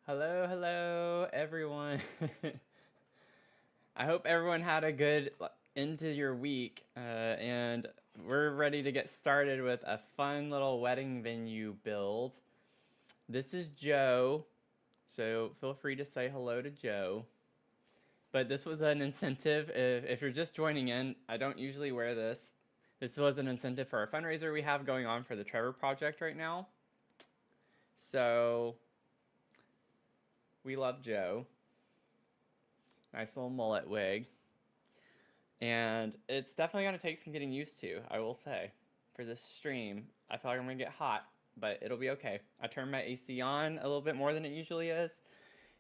Hello, hello, everyone. I hope everyone had a good end to your week, and we're ready to get started with a fun little wedding venue build. This is Joe, so feel free to say hello to Joe. But this was an incentive. If you're just joining in, I don't usually wear this. This was an incentive for a fundraiser we have going on for the Trevor Project right now. So we love Joe. Nice little mullet wig. And it's definitely going to take some getting used to, I will say, for this stream. I feel like I'm going to get hot, but it'll be okay. I turned my AC on a little bit more than it usually is,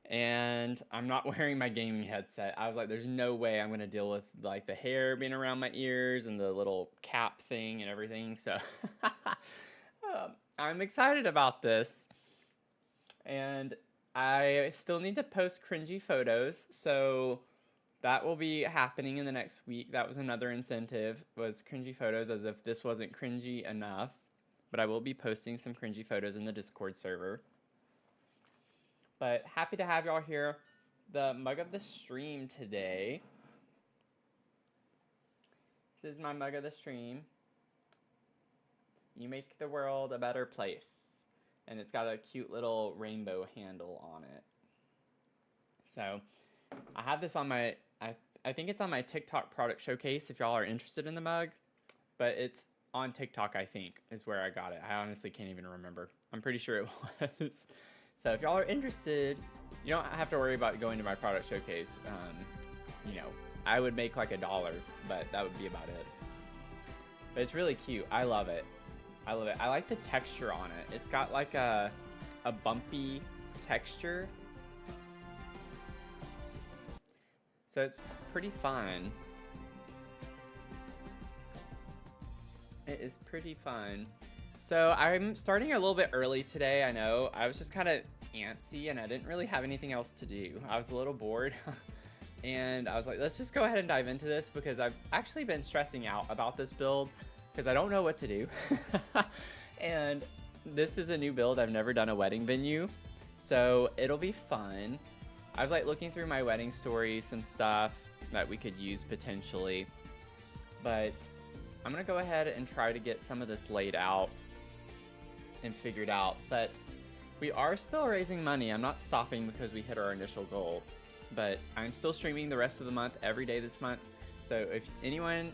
and I'm not wearing my gaming headset. I was like, there's no way I'm going to deal with like the hair being around my ears and the little cap thing and everything. So I'm excited about this. And I still need to post cringy photos, so that will be happening in the next week. That was another incentive, was cringy photos, as if this wasn't cringy enough. But I will be posting some cringy photos in the Discord server. But happy to have y'all here. The mug of the stream today. This is my mug of the stream. You make the world a better place. And it's got a cute little rainbow handle on it. So I have this on my, I think it's on my TikTok product showcase if y'all are interested in the mug. But it's on TikTok, I think, is where I got it. I honestly can't even remember. I'm pretty sure it was. So if y'all are interested, you don't have to worry about going to my product showcase. You know, I would make like $1, but that would be about it. But it's really cute. I love it. I love it. I like the texture on it. It's got like a bumpy texture. So it's pretty fun. It is pretty fun. So I'm starting a little bit early today, I know. I was just kind of antsy and I didn't really have anything else to do. I was a little bored. And I was like, let's just go ahead and dive into this because I've actually been stressing out about this build because I don't know what to do. And this is a new build. I've never done a wedding venue, so it'll be fun. I was like looking through my wedding stories, some stuff that we could use potentially, but I'm gonna go ahead and try to get some of this laid out and figured out. But we are still raising money. I'm not stopping because we hit our initial goal, but I'm still streaming the rest of the month, every day this month. So if anyone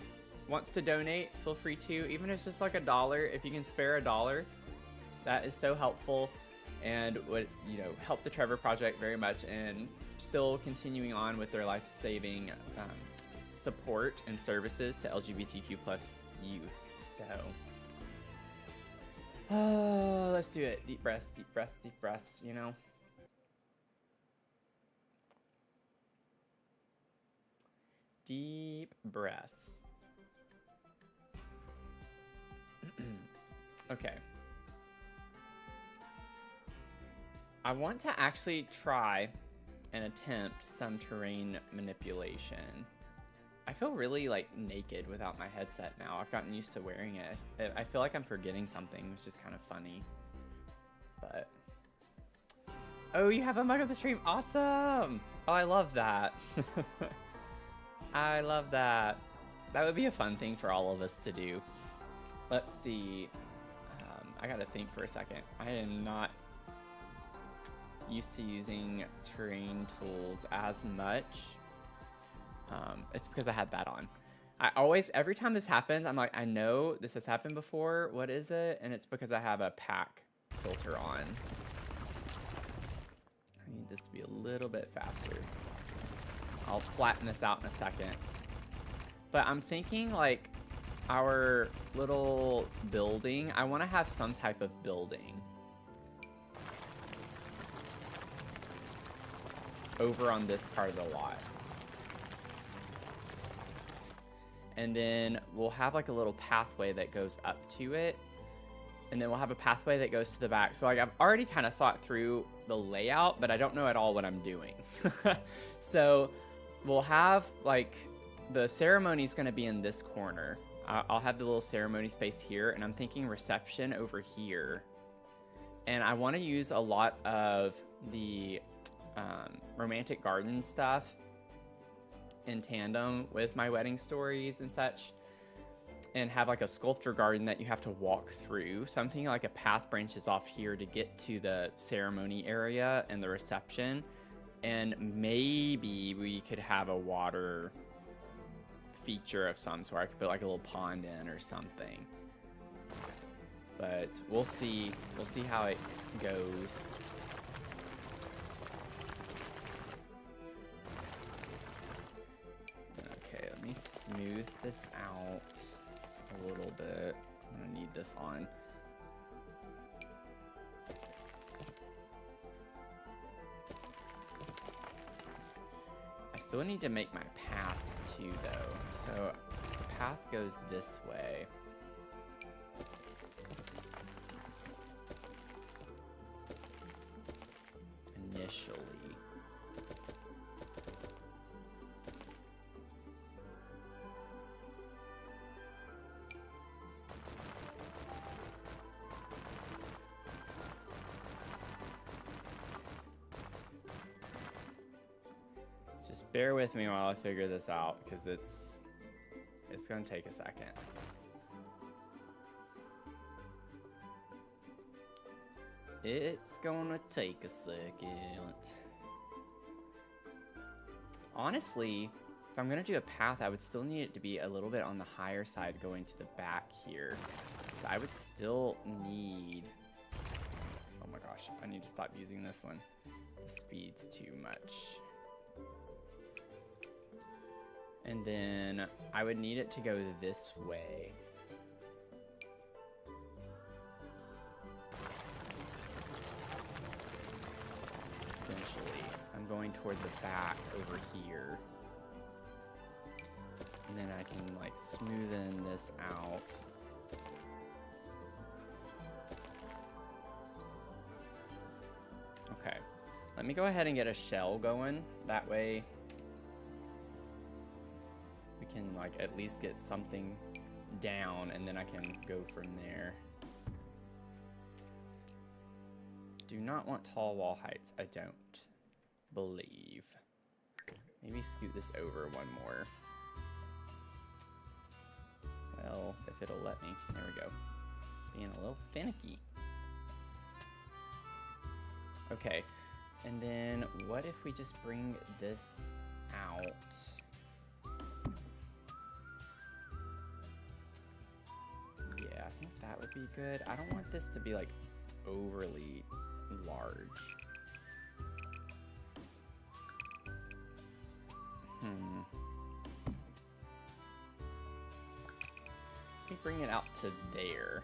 wants to donate, feel free to, even if it's just like $1, if you can spare $1, that is so helpful and would, you know, help the Trevor Project very much and still continuing on with their life-saving support and services to LGBTQ plus youth. So let's do it. Deep breaths, deep breaths, deep breaths, you know. Deep breaths. Okay. I want to actually try and attempt some terrain manipulation. I feel really like naked without my headset now. I've gotten used to wearing it. I feel like I'm forgetting something, which is kind of funny. But oh, you have a mug of the stream. Awesome. Oh, I love that. I love that. That would be a fun thing for all of us to do. Let's see. I gotta think for a second. I am not used to using terrain tools as much. It's because I had that on. I always, every time this happens, I'm like, I know this has happened before. What is it? And it's because I have a pack filter on. I need this to be a little bit faster. I'll flatten this out in a second. But I'm thinking like our little building, I want to have some type of building over on this part of the lot. And then we'll have like a little pathway that goes up to it. And then we'll have a pathway that goes to the back. So like I've already kind of thought through the layout, but I don't know at all what I'm doing. So we'll have like the ceremony is going to be in this corner. I'll have the little ceremony space here, and I'm thinking reception over here. And I want to use a lot of the romantic garden stuff in tandem with my wedding stories and such, and have like a sculpture garden that you have to walk through. So I'm thinking like a path branches off here to get to the ceremony area and the reception, and maybe we could have a water feature of some sort. I could put like a little pond in or something, but we'll see how it goes. Okay, let me smooth this out a little bit. I'm gonna need this on. I still need to make my path too, though. So the path goes this way. Initially. Just bear with me while I figure this out, because it's gonna take a second. It's gonna take a second. Honestly, if I'm gonna do a path, I would still need it to be a little bit on the higher side going to the back here. So I would still need... Oh my gosh, I need to stop using this one. The speed's too much. And then I would need it to go this way. Essentially, I'm going toward the back over here. And then I can like smoothen this out. Okay, let me go ahead and get a shell going. That way we can like at least get something down, and then I can go from there. Do not want tall wall heights, I don't believe. Maybe scoot this over one more. Well, if it'll let me. There we go. Being a little finicky. Okay, and then what if we just bring this out? Yeah, I think that would be good. I don't want this to be like overly large. Let me bring it out to there.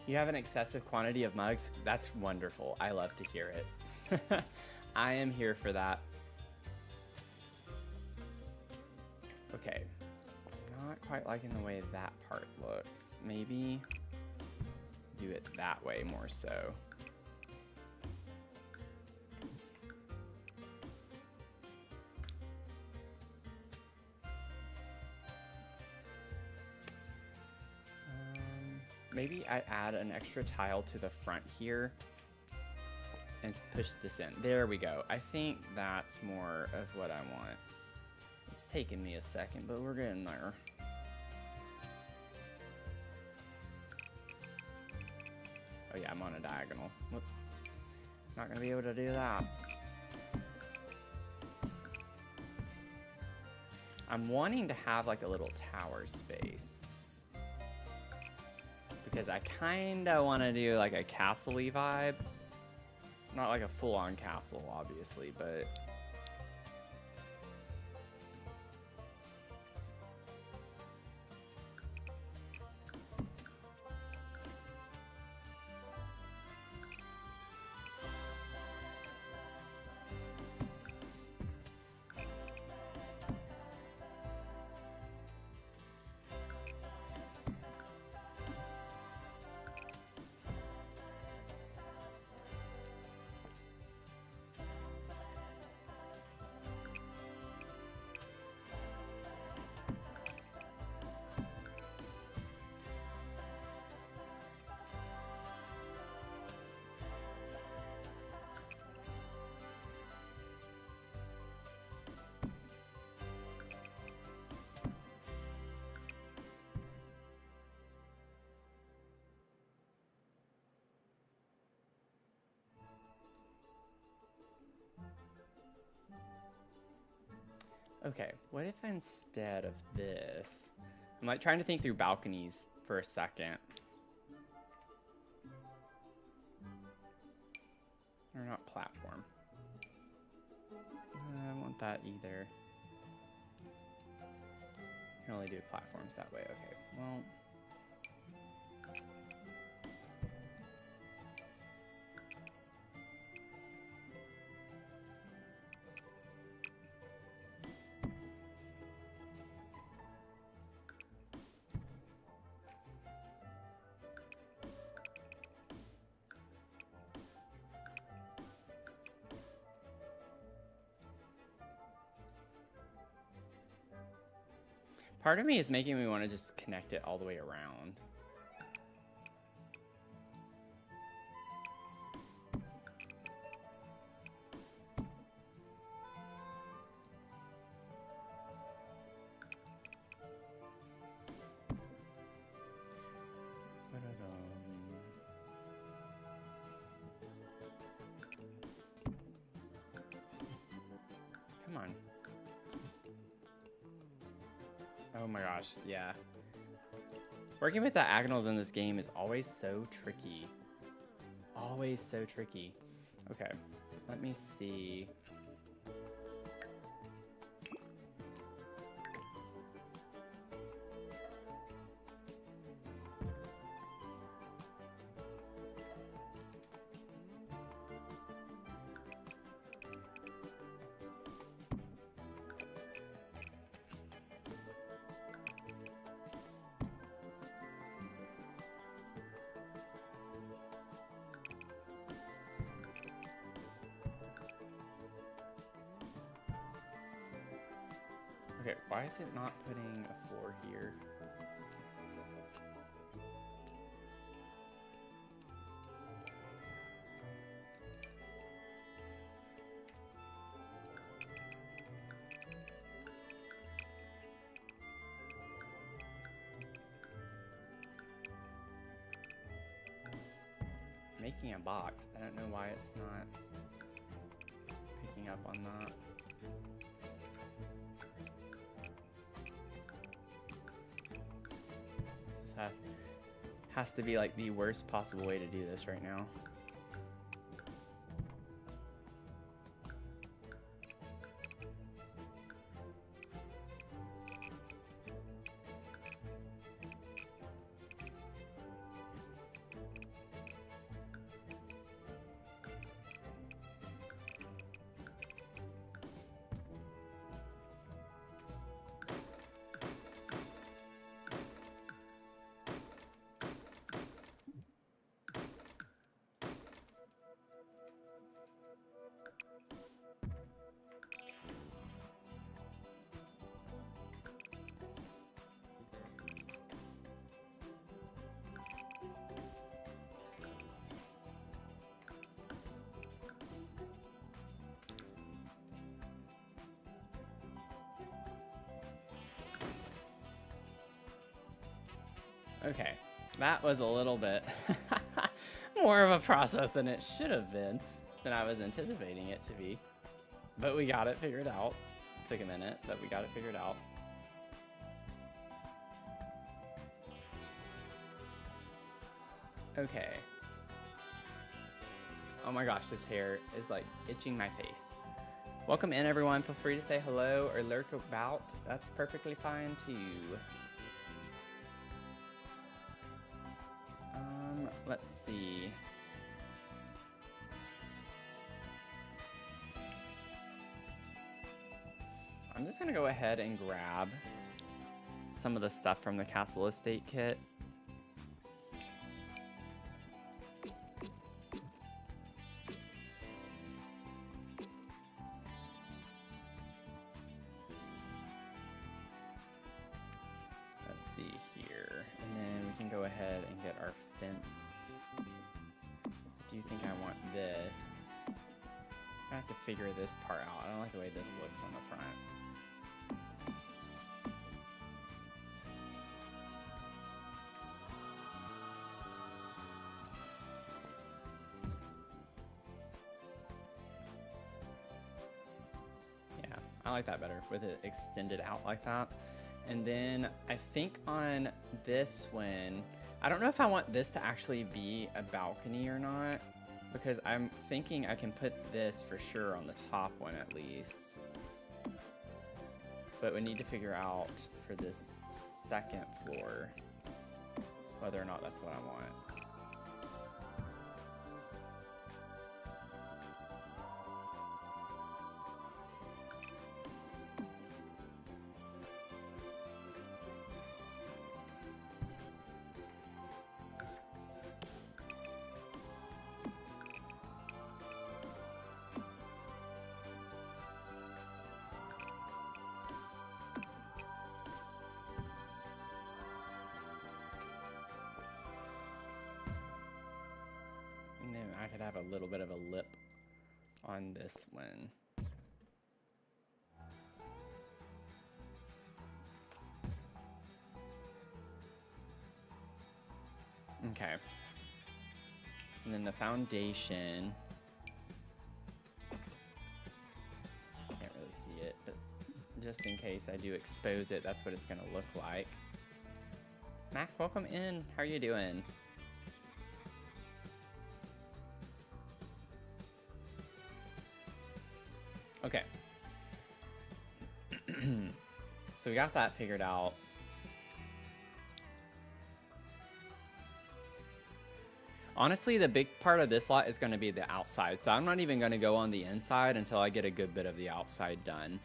You have an excessive quantity of mugs? That's wonderful. I love to hear it. I am here for that. Okay. Not quite liking the way that part looks. Maybe do it that way more so. Maybe I add an extra tile to the front here and push this in. There we go. I think that's more of what I want. It's taking me a second, but we're getting there. Oh yeah, I'm on a diagonal. Whoops. Not gonna be able to do that. I'm wanting to have like a little tower space, because I kinda wanna do like a castle-y vibe. Not like a full-on castle, obviously, but... Okay, what if instead of this, I'm like trying to think through balconies for a second. Or not platform. I don't want that either. I can only do platforms that way. Okay, well. Part of me is making me want to just connect it all the way around. Come on. Oh my gosh, yeah. Working with diagonals in this game is always so tricky. Always so tricky. Okay, let me see. Okay, why is it not putting a floor here? Making a box. I don't know why it's not picking up on that. Has to be like the worst possible way to do this right now. Okay, that was a little bit more of a process than it should have been, than I was anticipating it to be. But we got it figured out. Took a minute, but we got it figured out. Okay. Oh my gosh, this hair is like itching my face. Welcome in, everyone. Feel free to say hello or lurk about. That's perfectly fine too. Let's see. I'm just gonna go ahead and grab some of the stuff from the Castle Estate kit. Let's see here. And then we can go ahead and get our fence. Do you think I want this? I have to figure this part out. I don't like the way this looks on the front. Yeah, I like that better with it extended out like that. And then I think on this one, I don't know if I want this to actually be a balcony or not, because I'm thinking I can put this for sure on the top one at least. But we need to figure out for this second floor whether or not that's what I want. I could have a little bit of a lip on this one. Okay. And then the foundation. Can't really see it, but just in case I do expose it, that's what it's gonna look like. Mac, welcome in. How are you doing? Okay. So we got that figured out. Honestly, the big part of this lot is going to be the outside. So I'm not even going to go on the inside until I get a good bit of the outside done.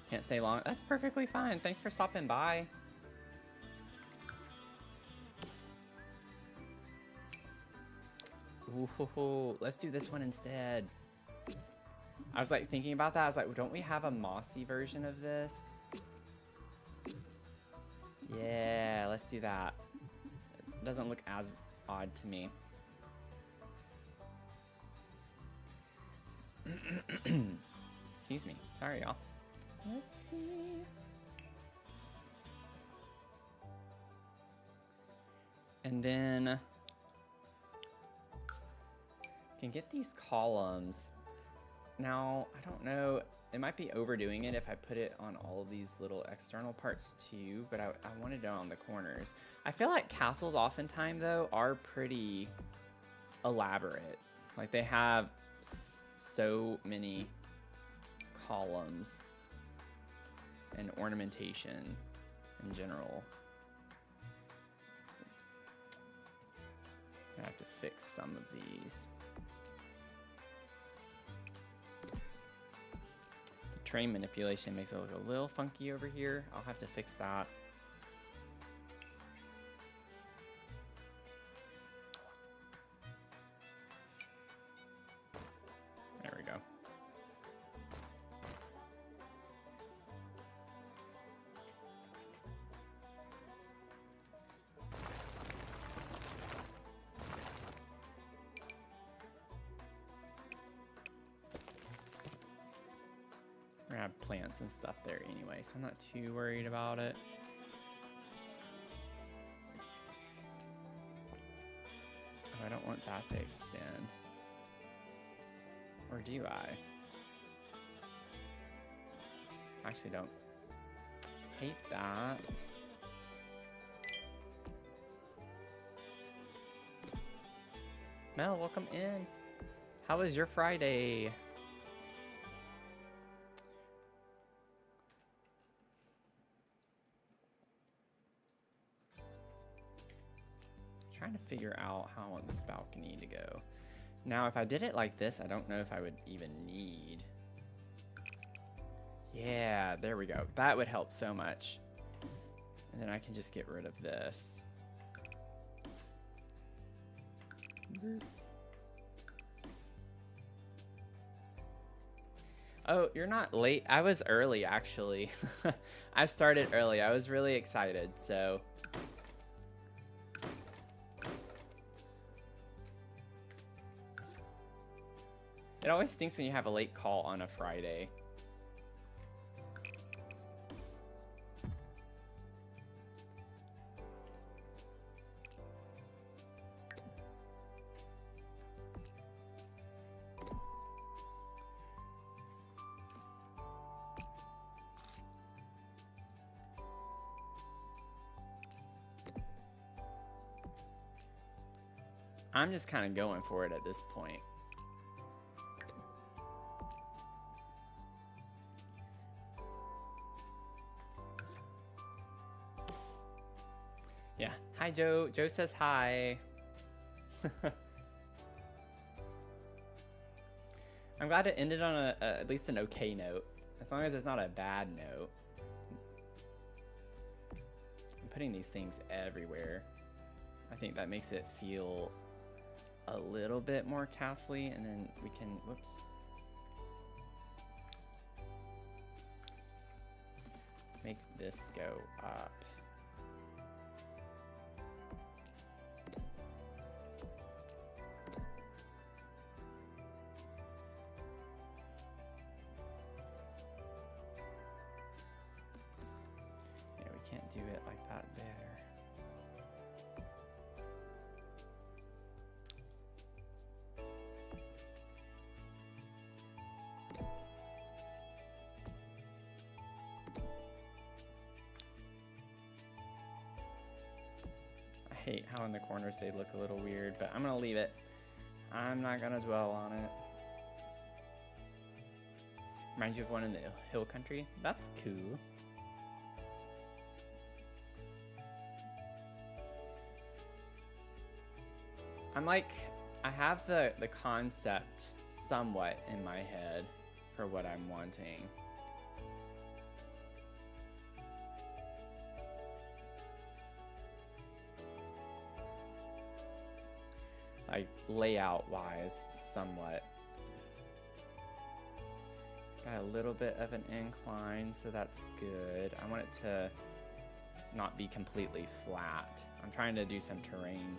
Can't stay long. That's perfectly fine. Thanks for stopping by. Ooh, let's do this one instead. I was like thinking about that. I was like, don't we have a mossy version of this? Yeah, let's do that. It doesn't look as odd to me. Excuse me. Sorry, y'all. Let's see. And then can get these columns. Now, I don't know, it might be overdoing it if I put it on all of these little external parts too, but I wanted it on the corners. I feel like castles oftentimes, though, are pretty elaborate. Like, they have so many columns and ornamentation in general. I have to fix some of these. Train manipulation makes it look a little funky over here. I'll have to fix that. There we go. I have plants and stuff there anyway, so I'm not too worried about it. Oh, I don't want that to extend. Or do I? Actually, don't. Hate that. Mel, welcome in. How was your Friday? Trying to figure out how I want this balcony to go. Now, if I did it like this, I don't know if I would even need. Yeah, there we go. That would help so much. And then I can just get rid of this. Oh, you're not late. I was early, actually. I started early. I was really excited, so. It always stinks when you have a late call on a Friday. I'm just kind of going for it at this point. Yeah. Hi, Joe. Joe says hi. I'm glad it ended on at least an okay note. As long as it's not a bad note. I'm putting these things everywhere. I think that makes it feel a little bit more castle-y, and then we can, whoops. Make this go up. Yeah, we can't do it like that there. I hate how in the corners they look a little weird, but I'm gonna leave it. I'm not gonna dwell on it. Reminds you of one in the hill country? That's cool. I'm like, I have the concept somewhat in my head for what I'm wanting. Like layout wise, somewhat. Got a little bit of an incline, so that's good. I want it to not be completely flat. I'm trying to do some terrain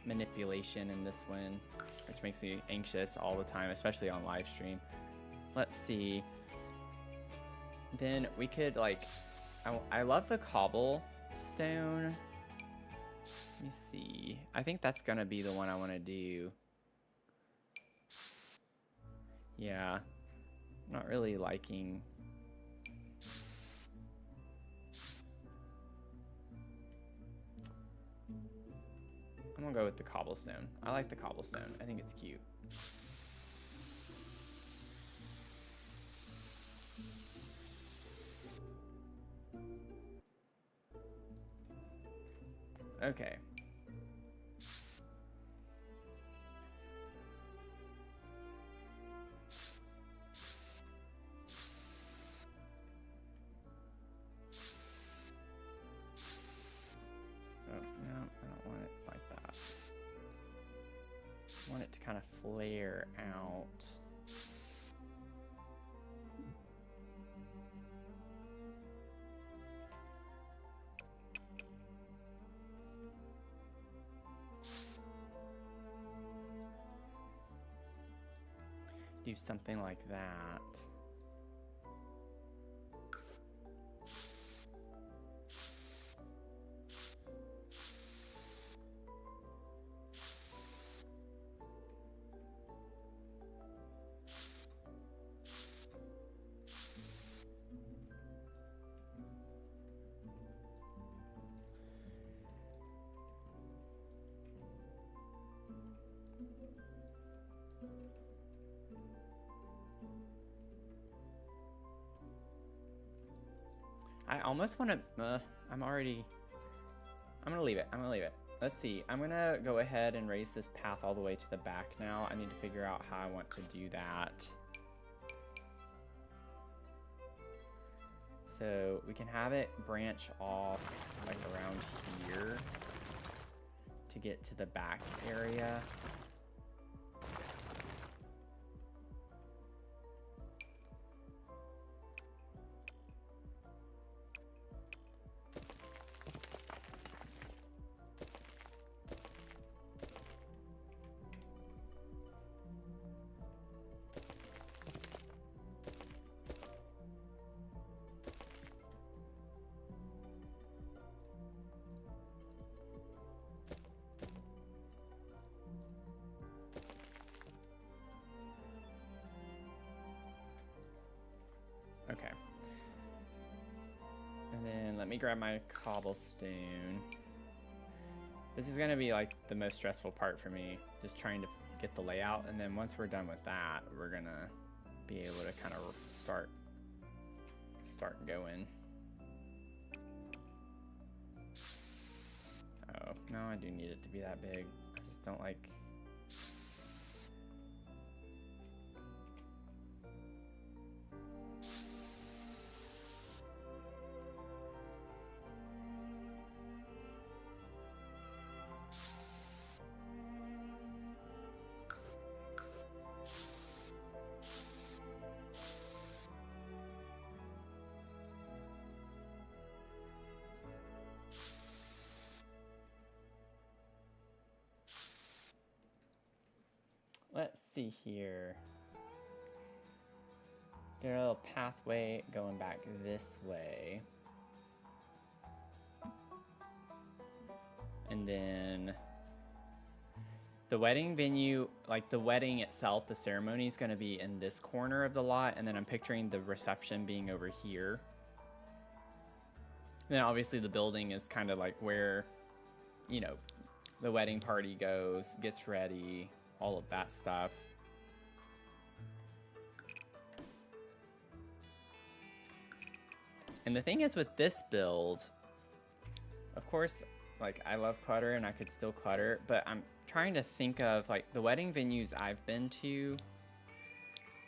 manipulation in this one, which makes me anxious all the time, especially on live stream. Let's see. Then we could like, I love the cobblestone. Let me see. I think that's gonna be the one I want to do. Yeah, I'm not really liking. I'm gonna go with the cobblestone. I like the cobblestone. I think it's cute. Okay. Oh, no, I don't want it like that. I want it to kind of flare out. Do something like that. I almost want to, I'm gonna leave it. I'm gonna leave it. Let's see. I'm gonna go ahead and raise this path all the way to the back now. I need to figure out how I want to do that. So we can have it branch off like around here to get to the back area. Okay. And then let me grab my cobblestone. This is gonna be like the most stressful part for me, just trying to get the layout, and then once we're done with that, we're gonna be able to kind of start going. Oh, no, I do need it to be that big. I just don't like... Let's see here. Get a little pathway going back this way. And then the wedding venue, like the wedding itself, the ceremony is going to be in this corner of the lot. And then I'm picturing the reception being over here. And then obviously the building is kind of like where, you know, the wedding party goes, gets ready, all of that stuff. And the thing is with this build, of course, like I love clutter and I could still clutter, but I'm trying to think of like the wedding venues I've been to,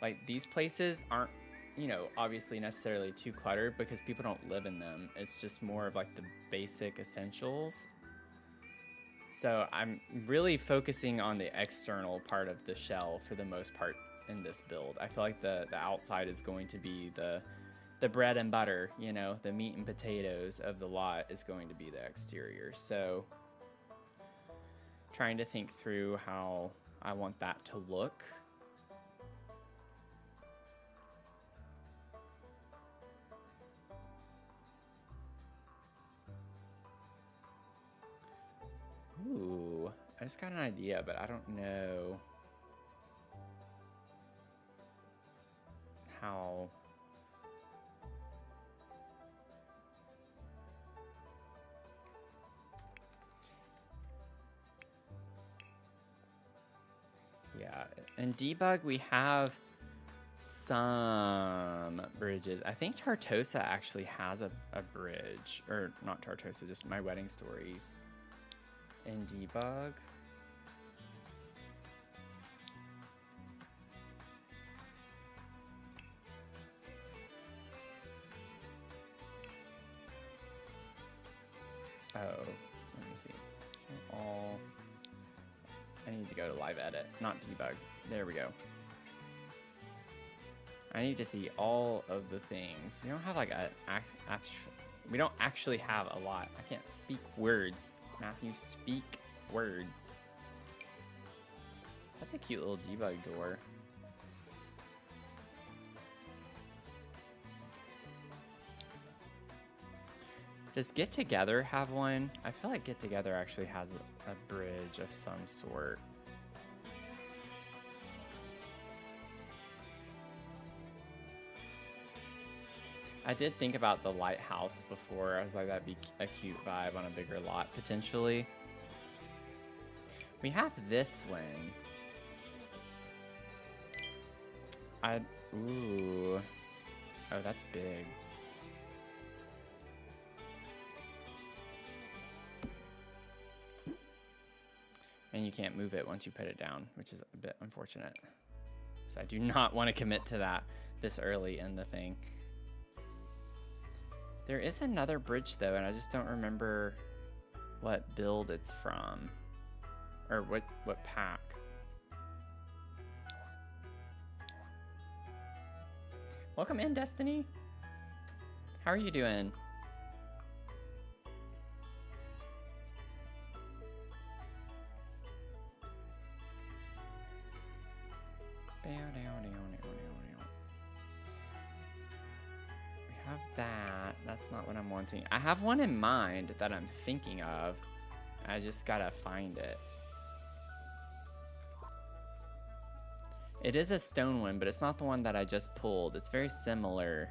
like these places aren't, you know, obviously necessarily too cluttered because people don't live in them. It's just more of like the basic essentials. So I'm really focusing on the external part of the shell for the most part in this build. I feel like the outside is going to be the bread and butter, you know, the meat and potatoes of the lot is going to be the exterior. So trying to think through how I want that to look. Ooh, I just got an idea, but I don't know how. Yeah, in debug we have some bridges. I think Tartosa actually has a bridge, or not Tartosa, just My Wedding Stories in debug. Oh, let me see. All. I need to go to live edit, not debug. There we go. I need to see all of the things. We don't have like we don't actually have a lot. I can't speak words. Matthew, speak words. That's a cute little debug door. Does Get Together have one? I feel like Get Together actually has a bridge of some sort. I did think about the lighthouse before. I was like, that'd be a cute vibe on a bigger lot, potentially. We have this one. Ooh. Oh, that's big. And you can't move it once you put it down, which is a bit unfortunate. So I do not want to commit to that this early in the thing. There is another bridge though, and I just don't remember what build it's from. Or what pack. Welcome in, Destiny. How are you doing? We have that. That's not what I'm wanting. I have one in mind that I'm thinking of. I just gotta find it. It is a stone one, but it's not the one that I just pulled. It's very similar.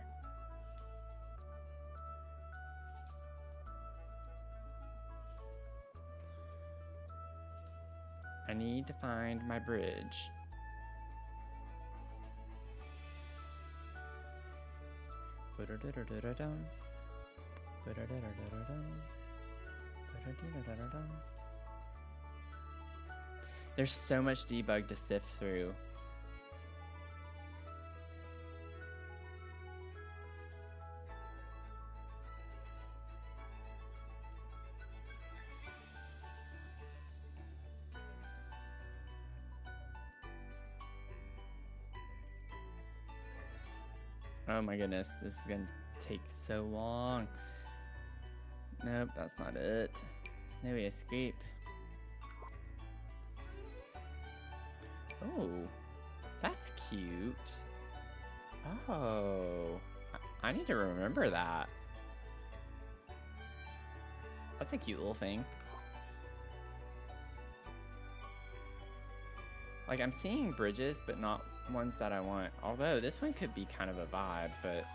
need to find my bridge. There's so much debug to sift through. Oh my goodness, this is gonna take so long. Nope, that's not it. Snowy escape. Oh, that's cute. Oh, I need to remember that. That's a cute little thing. Like, I'm seeing bridges, but not ones that I want. Although, this one could be kind of a vibe, but...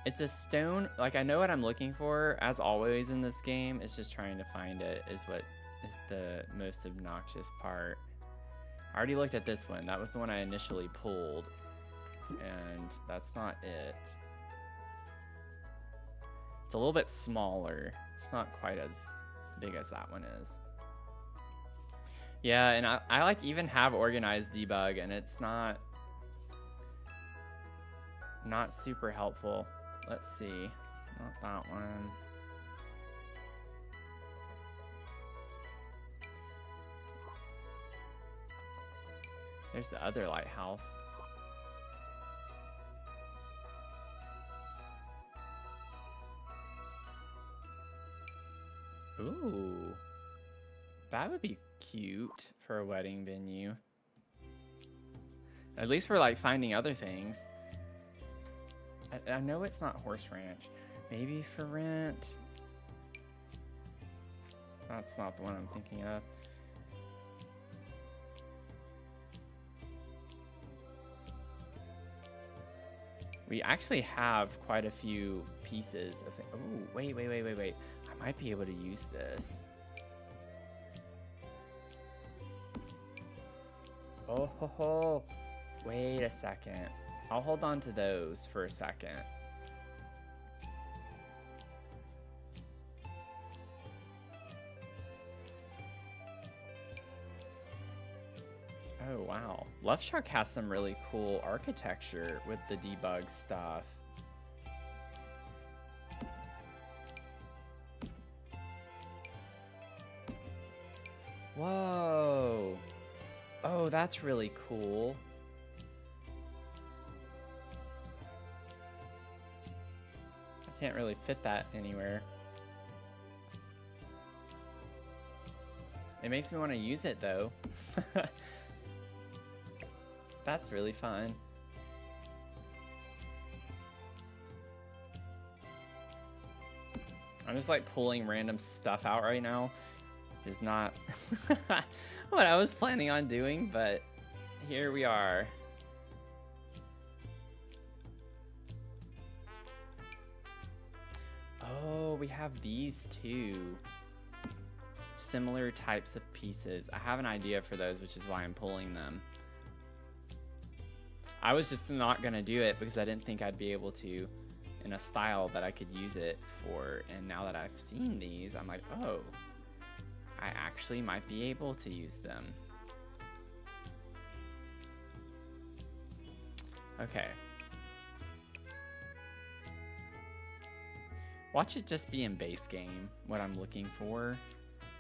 It's a stone, like I know what I'm looking for, as always in this game. It's just trying to find it is what is the most obnoxious part. I already looked at this one. That was the one I initially pulled. And that's not it. It's a little bit smaller. It's not quite as big as that one is. Yeah, and I like even have organized debug and it's not super helpful. Let's see. Not that one. There's the other lighthouse. Ooh. That would be cute for a wedding venue. At least we're like finding other things. I know it's not Horse Ranch. Maybe for rent. That's not the one I'm thinking of. We actually have quite a few pieces of things. Oh, wait. I might be able to use this. Oh, ho, ho. Wait a second. I'll hold on to those for a second. Oh, wow. Love Shark has some really cool architecture with the debug stuff. Whoa. Oh, that's really cool. I can't really fit that anywhere. It makes me want to use it though. That's really fun. I'm just like pulling random stuff out right now. Is not what I was planning on doing, but here we are. Oh, we have these two similar types of pieces. I have an idea for those, which is why I'm pulling them. I was just not gonna do it because I didn't think I'd be able to in a style that I could use it for, and now that I've seen these, I'm like, oh, I actually might be able to use them. Okay. Watch it just be in base game, what I'm looking for.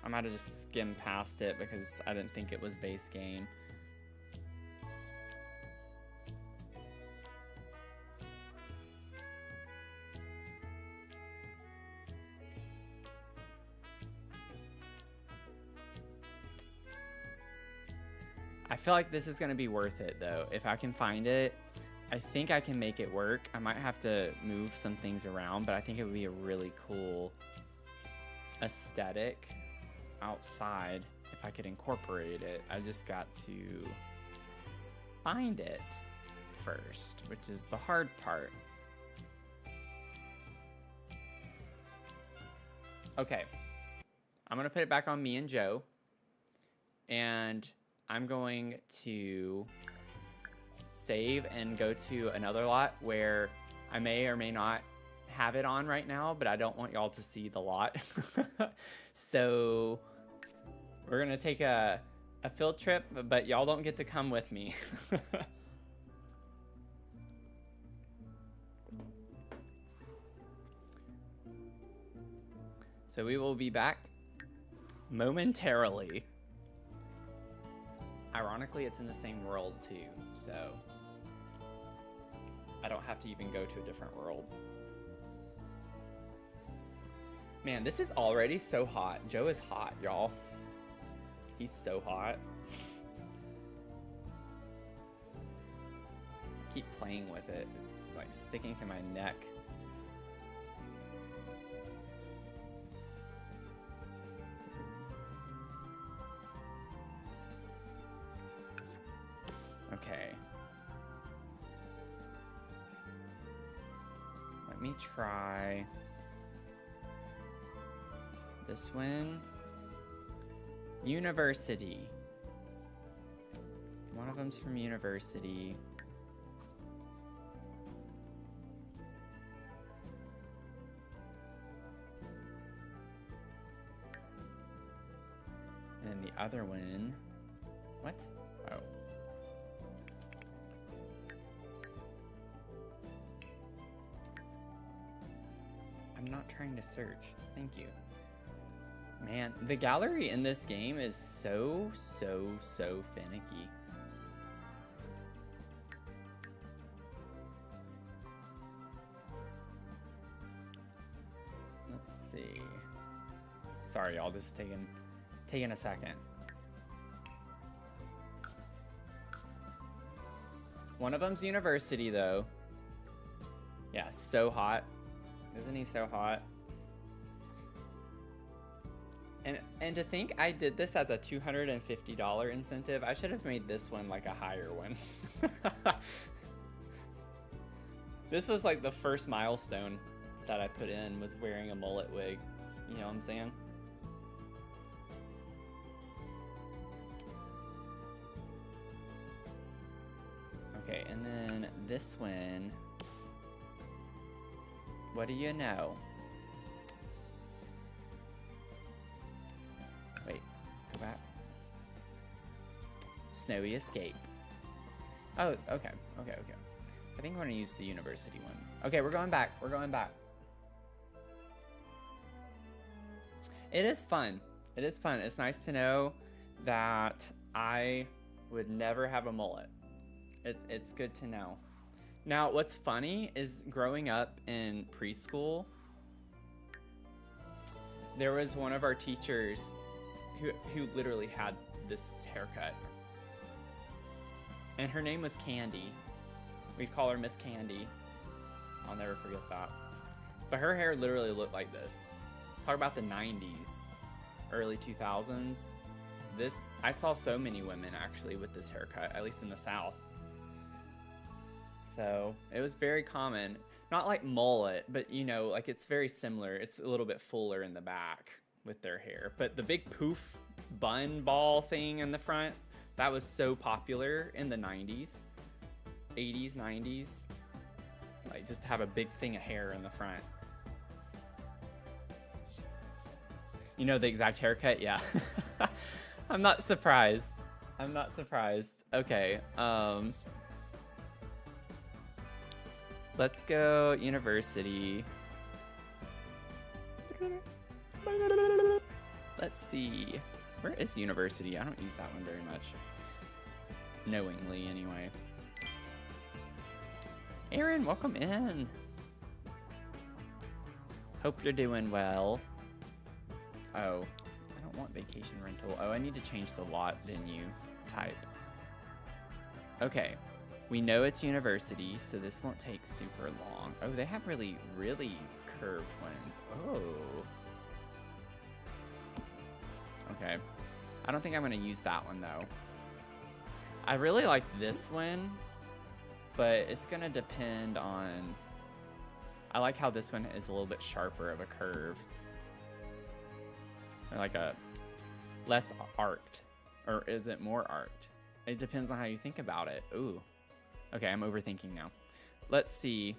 I might have just skimmed past it because I didn't think it was base game. I feel like this is going to be worth it though. If I can find it, I think I can make it work. I might have to move some things around, but I think it would be a really cool aesthetic outside if I could incorporate it. I just got to find it first, which is the hard part. Okay. I'm going to put it back on me and Joe. And I'm going to save and go to another lot where I may or may not have it on right now, but I don't want y'all to see the lot. So we're going to take a field trip, but y'all don't get to come with me. So we will be back momentarily. Ironically, it's in the same world too, so I don't have to even go to a different world. Man, this is already so hot. Joe is hot, y'all. He's so hot. Keep playing with it, like sticking to my neck. Okay. Let me try this one. University. One of them's from University. And then the other one. What? Oh. I'm not trying to search. Thank you. Man, the gallery in this game is so finicky. Let's see. Sorry, y'all. This is taking a second. One of them's University, though. Yeah, so hot. Isn't he so hot? And to think I did this as a $250 incentive, I should have made this one like a higher one. This was like the first milestone that I put in, was wearing a mullet wig. You know what I'm saying? Okay, and then this one. What do you know? Wait, go back. Snowy Escape. Oh, okay. I think I'm gonna use the University one. Okay, we're going back. It is fun. It's nice to know that I would never have a mullet. It's good to know. Now, what's funny is growing up in preschool, there was one of our teachers who literally had this haircut. And her name was Candy. We'd call her Miss Candy. I'll never forget that. But her hair literally looked like this. Talk about the 90s, early 2000s. I saw so many women actually with this haircut, at least in the South. So it was very common. Not like mullet, but you know, like it's very similar. It's a little bit fuller in the back with their hair. But the big poof bun ball thing in the front, that was so popular in the 90s, 80s, 90s. Like just to have a big thing of hair in the front. You know the exact haircut? Yeah. I'm not surprised. Okay. Let's go University. Let's see. Where is University? I don't use that one very much. Knowingly, anyway. Aaron, welcome in. Hope you're doing well. Oh, I don't want vacation rental. Oh, I need to change the lot venue type. Okay. We know it's University, so this won't take super long. Oh, they have really curved ones. Oh. Okay. I don't think I'm going to use that one, though. I really like this one, but it's going to depend on... I like how this one is a little bit sharper of a curve. Or like a less arced. Or is it more arced? It depends on how you think about it. Ooh. Okay, I'm overthinking now. Let's see.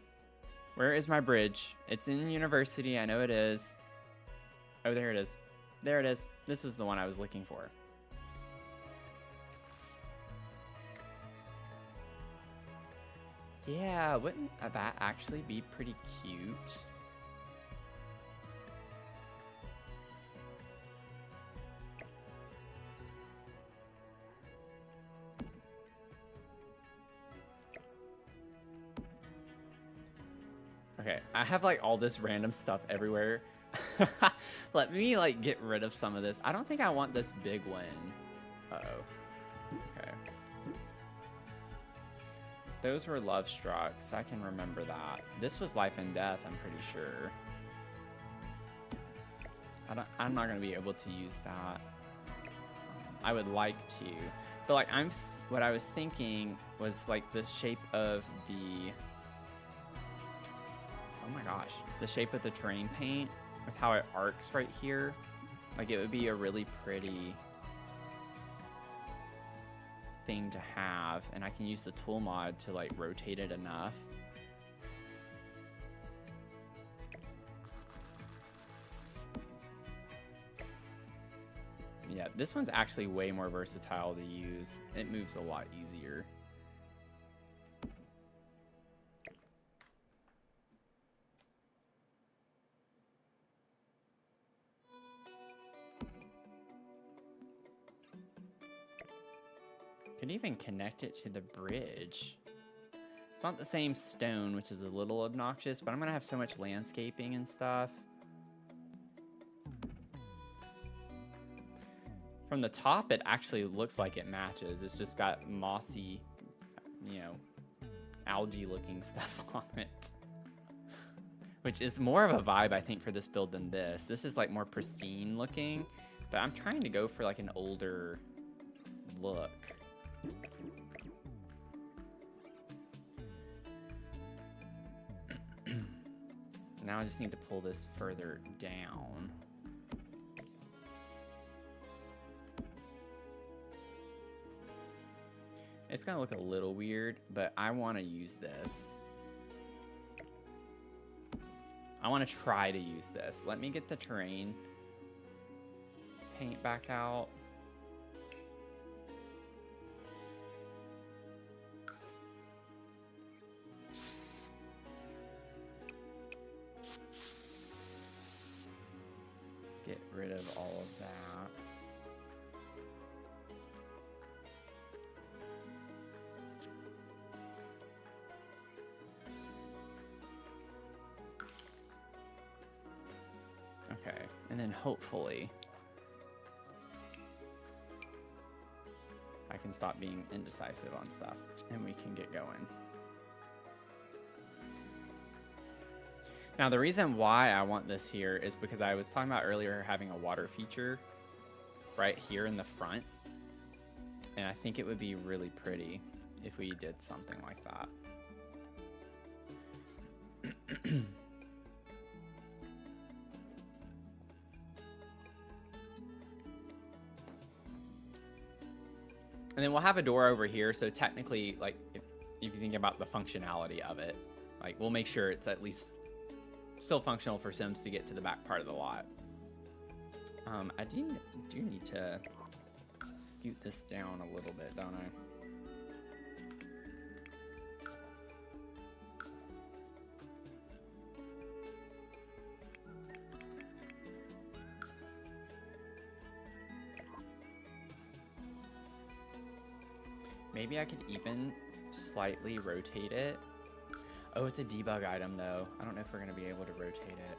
Where is my bridge? It's in University. I know it is. Oh, there it is. There it is. This is the one I was looking for. Yeah, wouldn't that actually be pretty cute? Okay, I have like all this random stuff everywhere. Let me like get rid of some of this. I don't think I want this big one. Uh-oh. Okay. Those were Love Struck, so I can remember that. This was Life and Death, I'm pretty sure. I'm not gonna be able to use that. I would like to, but like what I was thinking was like the shape of the, oh my gosh, the shape of the terrain paint with how it arcs right here. Like it would be a really pretty thing to have, and I can use the tool mod to like rotate it enough. Yeah, this one's actually way more versatile to use. It moves a lot easier. Could even connect it to the bridge. It's not the same stone, which is a little obnoxious, but I'm gonna have so much landscaping and stuff. From the top, it actually looks like it matches. It's just got mossy, you know, algae-looking stuff on it. Which is more of a vibe, I think, for this build than this. This is like more pristine looking, but I'm trying to go for like an older look. Now I just need to pull this further down. It's gonna look a little weird, but I want to use this. I want to try to use this. Let me get the terrain paint back out. Get rid of all of that. Okay, and then hopefully I can stop being indecisive on stuff and we can get going. Now the reason why I want this here is because I was talking about earlier having a water feature right here in the front, and I think it would be really pretty if we did something like that. And then we'll have a door over here, so technically, like, if you think about the functionality of it, like, we'll make sure it's at least still functional for Sims to get to the back part of the lot. I do need to scoot this down a little bit, don't I? Maybe I could even slightly rotate it. Oh, it's a debug item though. I don't know if we're gonna be able to rotate it.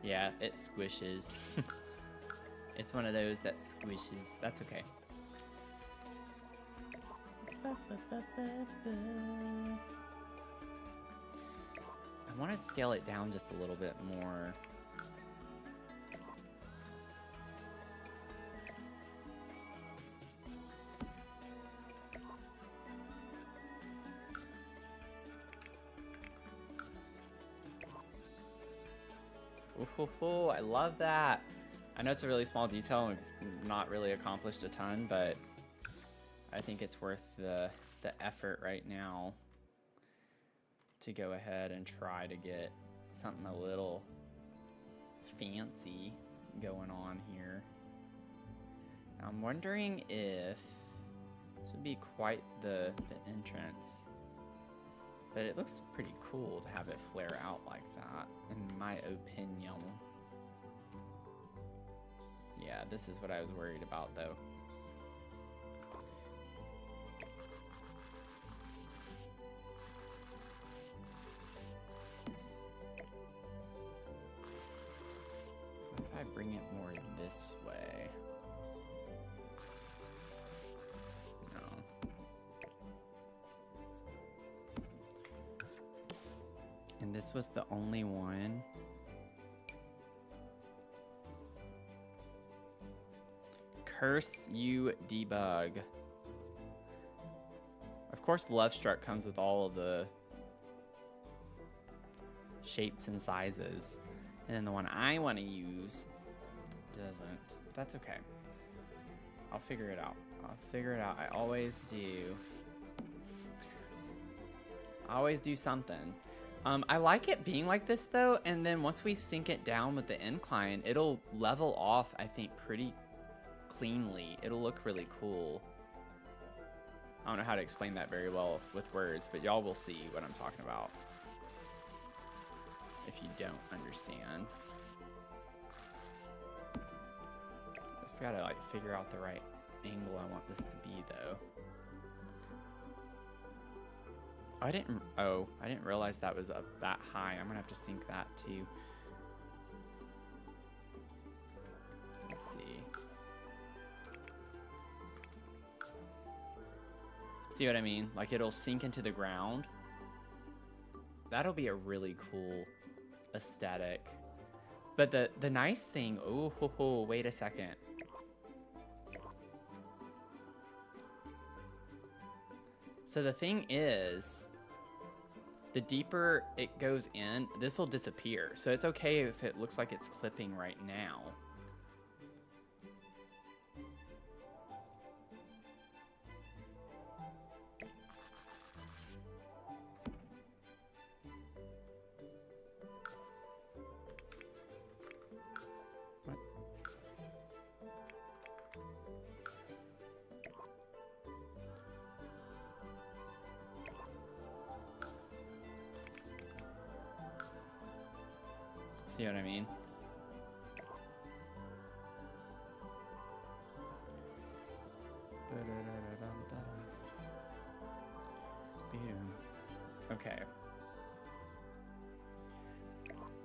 Yeah, it squishes. It's one of those that squishes. That's okay. I want to scale it down just a little bit more. Ooh, I love that. I know it's a really small detail and we've not really accomplished a ton, but I think it's worth the effort right now to go ahead and try to get something a little fancy going on here. I'm wondering if this would be quite the entrance, but it looks pretty cool to have it flare out like that, in my opinion. Yeah, this is what I was worried about though. What if I bring it more this way? No. And this was the only one. Curse you, debug. Of course, Lovestruck comes with all of the shapes and sizes. And then the one I want to use doesn't. That's okay. I'll figure it out. I'll figure it out. I always do. I always do something. I like it being like this though, and then once we sink it down with the incline, it'll level off, I think, pretty cleanly. It'll look really cool. I don't know how to explain that very well with words, but y'all will see what I'm talking about if you don't understand. Just gotta like figure out the right angle I want this to be though. I didn't realize that was up that high. I'm gonna have to sink that too. Let's see. See what I mean? Like it'll sink into the ground. That'll be a really cool aesthetic. But the nice thing, wait a second. So the thing is, the deeper it goes in, this will disappear. So it's okay if it looks like it's clipping right now. What? See what I mean? Okay.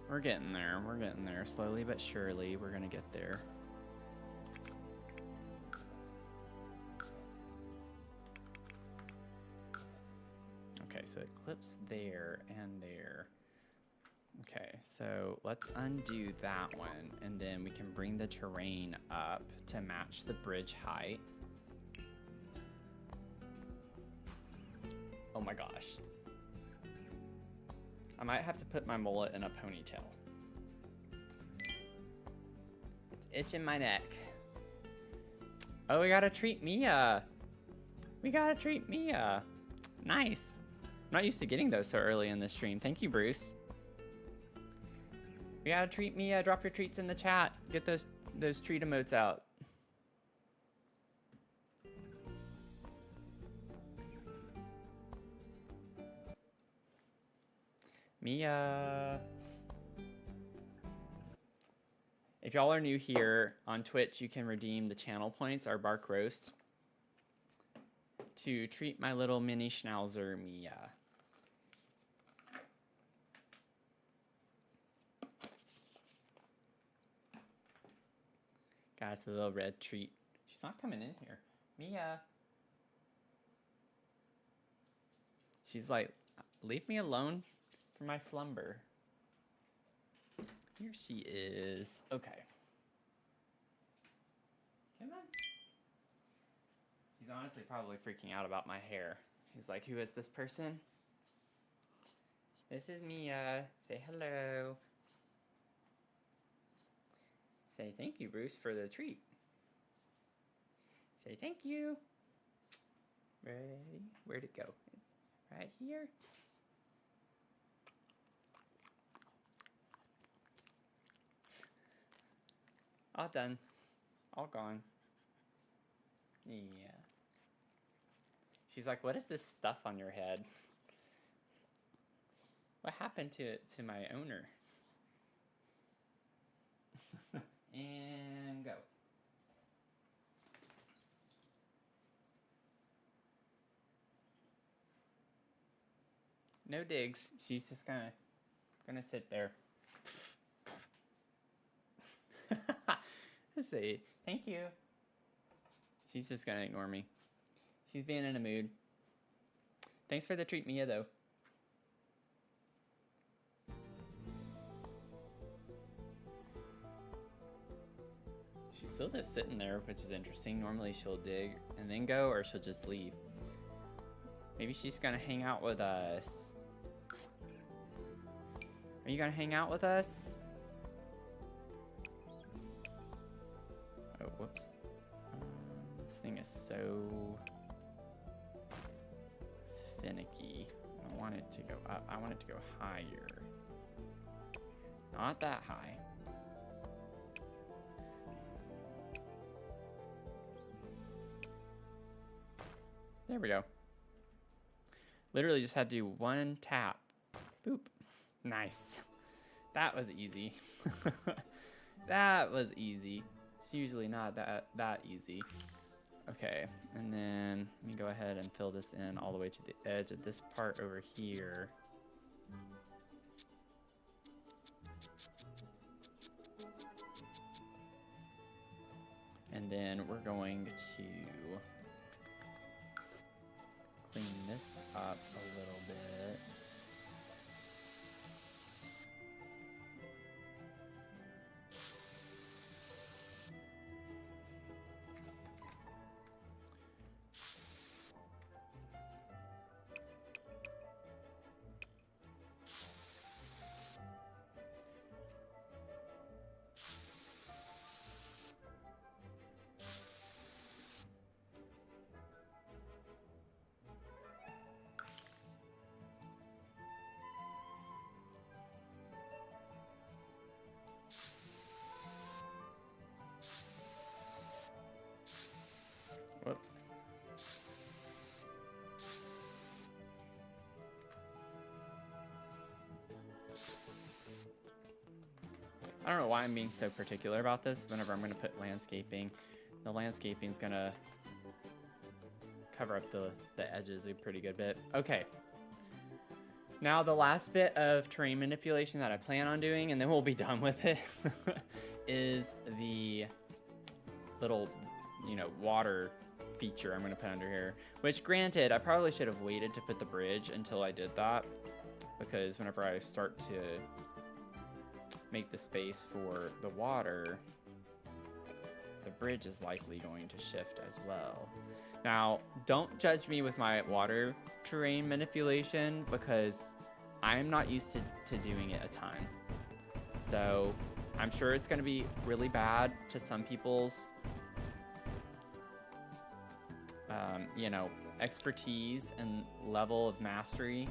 We're getting there. We're getting there. Slowly but surely, we're gonna get there. Okay, so it clips there and there. Okay, so let's undo that one, and then we can bring the terrain up to match the bridge height. Oh my gosh. I might have to put my mullet in a ponytail. It's itching my neck. Oh, we gotta treat Mia. We gotta treat Mia. Nice. I'm not used to getting those so early in the stream. Thank you, Bruce. We gotta treat Mia. Drop your treats in the chat. Get those treat emotes out. Mia. If y'all are new here on Twitch, you can redeem the channel points, our Bark Roast, to treat my little mini schnauzer, Mia. Guys, the little red treat. She's not coming in here. Mia. She's like, leave me alone for my slumber. Here she is. Okay. Come on. She's honestly probably freaking out about my hair. She's like, who is this person? This is Mia. Say hello. Say thank you, Bruce, for the treat. Say thank you. Ready? Where'd it go? Right here? All done. All gone. Yeah. She's like, what is this stuff on your head? What happened to my owner? And go. No digs. She's just gonna sit there. Say thank you. She's just gonna ignore me. She's being in a mood. Thanks for the treat, Mia, though. She's still just sitting there, which is interesting. Normally she'll dig and then go, or she'll just leave. Maybe she's gonna hang out with us. Are you gonna hang out with us? Oh, whoops. This thing is so finicky. I want it to go up. I want it to go higher. Not that high. There we go. Literally just had to do one tap. Boop. Nice. That was easy. That was easy. It's usually not that easy. Okay, and then let me go ahead and fill this in all the way to the edge of this part over here. And then we're going to clean this up a little bit. Whoops. I don't know why I'm being so particular about this. Whenever I'm going to put landscaping, the landscaping is going to cover up the edges a pretty good bit. Okay. Now the last bit of terrain manipulation that I plan on doing, and then we'll be done with it, is the little, water feature I'm going to put under here. Which, granted, I probably should have waited to put the bridge until I did that, because whenever I start to make the space for the water, the bridge is likely going to shift as well. Now, don't judge me with my water terrain manipulation, because I'm not used to doing it a ton. So I'm sure it's going to be really bad to some people's expertise and level of mastery.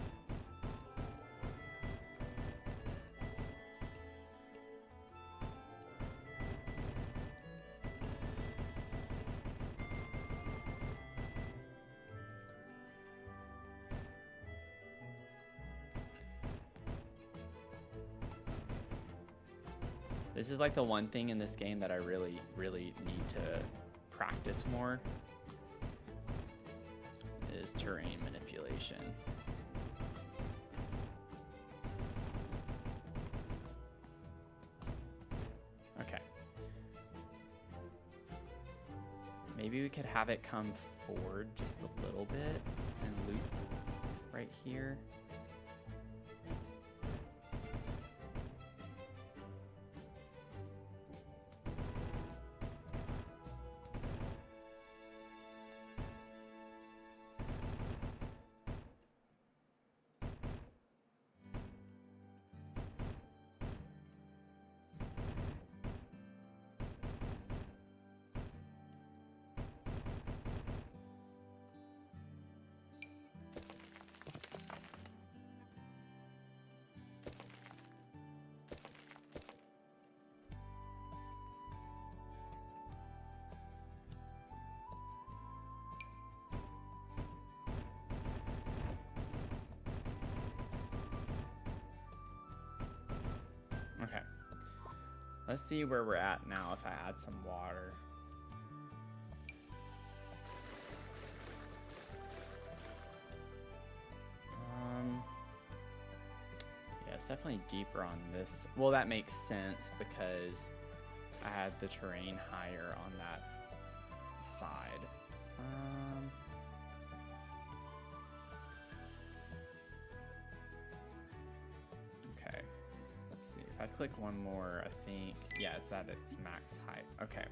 This is like the one thing in this game that I really, really need to practice more, is terrain manipulation. Okay. Maybe we could have it come forward just a little bit and loop right here. Let's see where we're at now if I add some water. Yeah, it's definitely deeper on this. Well, that makes sense because I had the terrain higher on that side. Okay. Let's see. If I click one more, I think... Yeah, it's at its max height. Okay.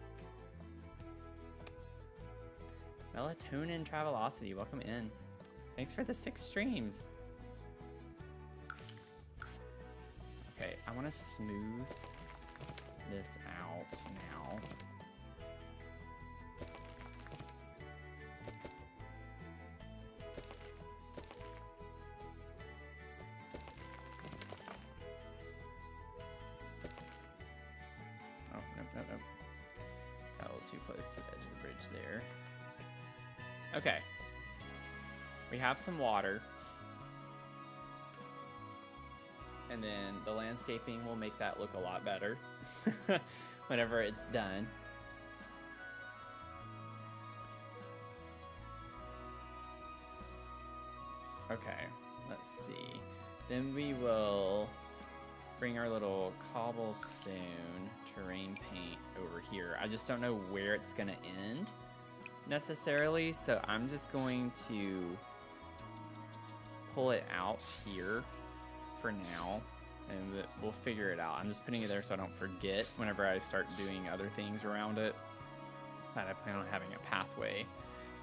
Melatonin Travelocity, welcome in. Thanks for the 6 streams. Okay, I want to smooth this out now. Oh, nope. Got a little too close to the edge of the bridge there. Okay. We have some water. And then the landscaping will make that look a lot better whenever it's done. Okay, let's see. Then we will bring our little cobblestone terrain paint over here. I just don't know where it's gonna end necessarily, so I'm just going to pull it out here for now, and we'll figure it out. I'm just putting it there so I don't forget whenever I start doing other things around it, that I plan on having a pathway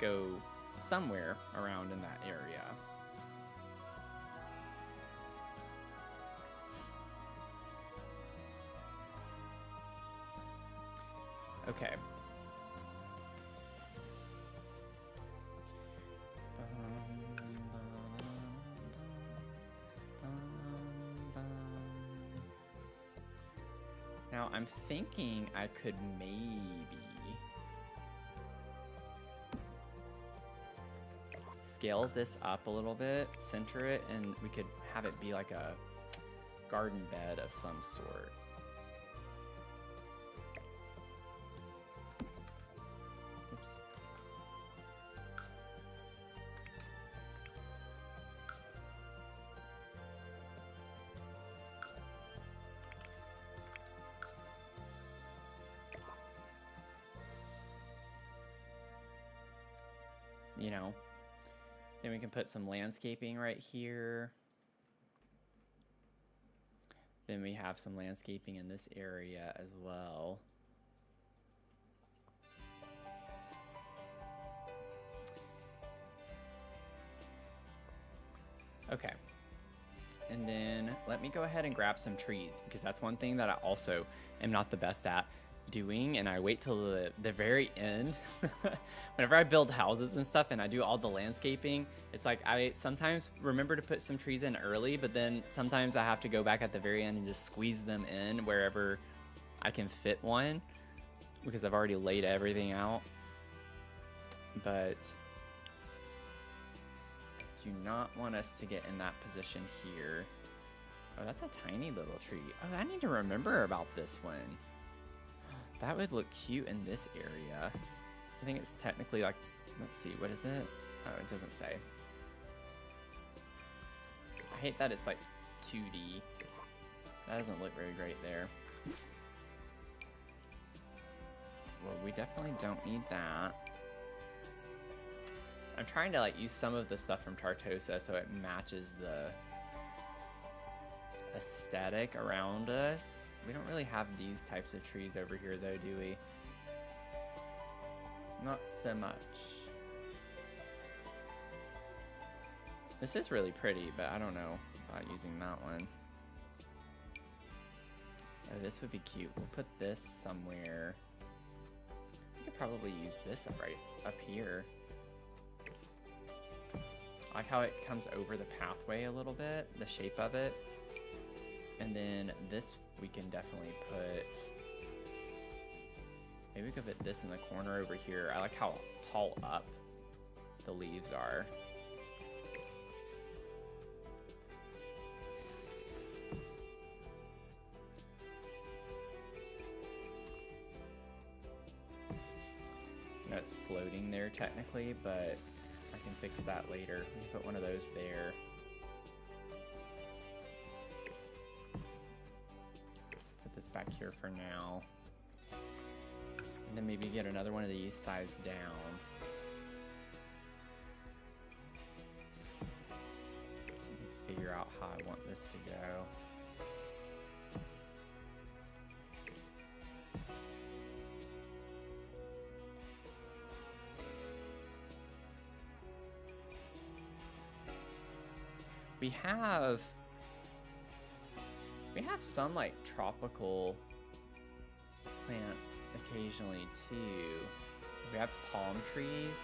go somewhere around in that area. Okay. Now I'm thinking I could maybe scale this up a little bit, center it, and we could have it be like a garden bed of some sort. Oops. You know, then we can put some landscaping right here. Then we have some landscaping in this area as well. Okay. And then let me go ahead and grab some trees, because that's one thing that I also am not the best at doing, and I wait till the very end. Whenever I build houses and stuff and I do all the landscaping, it's like I sometimes remember to put some trees in early, but then sometimes I have to go back at the very end and just squeeze them in wherever I can fit one, because I've already laid everything out. But do not want us to get in that position here. Oh, that's a tiny little tree. Oh, I need to remember about this one. That would look cute in this area. I think it's technically like, let's see, what is it? Oh, it doesn't say. I hate that it's like 2D. That doesn't look very great there. Well, we definitely don't need that. I'm trying to like use some of the stuff from Tartosa so it matches the aesthetic around us. We don't really have these types of trees over here though, do we? Not so much. This is really pretty, but I don't know about using that one. Oh, this would be cute. We'll put this somewhere. We could probably use this right up here. I like how it comes over the pathway a little bit, the shape of it. And then this we can definitely put, maybe we could put this in the corner over here. I like how tall up the leaves are. It's floating there technically, but I can fix that later. We can put one of those there. Put this back here for now. And then maybe get another one of these sized down. Figure out how I want this to go. We have some like tropical plants occasionally too. We have palm trees.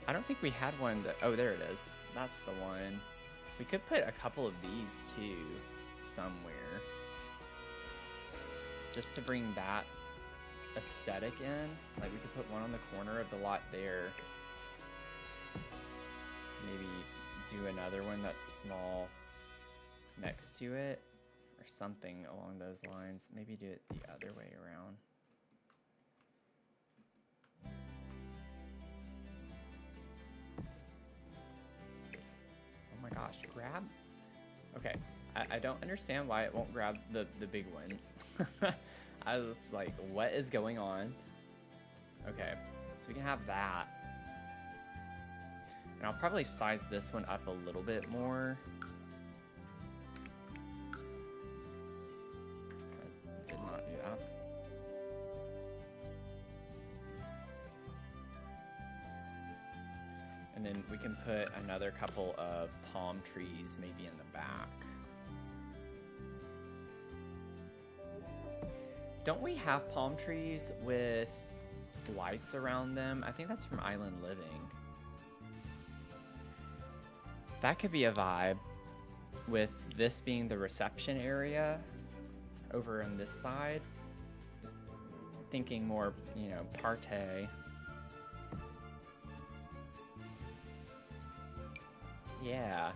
I don't think we had one that, oh, there it is. That's the one. We could put a couple of these too somewhere. Just to bring that aesthetic in. Like we could put one on the corner of the lot there. Maybe do another one that's small next to it or something along those lines. Maybe do it the other way around. Oh my gosh, grab? Okay, I don't understand why it won't grab the big one. I was like, what is going on? Okay, so we can have that. And I'll probably size this one up a little bit more. I did not do that. And then we can put another couple of palm trees maybe in the back. Don't we have palm trees with lights around them? I think that's from Island Living. That could be a vibe with this being the reception area over on this side. Just thinking more, you know, party. Yeah.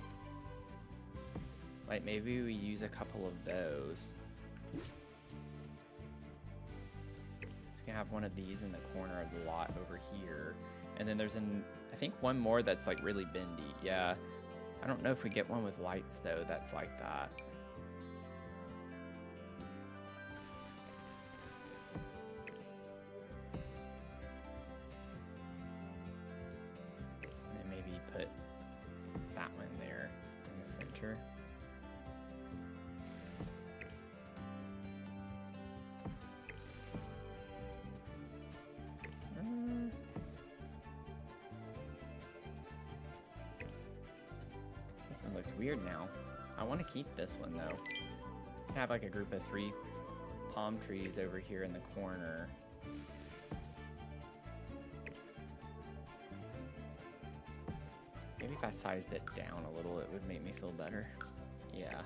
Like maybe we use a couple of those. So we can have one of these in the corner of the lot over here. And then there's I think one more that's like really bendy. Yeah. I don't know if we get one with lights though that's like that. And then maybe put that one there in the center. This one looks weird now. I want to keep this one though. Have like a group of 3 palm trees over here in the corner. Maybe if I sized it down a little, it would make me feel better. Yeah.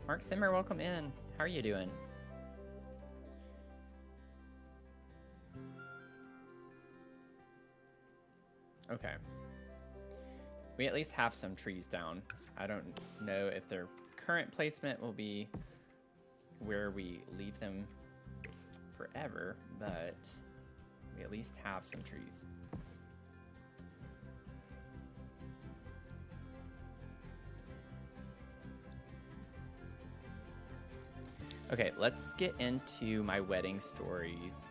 Mark Simmer, welcome in. How are you doing? Okay. We at least have some trees down. I don't know if their current placement will be where we leave them forever, but we at least have some trees. Okay, let's get into my wedding stories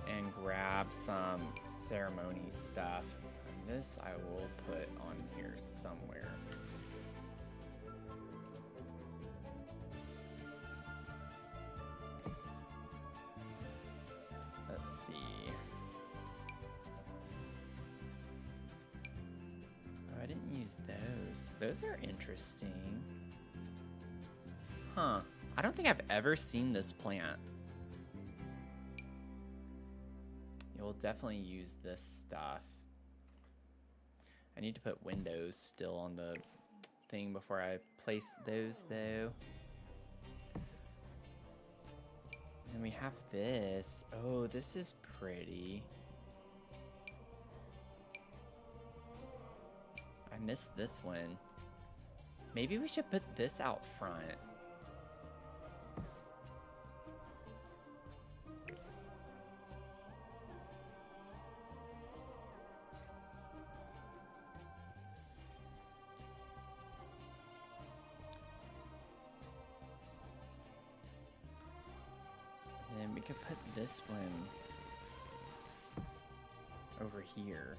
and grab some ceremony stuff. And this I will put on here somewhere. Let's see. Oh, I didn't use those. Those are interesting. Huh. I don't think I've ever seen this plant. You'll definitely use this stuff. I need to put windows still on the thing before I place those though. And we have this. Oh, this is pretty. I missed this one. Maybe we should put this out front. And we could put this one over here.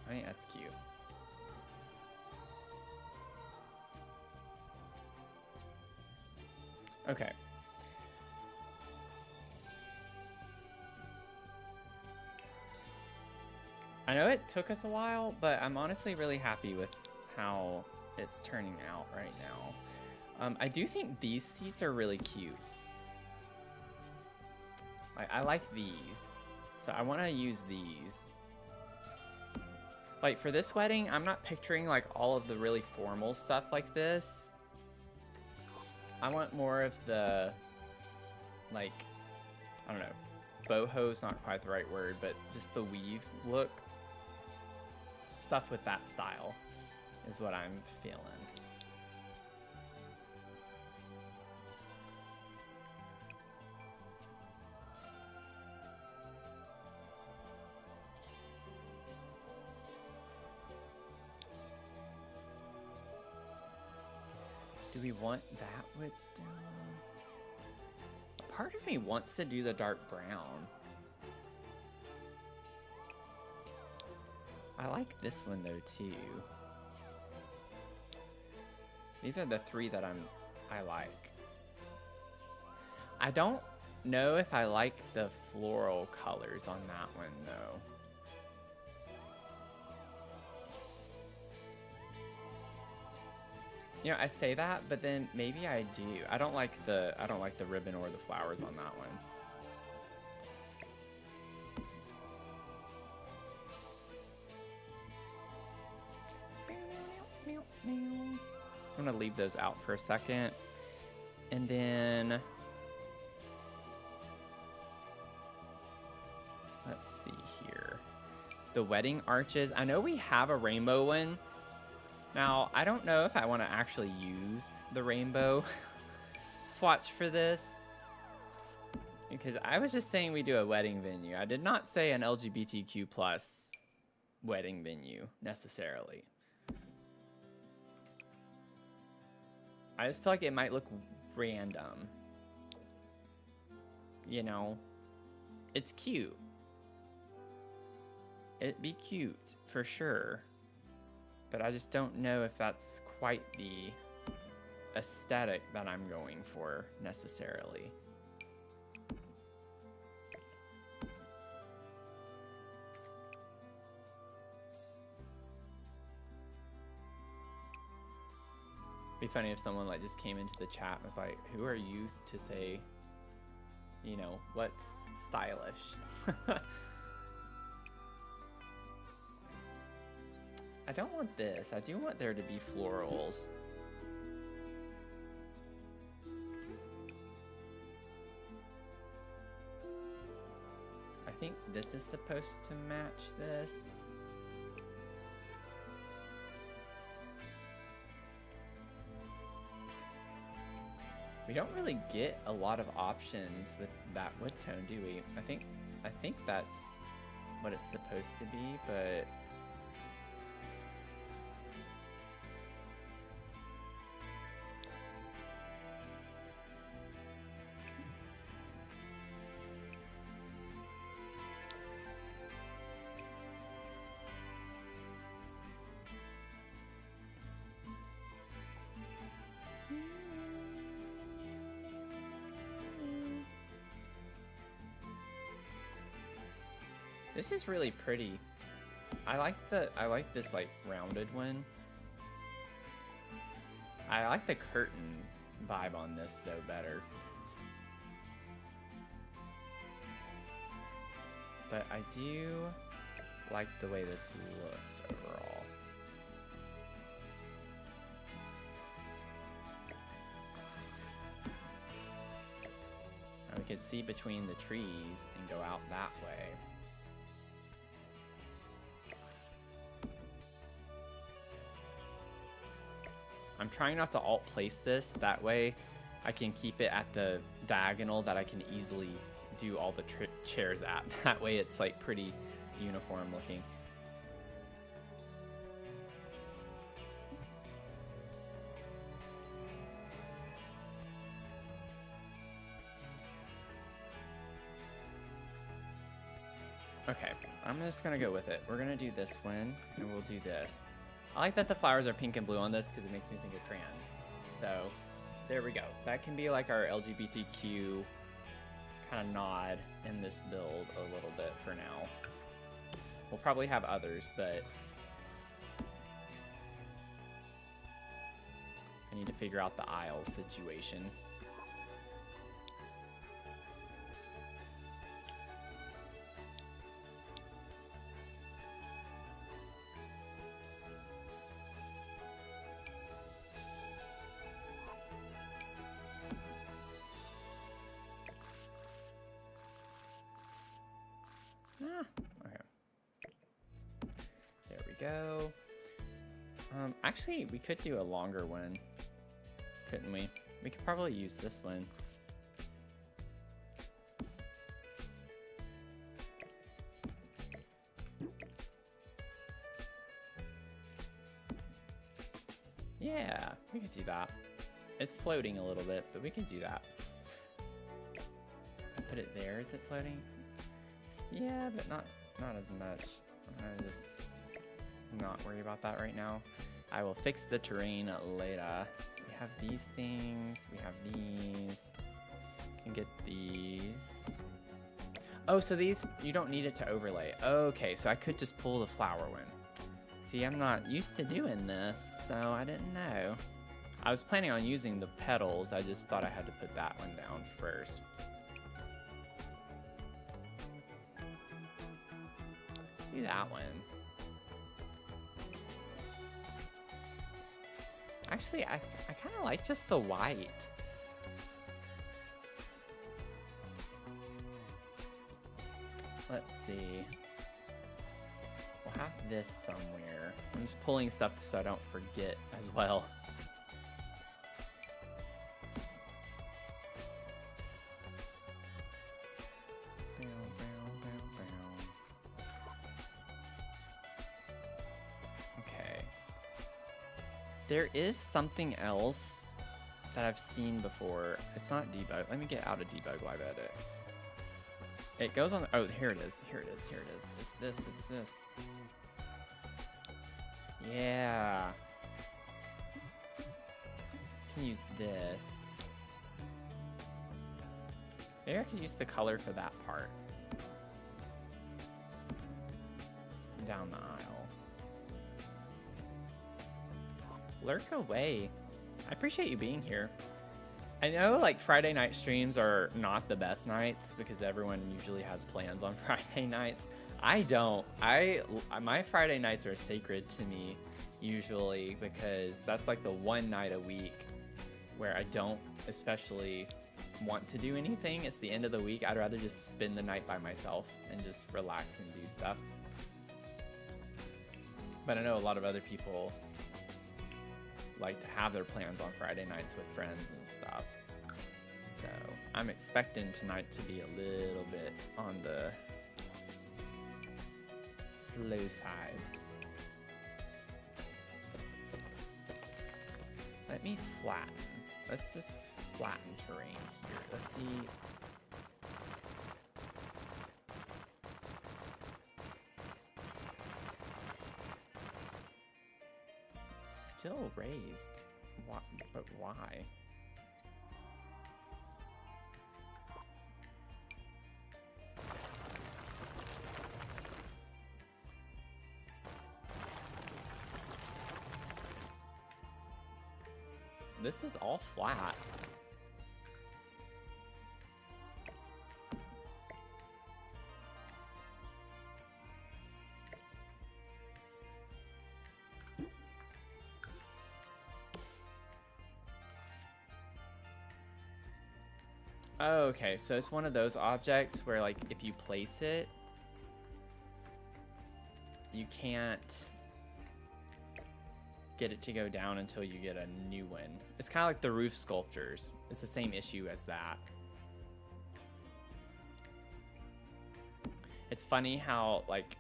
I think that's cute. Okay. I know it took us a while, but I'm honestly really happy with how it's turning out right now. I do think these seats are really cute. I like these, so I want to use these. Like for this wedding, I'm not picturing like all of the really formal stuff like this. I want more of the, like, I don't know, boho's not quite the right word, but just the weave look. Stuff with that style is what I'm feeling. Do we want that with part of me wants to do the dark brown. I like this one though too. These are the three that I like. I don't know if I like the floral colors on that one though. You know, I say that, but then maybe I do. I don't like the ribbon or the flowers on that one. I'm gonna leave those out for a second. And then let's see here. The wedding arches. I know we have a rainbow one. Now, I don't know if I want to actually use the rainbow swatch for this. Because I was just saying we do a wedding venue. I did not say an LGBTQ+ wedding venue, necessarily. I just feel like it might look random. You know? It's cute. It'd be cute, for sure. But I just don't know if that's quite the aesthetic that I'm going for, necessarily. Be funny if someone like just came into the chat and was like, who are you to say, you know, what's stylish? I don't want this. I do want there to be florals. I think this is supposed to match this. We don't really get a lot of options with that wood tone, do we? I think that's what it's supposed to be, but this is really pretty. I like this like rounded one. I like the curtain vibe on this though better. But I do like the way this looks overall. Now we could see between the trees and go out that way. I'm trying not to alt place this. That way I can keep it at the diagonal that I can easily do all the chairs at. That way it's like pretty uniform looking. Okay, I'm just gonna go with it. We're gonna do this one, and we'll do this. I like that the flowers are pink and blue on this because it makes me think of trans. So, there we go. That can be like our LGBTQ kind of nod in this build a little bit for now. We'll probably have others, but I need to figure out the aisle situation. Okay. There we go. Actually, we could do a longer one, couldn't we? We could probably use this one. Yeah, we could do that. It's floating a little bit, but we can do that. Put it there. Is it floating? Yeah, but not as much. I'm just not worried about that right now. I will fix the terrain later. We have these things. We have these. Can get these. Oh, so these, you don't need it to overlay. Okay, so I could just pull the flower one. See, I'm not used to doing this, so I didn't know. I was planning on using the petals. I just thought I had to put that one down first. See that one. Actually, I kind of like just the white. Let's see. We'll have this somewhere. I'm just pulling stuff so I don't forget as well. There is something else that I've seen before. It's not debug. Let me get out of debug live edit. It goes on. Oh, here it is. Here it is. Here it is. It's this. It's this. Yeah. I can use this. Maybe I can use the color for that part. Down the aisle. Lurk away. I appreciate you being here. I know like Friday night streams are not the best nights because everyone usually has plans on Friday nights. I don't. My Friday nights are sacred to me usually because that's like the one night a week where I don't especially want to do anything. It's the end of the week. I'd rather just spend the night by myself and just relax and do stuff. But I know a lot of other people like to have their plans on Friday nights with friends and stuff. So I'm expecting tonight to be a little bit on the slow side. Let me flatten. Let's just flatten terrain here. Let's see. Still raised. Why, but why? This is all flat. Okay, so it's one of those objects where like if you place it, you can't get it to go down until you get a new one. It's kind of like the roof sculptures. It's the same issue as that. It's funny how, like,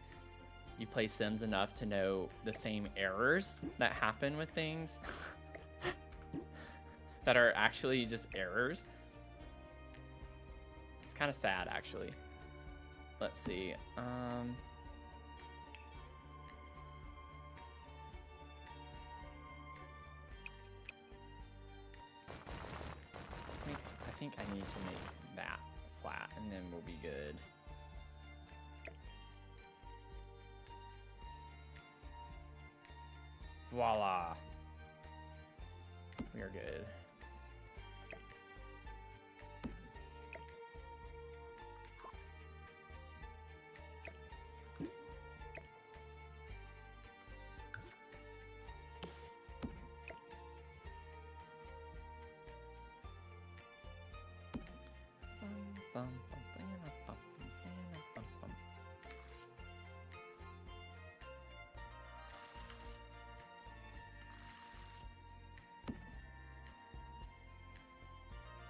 you play Sims enough to know the same errors that happen with things that are actually just errors. It's kind of sad, actually. Let's see. I think I need to make that flat, and then we'll be good. Voila. We are good.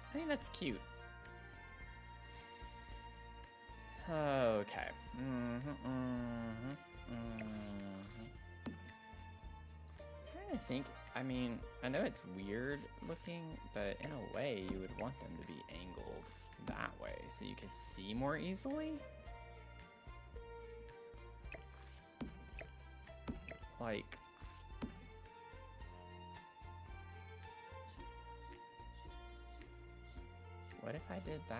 I think that's cute. Okay. Trying to think. I mean, I know it's weird looking, but in a way, you would want them to be angled that way so you could see more easily. Like, what if I did that?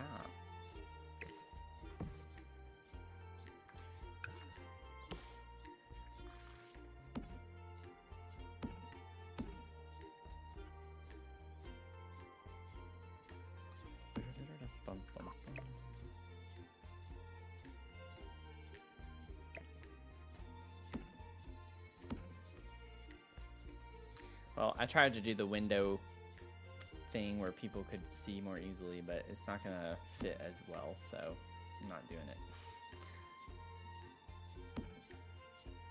Well, I tried to do the window thing where people could see more easily, but it's not gonna fit as well, so I'm not doing it.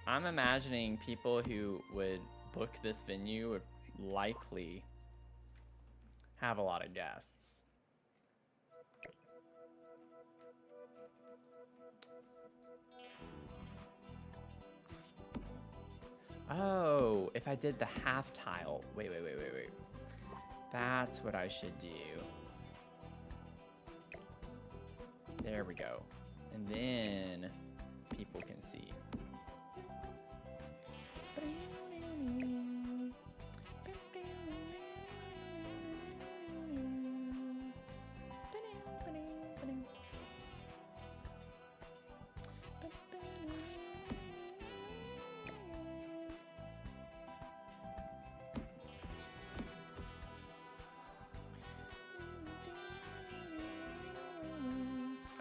I'm imagining people who would book this venue would likely have a lot of guests. Oh, if I did the half tile. Wait. That's what I should do. There we go. And then people can see.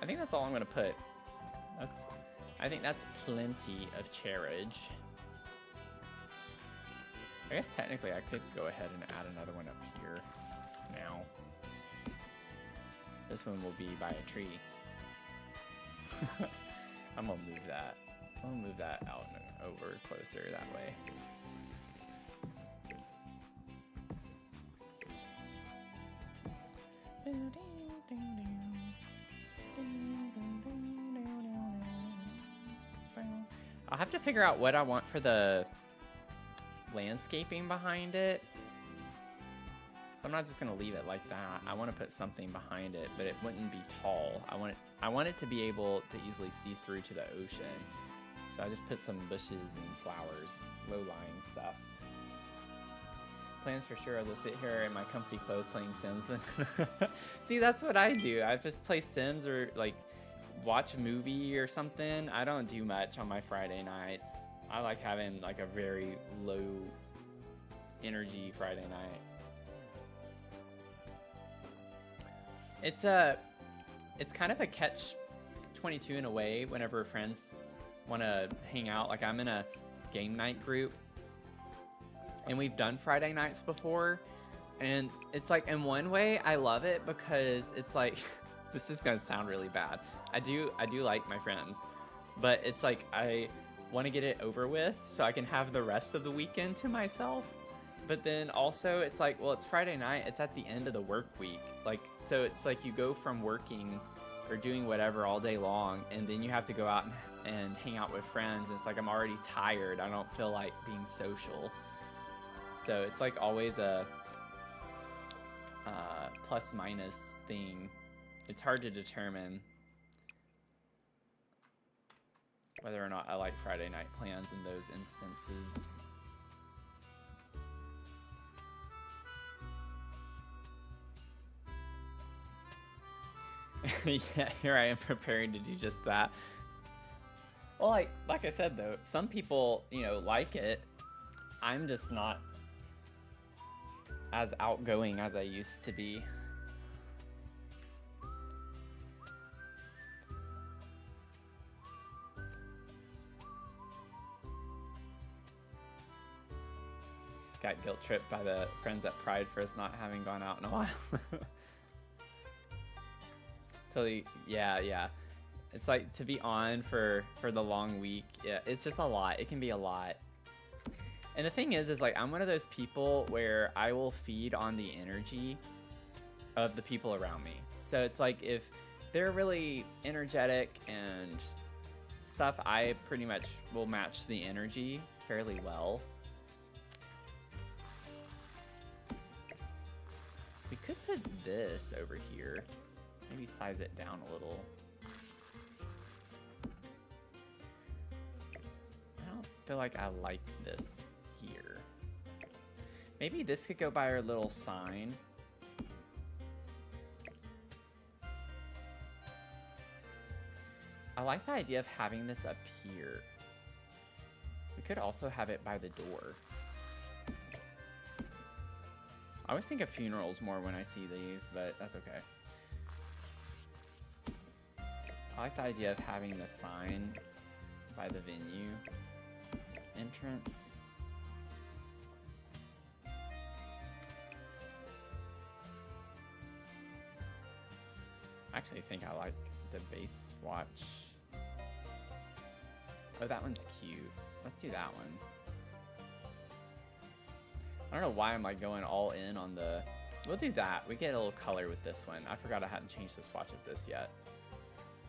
I think that's all I'm gonna put. I think that's plenty of chairage. I guess technically I could go ahead and add another one up here now. This one will be by a tree. I'm gonna move that. I'm gonna move that out and over closer that way. I'll have to figure out what I want for the landscaping behind it. So I'm not just gonna leave it like that. I want to put something behind it, but it wouldn't be tall. I want it to be able to easily see through to the ocean. So I just put some bushes and flowers, low-lying stuff. Plans for sure are to sit here in my comfy clothes playing Sims. See, that's what I do. I just play Sims or like watch a movie or something. I don't do much on my Friday nights. I like having like a very low energy Friday night. It's kind of a catch-22 in a way whenever friends want to hang out. Like I'm in a game night group and we've done Friday nights before, and it's like in one way I love it because it's like this is gonna sound really bad. I do like my friends, but it's like want to get it over with so I can have the rest of the weekend to myself. But then also it's like, well, it's Friday night, it's at the end of the work week. Like, so it's like you go from working or doing whatever all day long, and then you have to go out and hang out with friends. And it's like, I'm already tired. I don't feel like being social. So it's like always a plus minus thing. It's hard to determine whether or not I like Friday night plans in those instances. Yeah, here I am preparing to do just that. Well, like I said though, some people, you know, like it. I'm just not as outgoing as I used to be. Got guilt tripped by the friends at Pride for us not having gone out in a while. Totally, yeah. It's like to be on for the long week. Yeah, it's just a lot. It can be a lot. And the thing is like I'm one of those people where I will feed on the energy of the people around me. So it's like if they're really energetic and stuff, I pretty much will match the energy fairly well. We could put this over here. Maybe size it down a little. I don't feel like I like this here. Maybe this could go by our little sign. I like the idea of having this up here. We could also have it by the door. I always think of funerals more when I see these, but that's okay. I like the idea of having the sign by the venue entrance. I actually think I like the base watch. Oh, that one's cute. Let's do that one. I don't know why I'm like going all in on the... We'll do that. We get a little color with this one. I forgot I hadn't changed the swatch of this yet.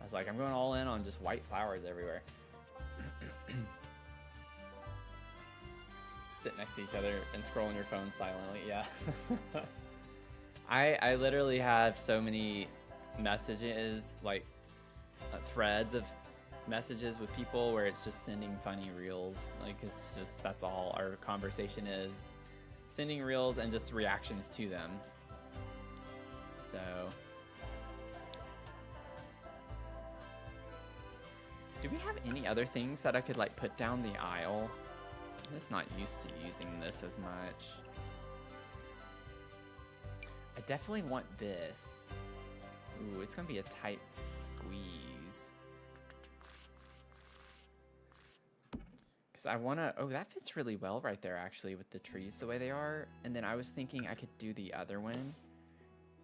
I was like, I'm going all in on just white flowers everywhere. Sit next to each other and scroll on your phone silently, yeah. I literally have so many messages, like threads of messages with people where it's just sending funny reels. Like it's just, that's all our conversation is. Sending reels and just reactions to them. So... do we have any other things that I could like put down the aisle? I'm just not used to using this as much. I definitely want this. Ooh, it's gonna be a tight squeeze. Cause I wanna, oh, that fits really well right there actually with the trees the way they are. And then I was thinking I could do the other one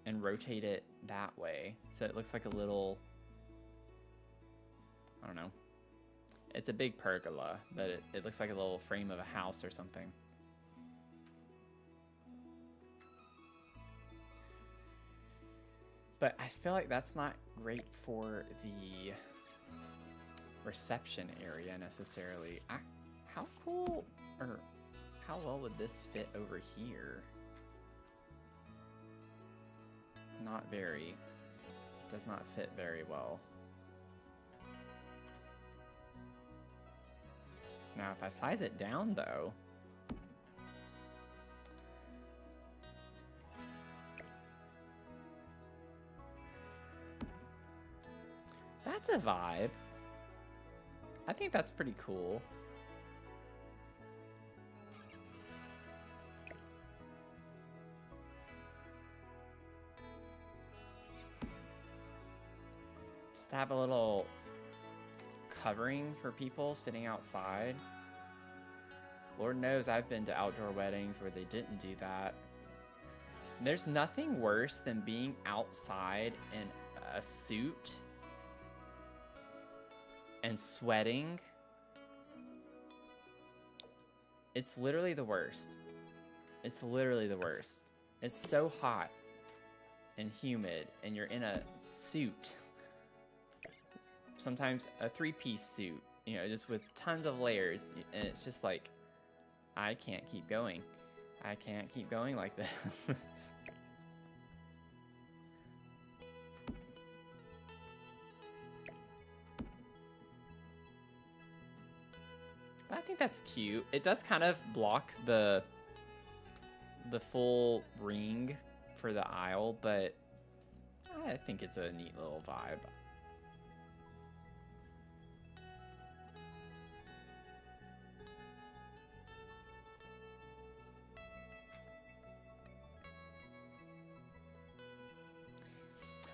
and rotate it that way. So it looks like a little, I don't know. It's a big pergola, but it looks like a little frame of a house or something. But I feel like that's not great for the reception area necessarily. How cool, or how well would this fit over here? Not very. Does not fit very well. Now, if I size it down, though... that's a vibe. I think that's pretty cool. Just to have a little covering for people sitting outside. Lord knows I've been to outdoor weddings where they didn't do that. There's nothing worse than being outside in a suit and sweating It's literally the worst. It's literally the worst. It's so hot and humid, and you're in a suit. Sometimes a 3-piece suit, you know, just with tons of layers, and it's just like, I can't keep going. I can't keep going like this. I think that's cute. It does kind of block the full ring for the aisle, but I think it's a neat little vibe.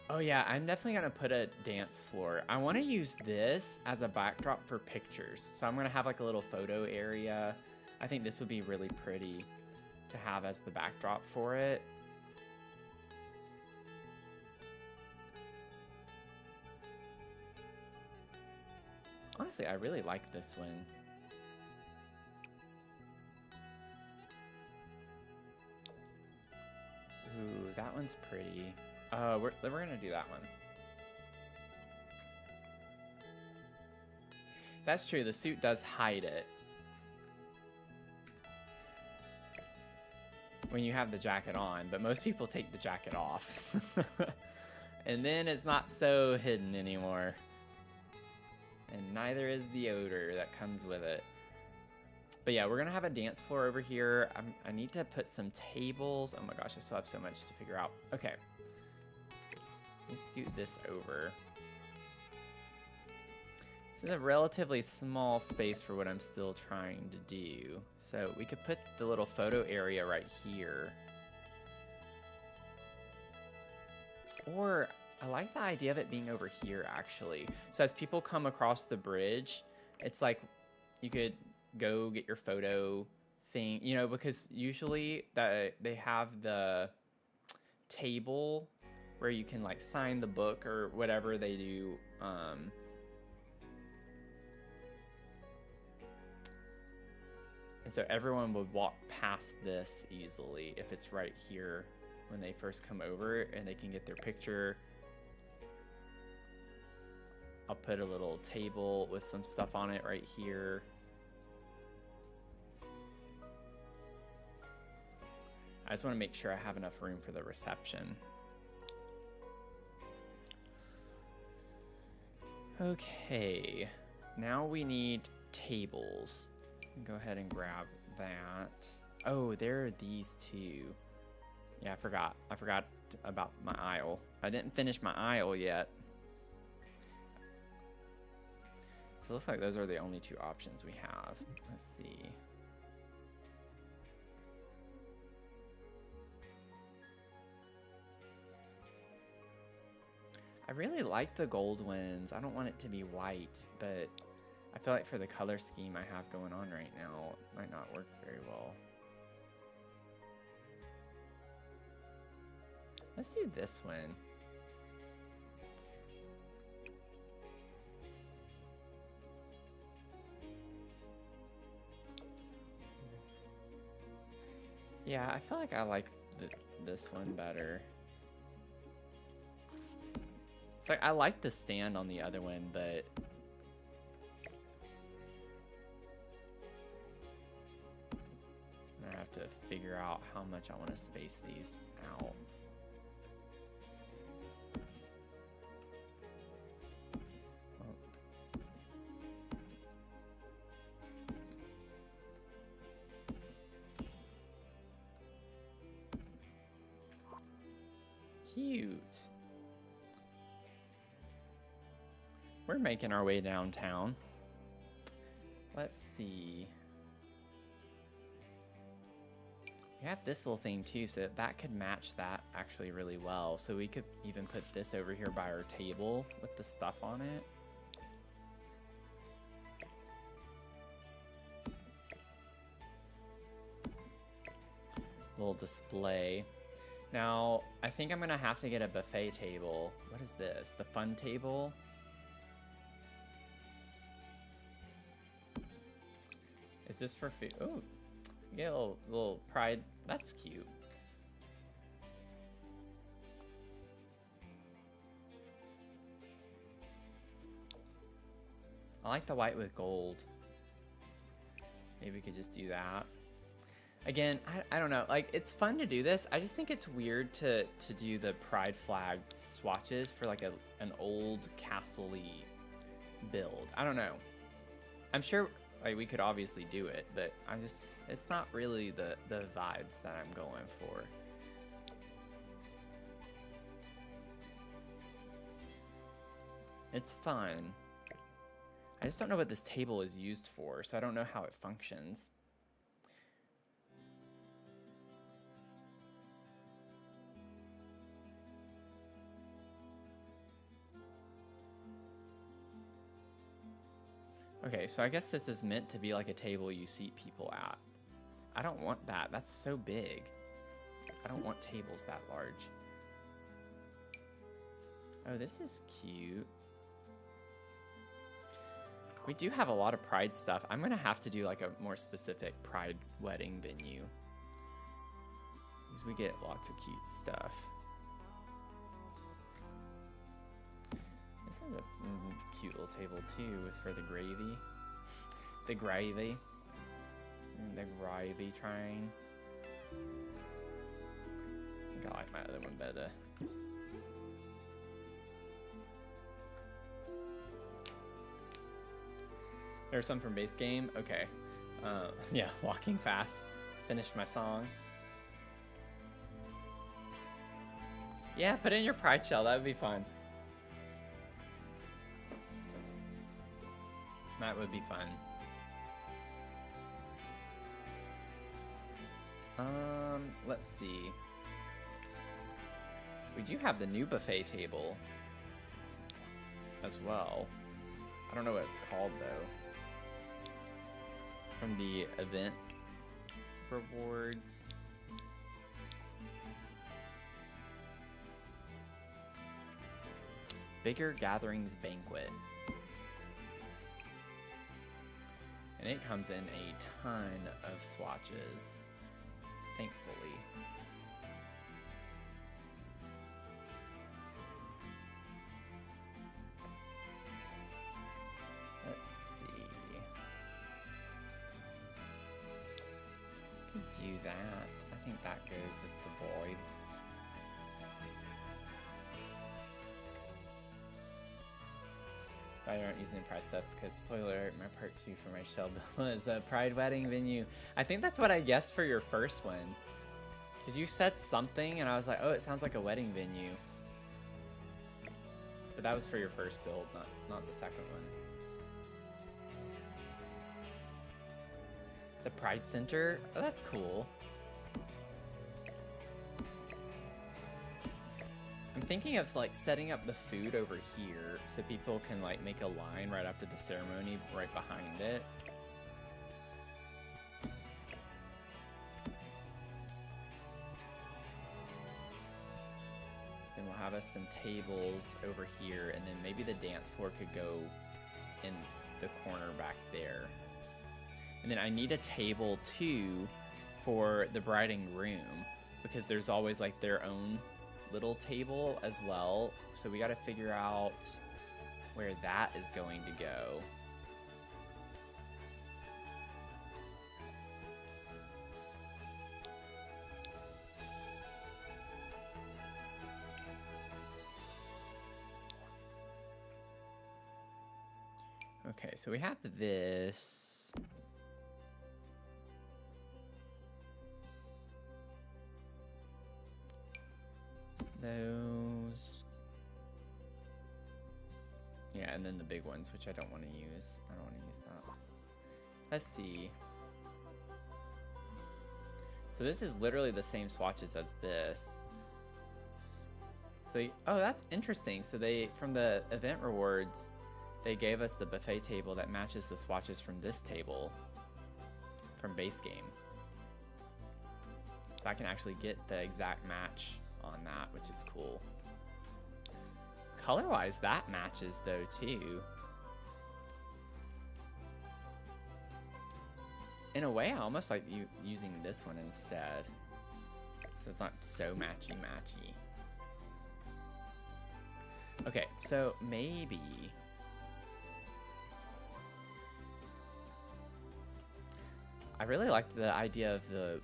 Oh yeah, I'm definitely gonna put a dance floor. I want to use this as a backdrop for pictures. So I'm gonna have like a little photo area. I think this would be really pretty to have as the backdrop for it. Honestly, I really like this one. Ooh, that one's pretty. We're gonna do that one. That's true, the suit does hide it. When you have the jacket on, but most people take the jacket off. And then it's not so hidden anymore. And neither is the odor that comes with it. But yeah, we're gonna have a dance floor over here. I need to put some tables. Oh my gosh, I still have so much to figure out. Okay. Let me scoot this over. This is a relatively small space for what I'm still trying to do. So we could put the little photo area right here. Or I like the idea of it being over here, actually. So as people come across the bridge, it's like you could go get your photo thing, you know, because usually they have the table where you can like sign the book or whatever they do. And so everyone would walk past this easily if it's right here when they first come over, and they can get their picture. I'll put a little table with some stuff on it right here. I just want to make sure I have enough room for the reception. Okay, now we need tables. Go ahead and grab that. Oh, there are these two. Yeah, I forgot about my aisle. I didn't finish my aisle yet. So it looks like those are the only two options we have. Let's see. I really like the gold ones. I don't want it to be white, but I feel like for the color scheme I have going on right now, it might not work very well. Let's do this one. Yeah, I feel like I like this one better. It's like I like the stand on the other one, but I have to figure out how much I want to space these out. Cute. We're making our way downtown. Let's see. We have this little thing too, so that could match that actually really well. So we could even put this over here by our table with the stuff on it. Little display. Now, I think I'm gonna have to get a buffet table. What is this? The fun table? Is this for food? Oh, You get a little pride. That's cute. I like the white with gold. Maybe we could just do that. Again, I don't know. Like, it's fun to do this. I just think it's weird to do the pride flag swatches for like an old castle-y build. I don't know. I'm sure like we could obviously do it, but it's not really the vibes that I'm going for. It's fun. I just don't know what this table is used for, so I don't know how it functions. Okay, so I guess this is meant to be like a table you seat people at. I don't want that. That's so big. I don't want tables that large. Oh, this is cute. We do have a lot of Pride stuff. I'm gonna have to do like a more specific Pride wedding venue, because we get lots of cute stuff. This is a cute little table too for the gravy. The gravy. The gravy train. I think I like my other one better. There's some from base game. Okay. Yeah, walking fast. Finished my song. Yeah, put in your pride shell. That would be fun. That would be fun. Let's see. We do have the new buffet table as well. I don't know what it's called though. From the event rewards. Bigger Gatherings Banquet. And it comes in a ton of swatches, thankfully. Let's see. We can do that. I think that goes with the vibes. I aren't using the Pride stuff because, spoiler alert, my part 2 for my shell bill is a Pride wedding venue. I think that's what I guessed for your first one. Because you said something and I was like, oh, it sounds like a wedding venue. But that was for your first build, not the second one. The Pride Center? Oh, that's cool. I'm thinking of like setting up the food over here so people can like make a line right after the ceremony right behind it. Then we'll have us some tables over here, and then maybe the dance floor could go in the corner back there. And then I need a table too for the bride and groom, because there's always like their own little table as well, so we got to figure out where that is going to go. Okay, so we have this. Those. Yeah, and then the big ones, which I don't want to use. I don't want to use that. Let's see. So this is literally the same swatches as this. So, oh, that's interesting. So they, from the event rewards, they gave us the buffet table that matches the swatches from this table from base game. So I can actually get the exact match on that, which is cool. Color-wise, that matches though too. in a way, I almost like you using this one instead. So it's not so matchy-matchy. Okay, so maybe... I really like the idea of the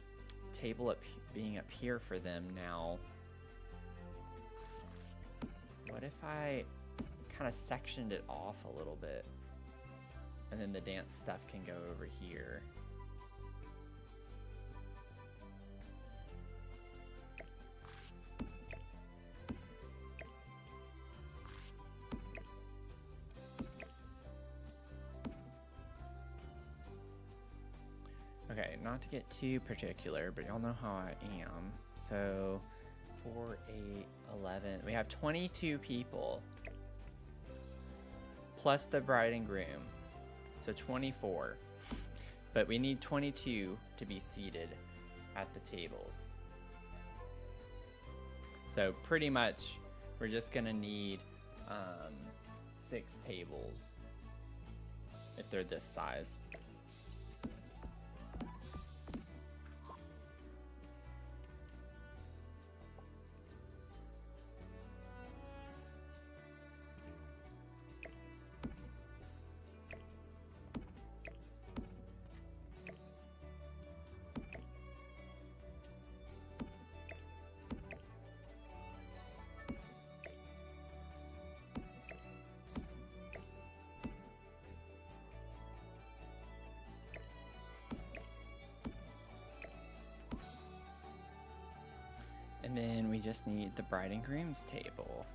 table being up here for them now. What if I kind of sectioned it off a little bit? And then the dance stuff can go over here. Okay, not to get too particular, but y'all know how I am. So 4, 8, 11. We have 22 people. Plus the bride and groom. So 24. But we need 22 to be seated at the tables. So pretty much we're just gonna need 6 tables if they're this size. And then we just need the bride and groom's table.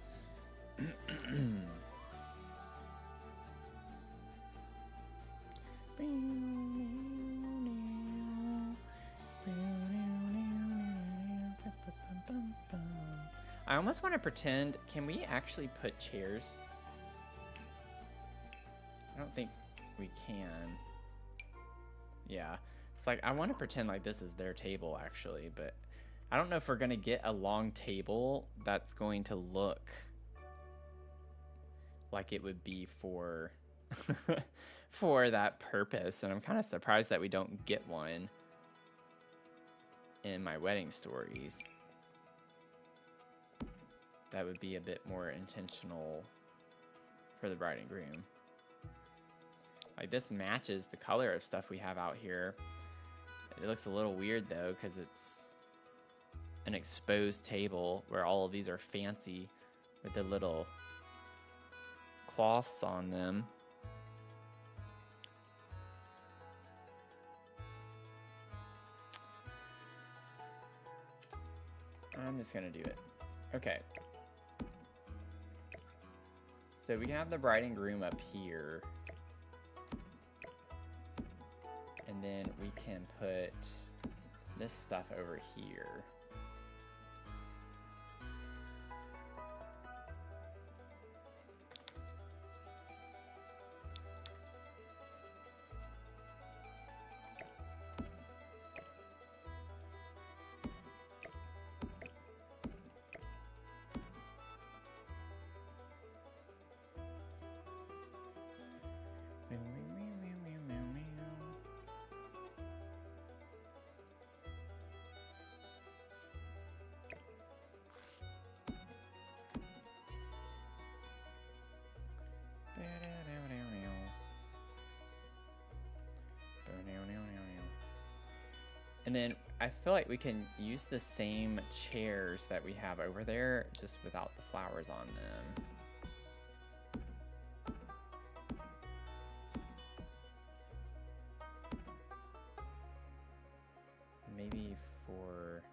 I almost want to pretend, can we actually put chairs? I don't think we can. Yeah, it's like, I want to pretend like this is their table actually, but I don't know if we're gonna get a long table that's going to look like it would be for for that purpose, and I'm kind of surprised that we don't get one in my wedding stories. That would be a bit more intentional for the bride and groom. Like, this matches the color of stuff we have out here. It looks a little weird though, because it's an exposed table where all of these are fancy with the little cloths on them. I'm just gonna do it. Okay. So we can have the bride and groom up here. And then we can put this stuff over here. And then I feel like we can use the same chairs that we have over there, just without the flowers on them. Maybe for...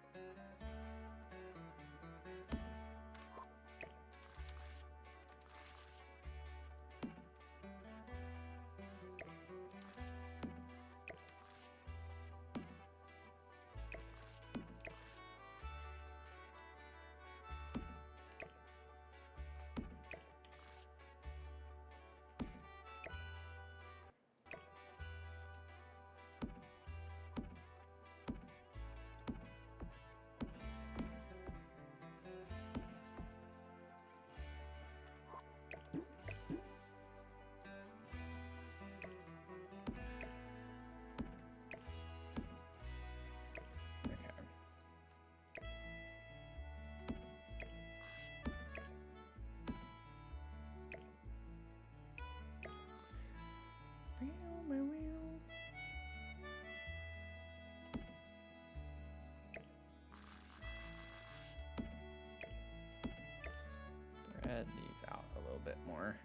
bit more.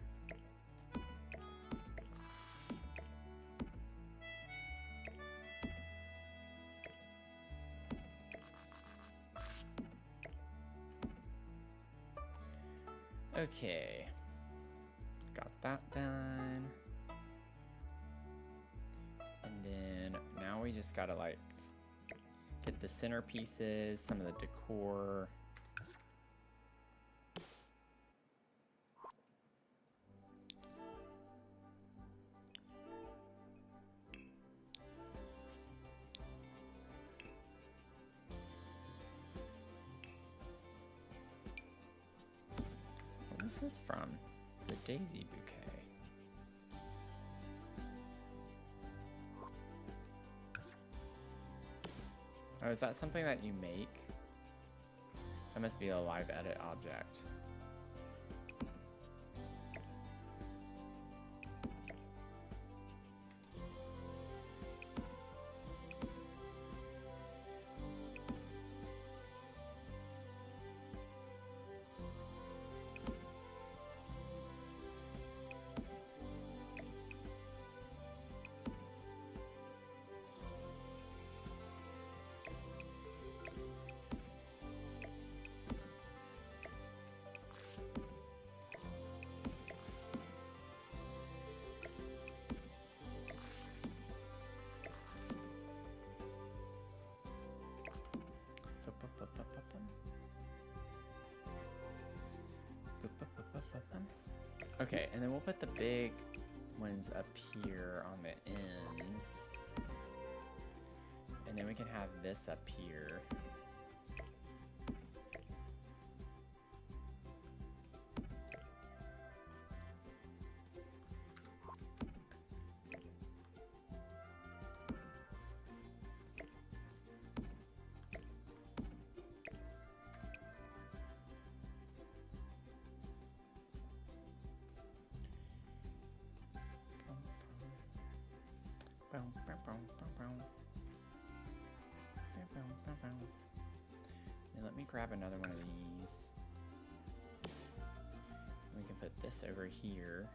Okay, got that done. And then now we just gotta like get the centerpieces, some of the decor. What was this from? The daisy bouquet. Oh, is that something that you make? That must be a live edit object. Okay, and then we'll put the big ones up here on the ends. And then we can have this up here. Now let me grab another one of these. We can put this over here.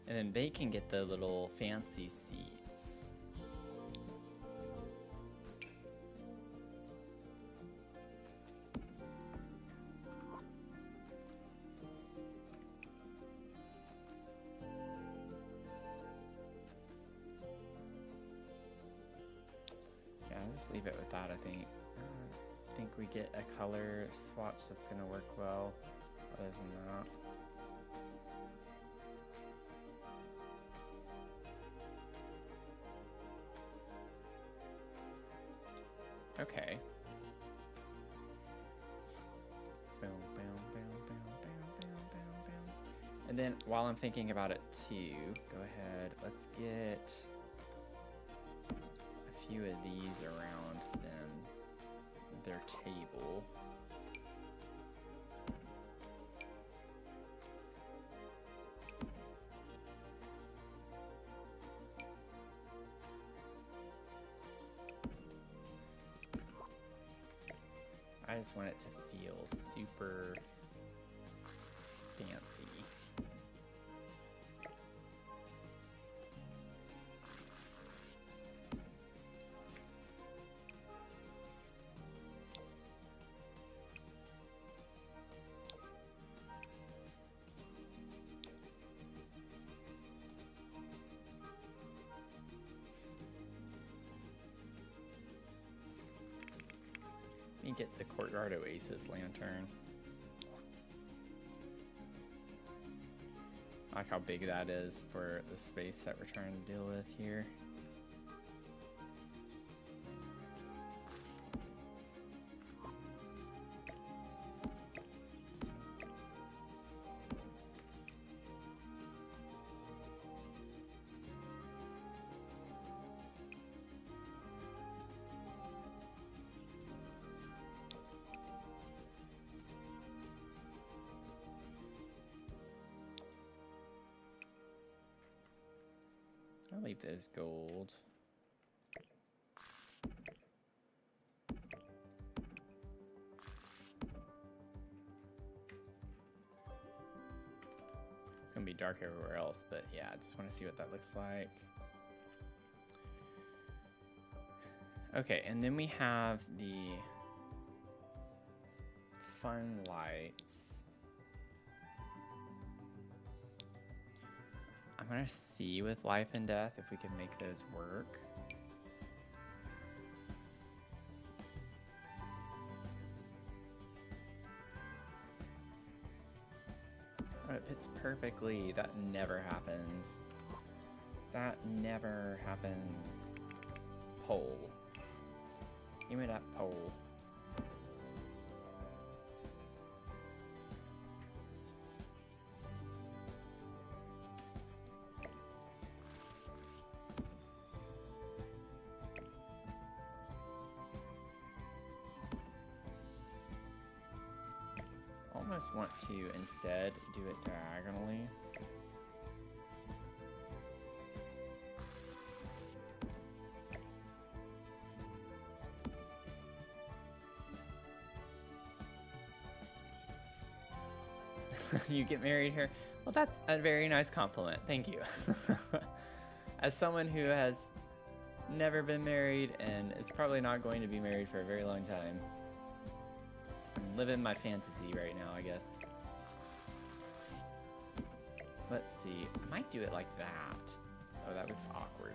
And then they can get the little fancy seats. Yeah, I'll just leave it with that, I think. I think we get a color swatch that's gonna work well. Other than that. Okay. Boom, boom, boom, boom, boom, boom, boom, boom. And then while I'm thinking about it too, go ahead, let's get a few of these around them, their table. I just want it to feel super fancy. Let me get the Courtyard Oasis lantern. I like how big that is for the space that we're trying to deal with here. I'll leave those gold. It's gonna be dark everywhere else, but yeah, I just want to see what that looks like. Okay, and then we have the fun lights. I'm gonna see with life and death if we can make those work. Oh, it fits perfectly. That never happens. That never happens. Pole. Give me that pole. Almost want to instead do it diagonally. You get married here? Well, that's a very nice compliment. Thank you. As someone who has never been married and is probably not going to be married for a very long time, I'm living my fantasy right now, I guess. Let's see. I might do it like that. Oh, that looks awkward.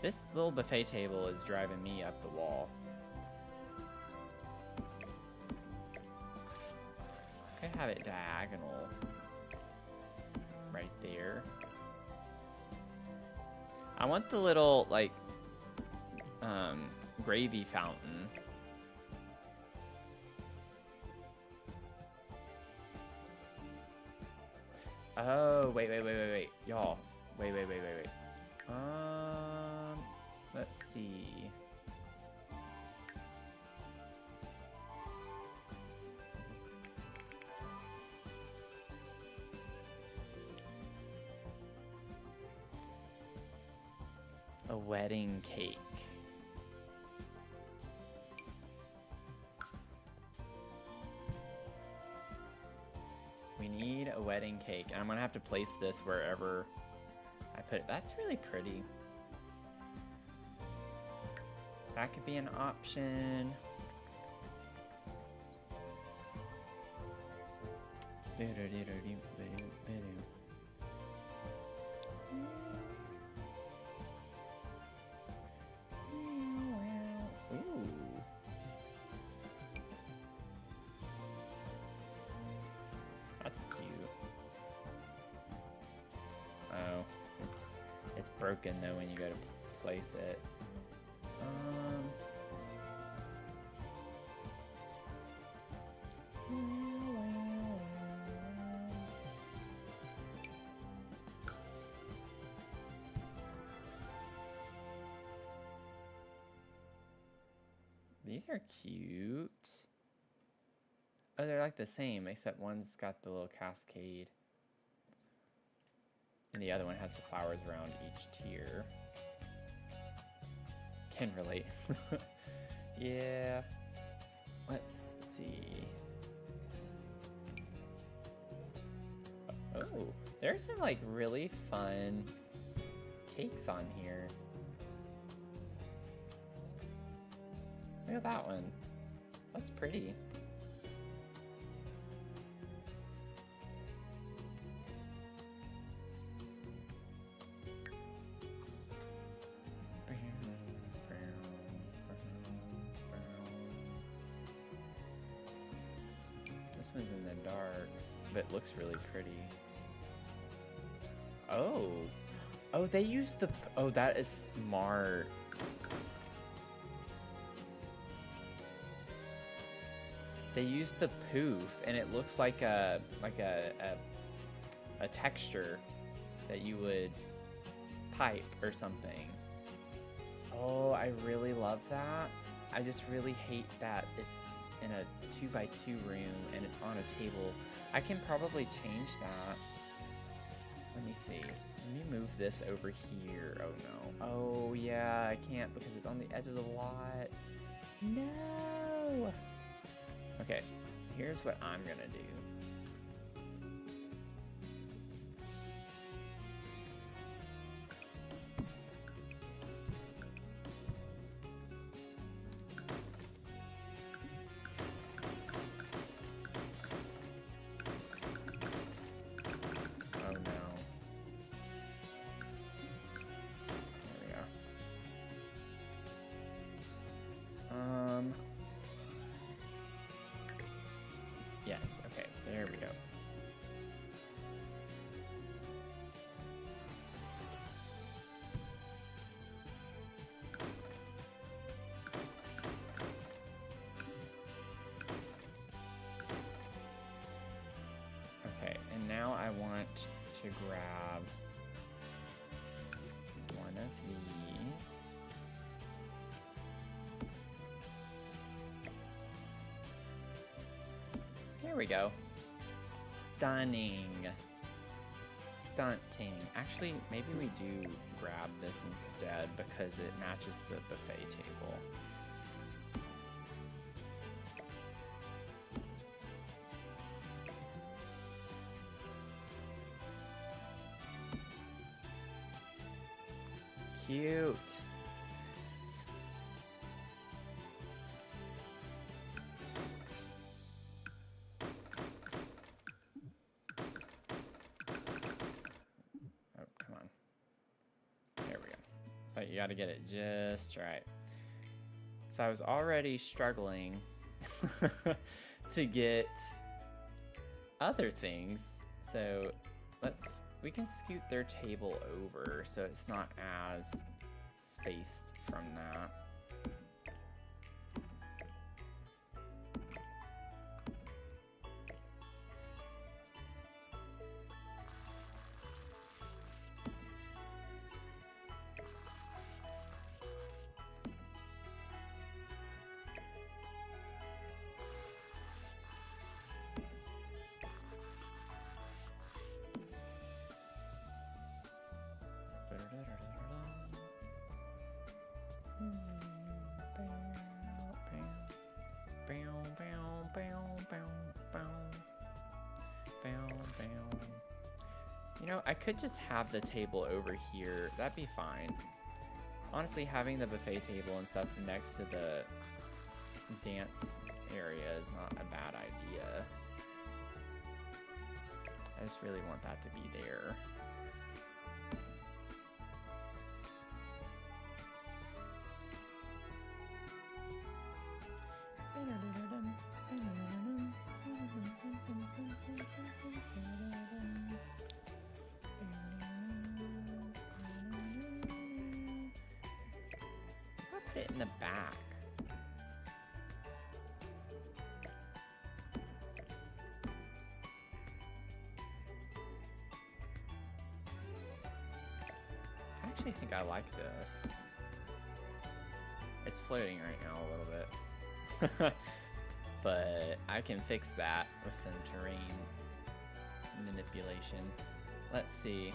This little buffet table is driving me up the wall. I could have it diagonal right there. I want the little, like, gravy fountain. Oh, wait. Y'all, wait. Let's see. A wedding cake. We need a wedding cake, and I'm gonna have to place this wherever I put it. That's really pretty. That could be an option. Ooh. That's cute. Oh, it's broken though when you go to place it. These are cute. Oh, they're like the same, except one's got the little cascade. And the other one has the flowers around each tier. Can relate. Yeah. Let's see. Oh, there's some like really fun cakes on here. Look at that one. That's pretty. This one's in the dark, but it looks really pretty. Oh. Oh, they use the... Oh, that is smart. They use the poof, and it looks like a texture that you would pipe or something. Oh, I really love that. I just really hate that it's in a 2x2 room and it's on a table. I can probably change that. Let me see. Let me move this over here. Oh no. Oh yeah, I can't because it's on the edge of the lot. No! Okay, here's what I'm gonna do. Oh no. There we go. Yes, okay, there we go. Okay, and now I want to grab one of these. There we go. Stunning. Stunting. Actually, maybe we do grab this instead because it matches the buffet table. Cute. Oh, come on. There we go. So you gotta get it just right. So I was already struggling to get other things. So we can scoot their table over so it's not as spaced from that. You know, I could just have the table over here. That'd be fine. Honestly, having the buffet table and stuff next to the dance area is not a bad idea. I just really want that to be there. Put it in the back. I actually think I like this. It's floating right now a little bit. But I can fix that with some terrain manipulation. Let's see.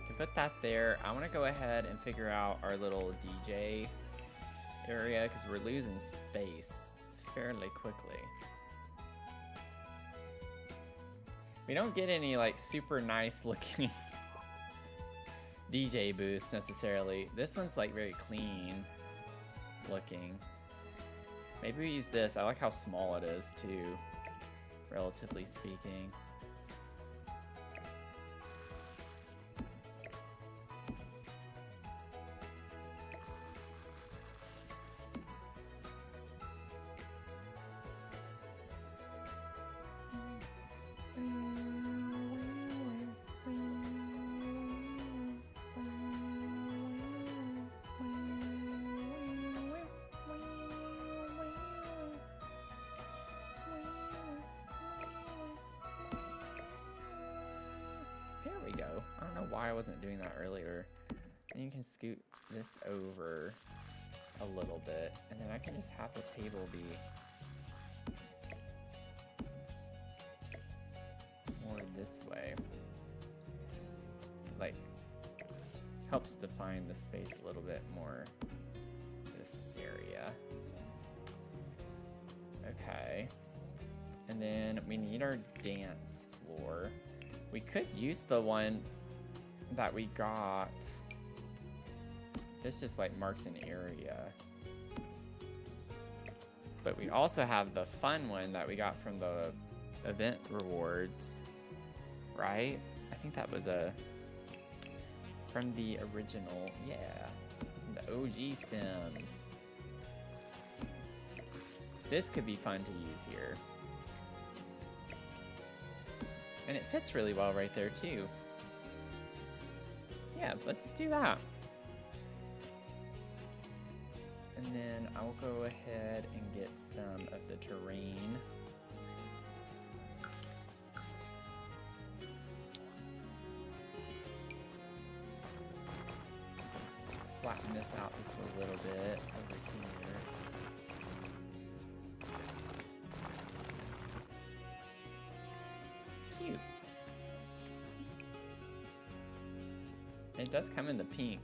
Can put that there. I want to go ahead and figure out our little DJ area because we're losing space fairly quickly. We don't get any like super nice looking DJ booths necessarily. This one's like very clean looking. Maybe we use this. I like how small it is too, relatively speaking. There we go. I don't know why I wasn't doing that earlier. And you can scoot this over a little bit, and then I can just have the table be more this way. like helps define the space a little bit more. This area. Okay. And then we need our dance floor. We could use the one that we got. This just like marks an area. But we also have the fun one that we got from the event rewards, right? I think that was from the original, yeah, the OG Sims. This could be fun to use here. And it fits really well right there too. Yeah, let's just do that. And then I'll go ahead and get some of the terrain. Flatten this out just a little bit over here. Cute. It does come in the pink.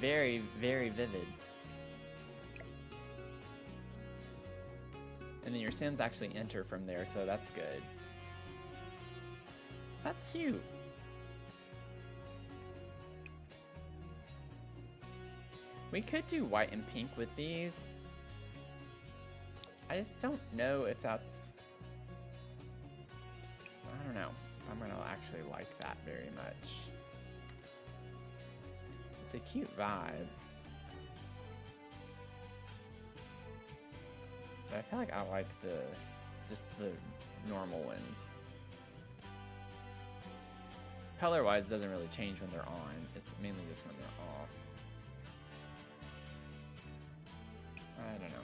Very, very vivid. And then your Sims actually enter from there, so that's good. That's cute. We could do white and pink with these. I just don't know if that's... I don't know. I'm gonna actually like that very much. It's a cute vibe. But I feel like I like just the normal ones. Color-wise, it doesn't really change when they're on. It's mainly just when they're off. I don't know.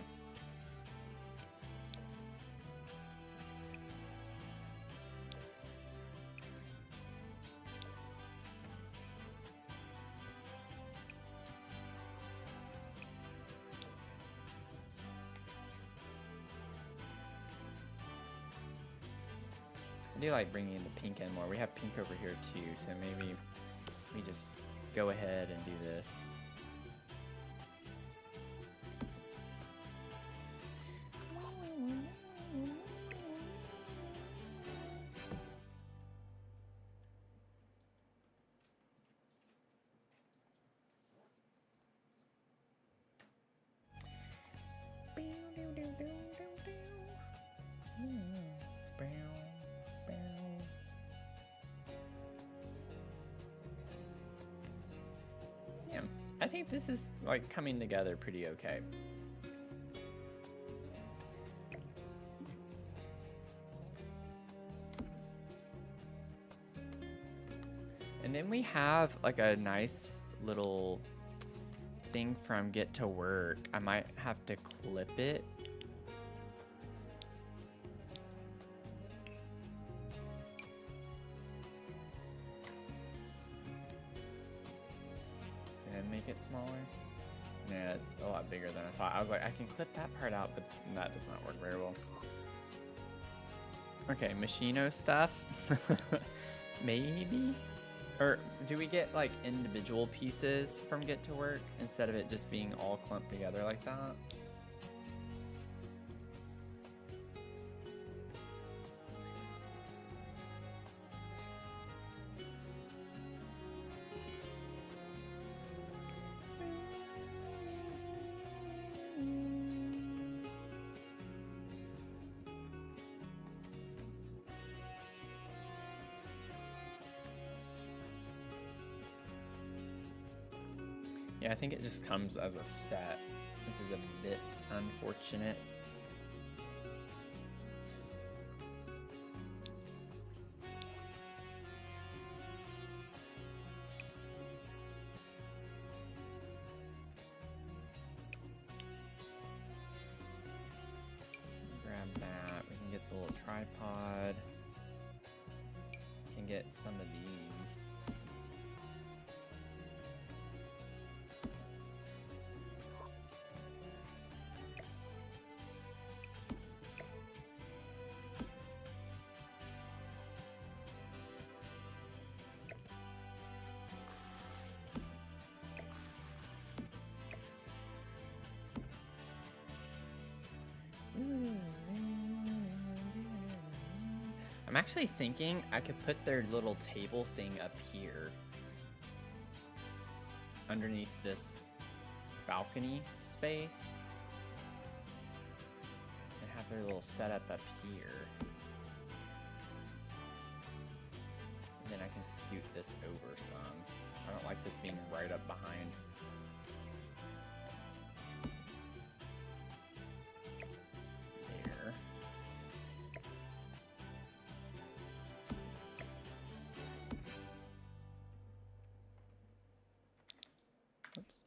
I do like bringing the pink in more. We have pink over here too, so maybe we just go ahead and do this. Yeah, I think this is like coming together pretty okay. And then we have like a nice little thing from Get to Work. I might have to clip it. And make it smaller. Yeah, it's a lot bigger than I thought. I was like, I can clip that part out, but that does not work very well. Okay, Machino stuff. Maybe? Or do we get like individual pieces from Get to Work instead of it just being all clumped together like that? Yeah, I think it just comes as a set, which is a bit unfortunate. Grab that. We can get the little tripod. We can get some of these. actually thinking I could put their little table thing up here underneath this balcony space and have their little setup up here. And then I can scoot this over some. I don't like this being right up behind. There. Oops.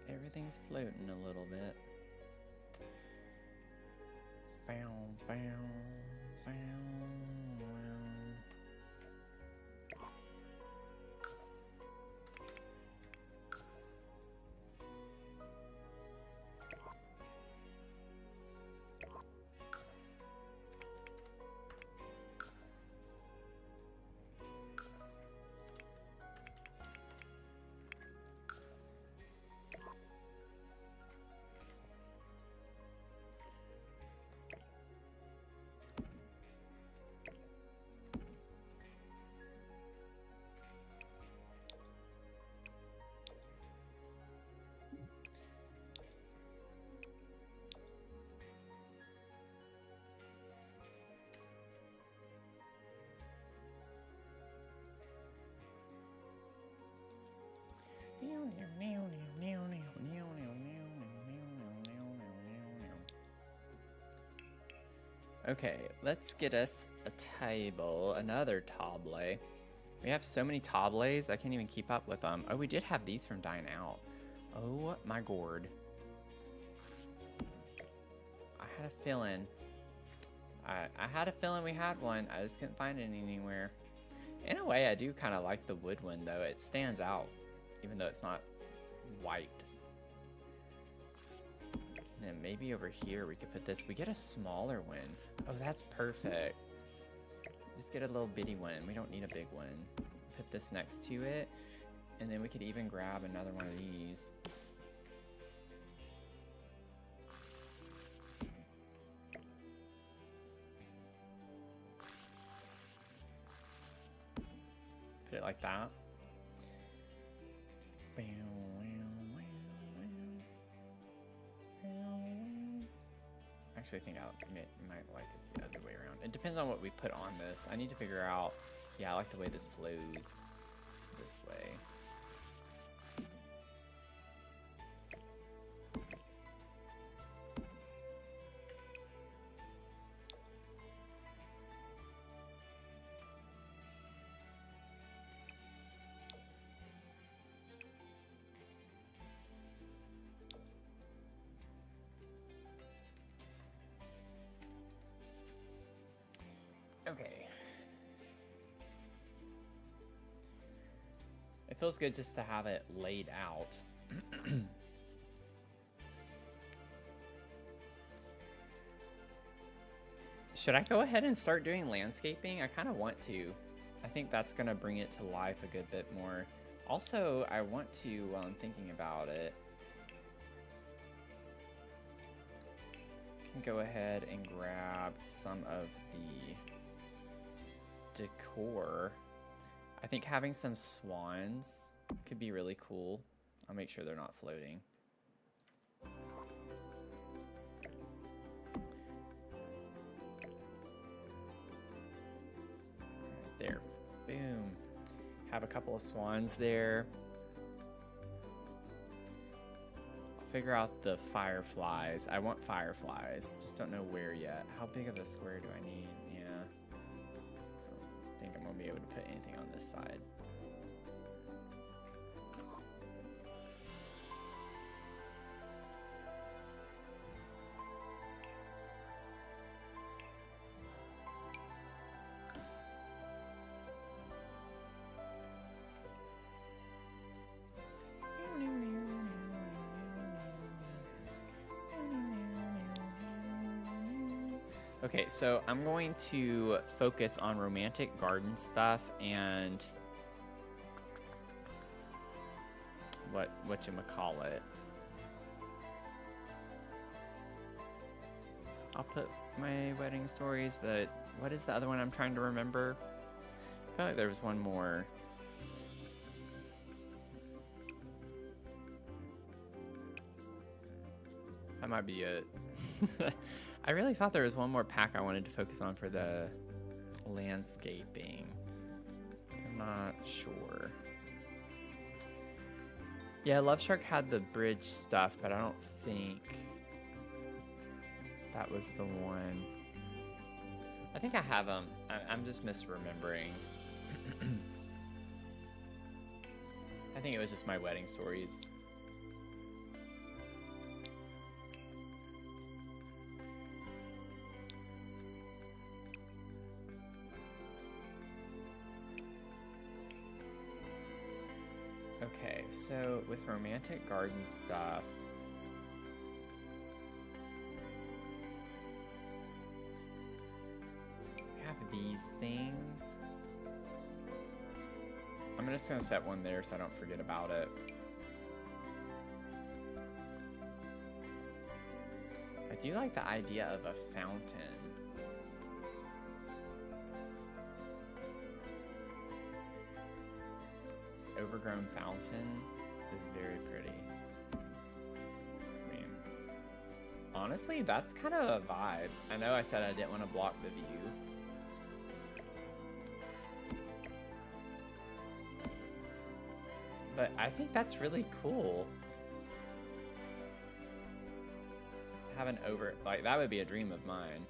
Everything's floating a little bit. Bow, bow, bow, bow. Okay, let's get us a table, another table. We have so many tables, I can't even keep up with them. Oh, we did have these from Dine Out. Oh my gourd. I had a feeling. I had a feeling we had one. I just couldn't find it anywhere. In a way, I do kind of like the wood one, though. It stands out, even though it's not white. And then maybe over here we could put this. We get a smaller one. Oh, that's perfect. Just get a little bitty one. We don't need a big one. Put this next to it. And then we could even grab another one of these. Put it like that. Actually, I think I might like it the other way around. It depends on what we put on this. I need to figure out. Yeah, I like the way this flows this way. Okay. It feels good just to have it laid out. Should I go ahead and start doing landscaping? I kind of want to. I think that's going to bring it to life a good bit more. Also, I want to, while I'm thinking about it, can go ahead and grab some of the decor. I think having some swans could be really cool. I'll make sure they're not floating. Right there. Boom. Have a couple of swans there. I'll figure out the fireflies. I want fireflies. Just don't know where yet. How big of a square do I need? I think I'm gonna be able to put anything on this side. Okay, so I'm going to focus on romantic garden stuff and whatchamacallit. I'll put my wedding stories, but what is the other one I'm trying to remember? I feel like there was one more. That might be it. I really thought there was one more pack I wanted to focus on for the landscaping. I'm not sure. Yeah, Love Shark had the bridge stuff, but I don't think that was the one. I think I have them. I'm just misremembering. I think it was just my wedding stories. Okay, so with romantic garden stuff, we have these things. I'm just gonna set one there so I don't forget about it. I do like the idea of a fountain. Overgrown fountain is very pretty. I mean, honestly, that's kind of a vibe. I know I said I didn't want to block the view. But I think that's really cool. Have an like, that would be a dream of mine.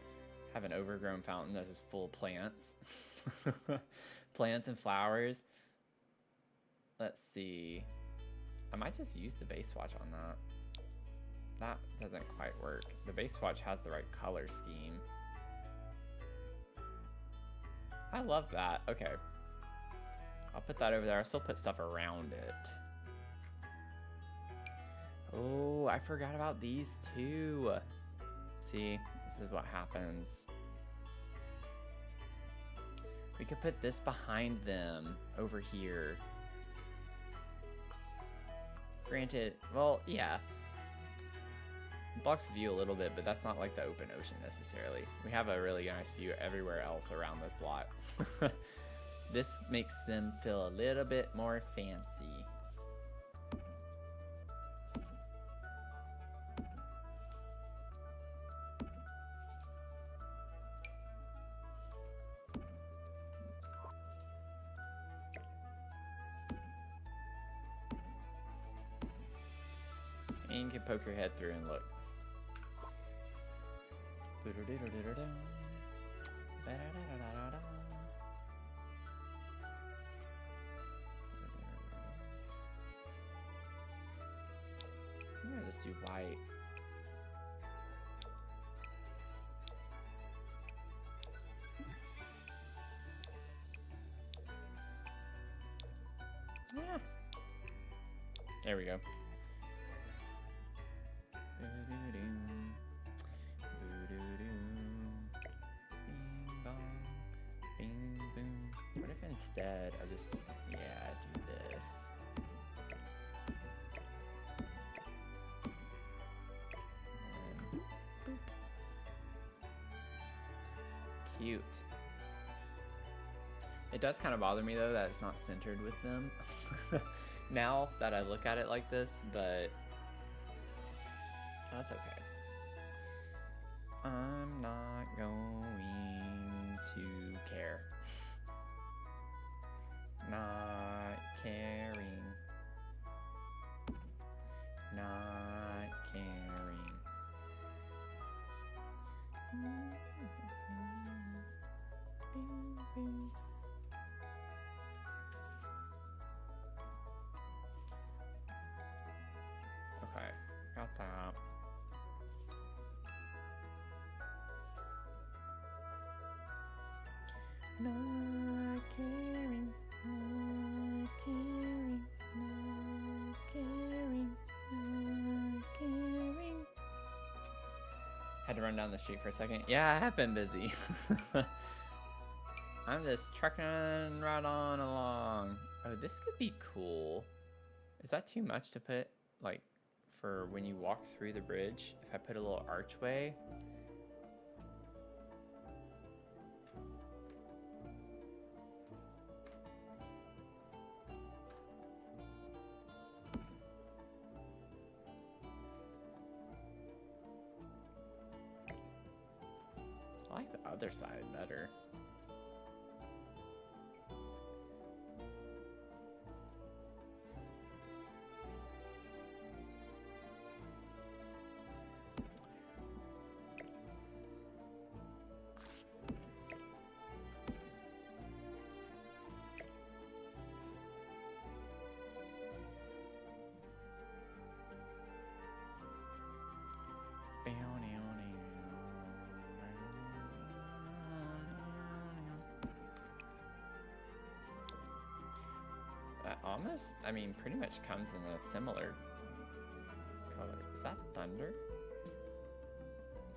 Have an overgrown fountain that's just full of plants. Plants and flowers. Let's see. I might just use the base swatch on that. That doesn't quite work. The base swatch has the right color scheme. I love that. Okay. I'll put that over there. I'll still put stuff around it. Oh, I forgot about these too. See, this is what happens. We could put this behind them over here. Granted, well, yeah. Blocks the view a little bit, but that's not like the open ocean necessarily. We have a really nice view everywhere else around this lot. This makes them feel a little bit more fancy. And you can poke your head through and look. I'm gonna just do white. Yeah. There we go. What if instead I just, yeah, do this? And boop. Cute. It does kind of bother me though that it's not centered with them. Now that I look at it like this, but that's okay. I'm not going to care. Not caring. Not caring. Okay, got that. Not caring, not caring, not caring, not caring. Had Had to run down the street for a second. Yeah, I have been busy. I'm just trucking right on along. Oh, this could be cool. Is that too much to put, like, for when you walk through the bridge? If I put a little archway? I like the other side better. That almost, I mean, pretty much comes in a similar color. Is that thunder?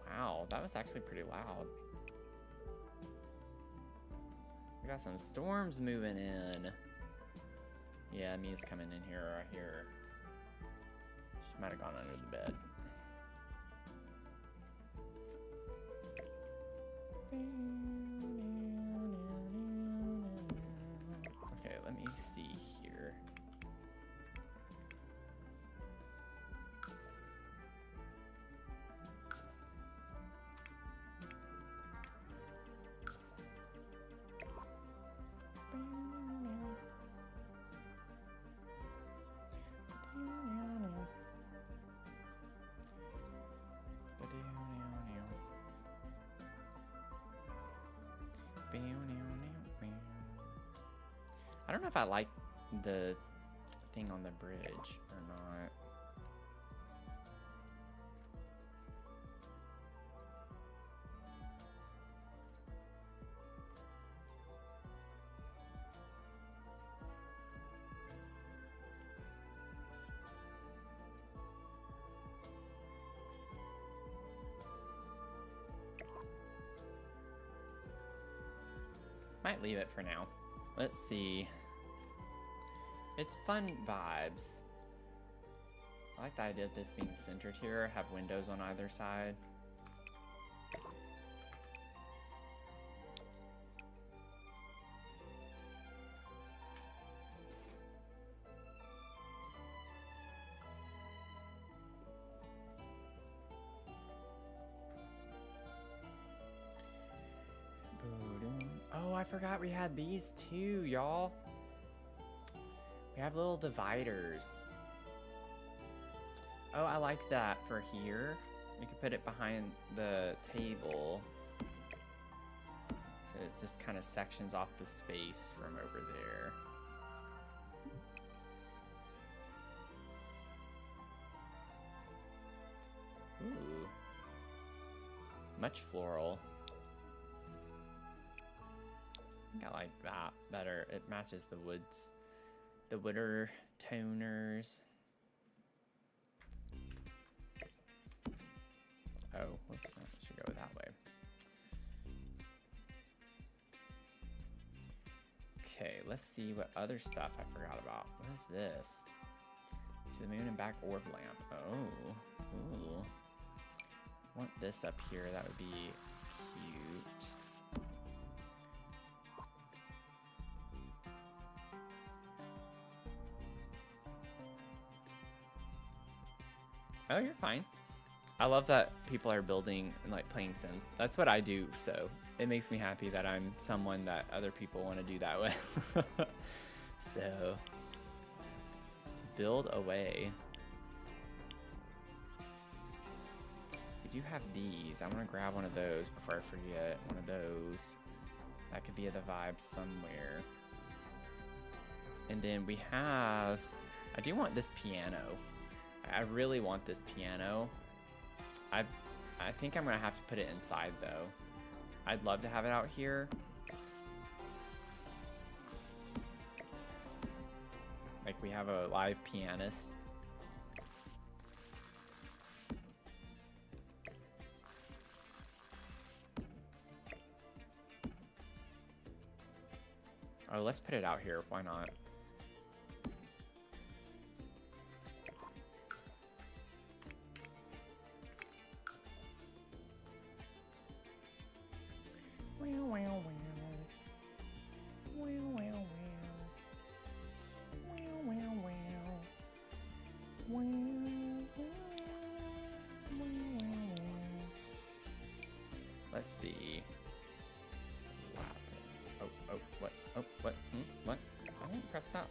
Wow, that was actually pretty loud. We got some storms moving in. Yeah, Mia's coming in here or I hear her. She might have gone under the bed. Okay, let me see here. I don't know if I like the thing on the bridge or not. Might leave it for now. Let's see. It's fun vibes. I like the idea of this being centered here, have windows on either side. Oh, I forgot we had these too, y'all. We have little dividers. Oh, I like that for here. You can put it behind the table. So it just kind of sections off the space from over there. Ooh. Much floral. I think I like that better. It matches the woods. The wooder toners. Oh, whoops, I should go that way. Okay, let's see what other stuff I forgot about. What is this? To the moon and back orb lamp. Oh, ooh. I want this up here, that would be cute. Oh, you're fine. I love that people are building and like playing Sims. That's what I do, so it makes me happy that I'm someone that other people want to do that with. So, build away. We do have these. I want to grab one of those before I forget. One of those. That could be the vibe somewhere. And then we have... I do want this piano. I really want this piano. I think I'm gonna have to put it inside though. I'd love to have it out here. Like we have a live pianist. Oh, let's put it out here. Why not? Let's see. Oh, what? Oh, what? What? I didn't press that.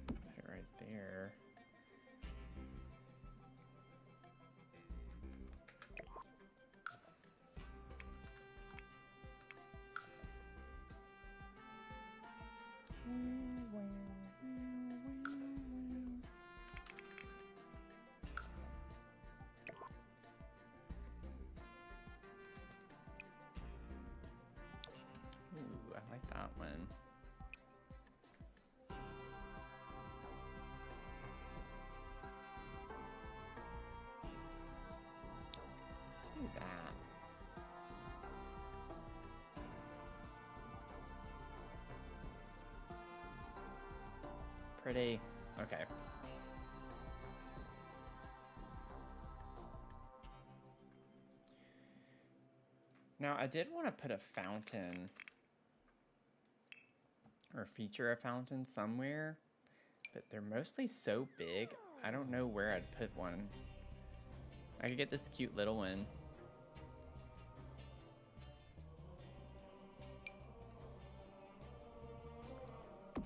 Put it right there. Ooh, I like that one. Let's do that. Pretty. Okay. Now, I did want to put a fountain or feature a fountain somewhere, but they're mostly so big, I don't know where I'd put one. I could get this cute little one. I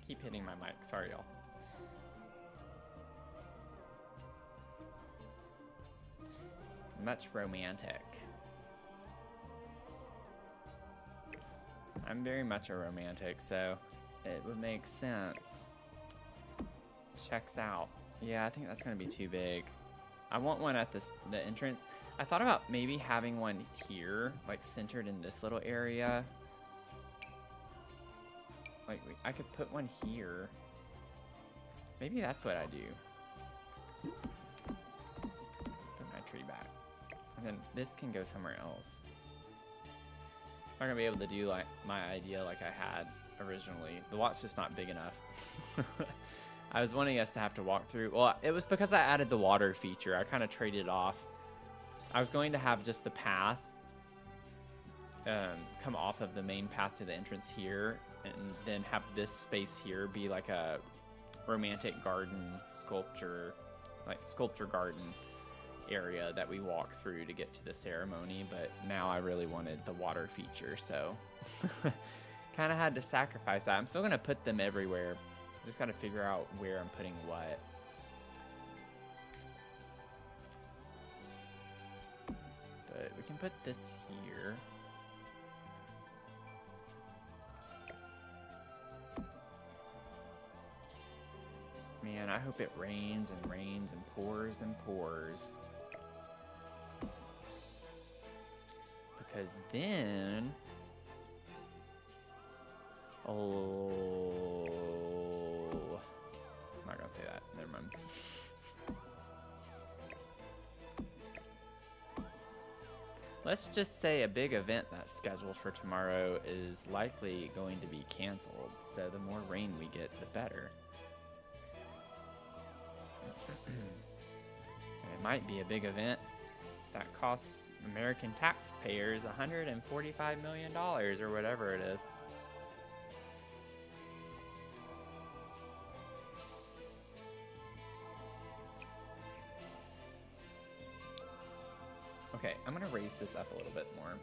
keep hitting my mic, sorry y'all. Much romantic. I'm very much a romantic, so it would make sense. Checks out. Yeah, I think that's gonna be too big. I want one at the entrance. I thought about maybe having one here, like centered in this little area. Like I could put one here. Maybe that's what I do. Put my tree back. And then this can go somewhere else. I'm not gonna be able to do like my idea like I had originally. The lot's just not big enough. I was wanting us to have to walk through. Well, it was because I added the water feature. I kind of traded it off. I was going to have just the path come off of the main path to the entrance here, and then have this space here be like a romantic garden sculpture, like sculpture garden area that we walk through to get to the ceremony. But now I really wanted the water feature, so kind of had to sacrifice that. I'm still gonna put them everywhere. Just got to figure out where I'm putting what. But we can put this here. Man, I hope it rains and rains and pours and pours. Because then... Oh... I'm not gonna say that. Never mind. Let's just say a big event that's scheduled for tomorrow is likely going to be canceled. So the more rain we get, the better. And it might be a big event that costs American taxpayers $145 million or whatever it is. Okay, I'm gonna raise this up a little bit more.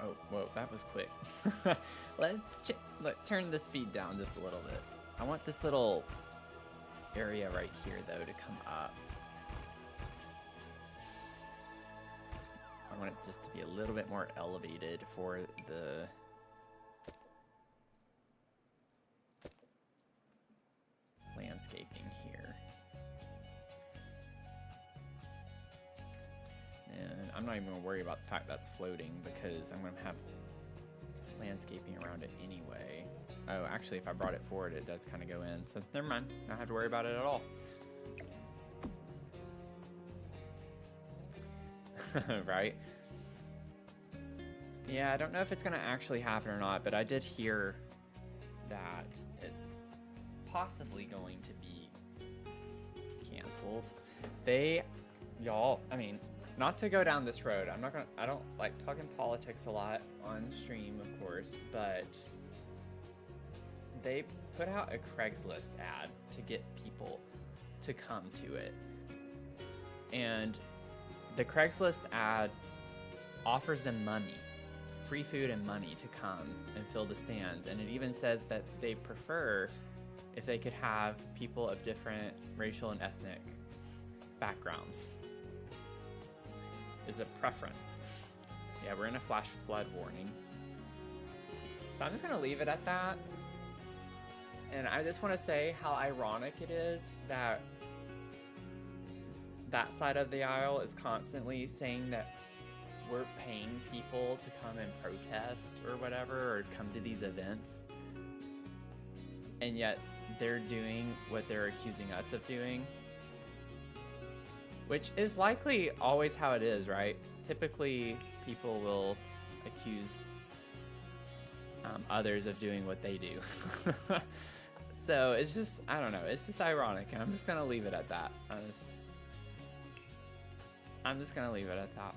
Oh, whoa, that was quick. Let's turn the speed down just a little bit. I want this little area right here, though, to come up. I want it just to be a little bit more elevated for the landscaping here. And I'm not even going to worry about the fact that's floating because I'm going to have landscaping around it anyway. Oh, actually, if I brought it forward, it does kind of go in. So never mind. I don't have to worry about it at all. Right? Yeah, I don't know if it's going to actually happen or not, but I did hear that it's possibly going to be canceled. Y'all, I mean, not to go down this road. I don't like talking politics a lot on stream, of course, but they put out a Craigslist ad to get people to come to it. And the Craigslist ad offers them money, free food and money to come and fill the stands. And it even says that they prefer if they could have people of different racial and ethnic backgrounds. Is a preference. Yeah, we're in a flash flood warning. So I'm just gonna leave it at that. And I just want to say how ironic it is that that side of the aisle is constantly saying that we're paying people to come and protest or whatever, or come to these events. And yet they're doing what they're accusing us of doing. Which is likely always how it is, right? Typically, people will accuse others of doing what they do. So it's just, I don't know, it's just ironic. And I'm just gonna leave it at that. I'm just gonna leave it at that.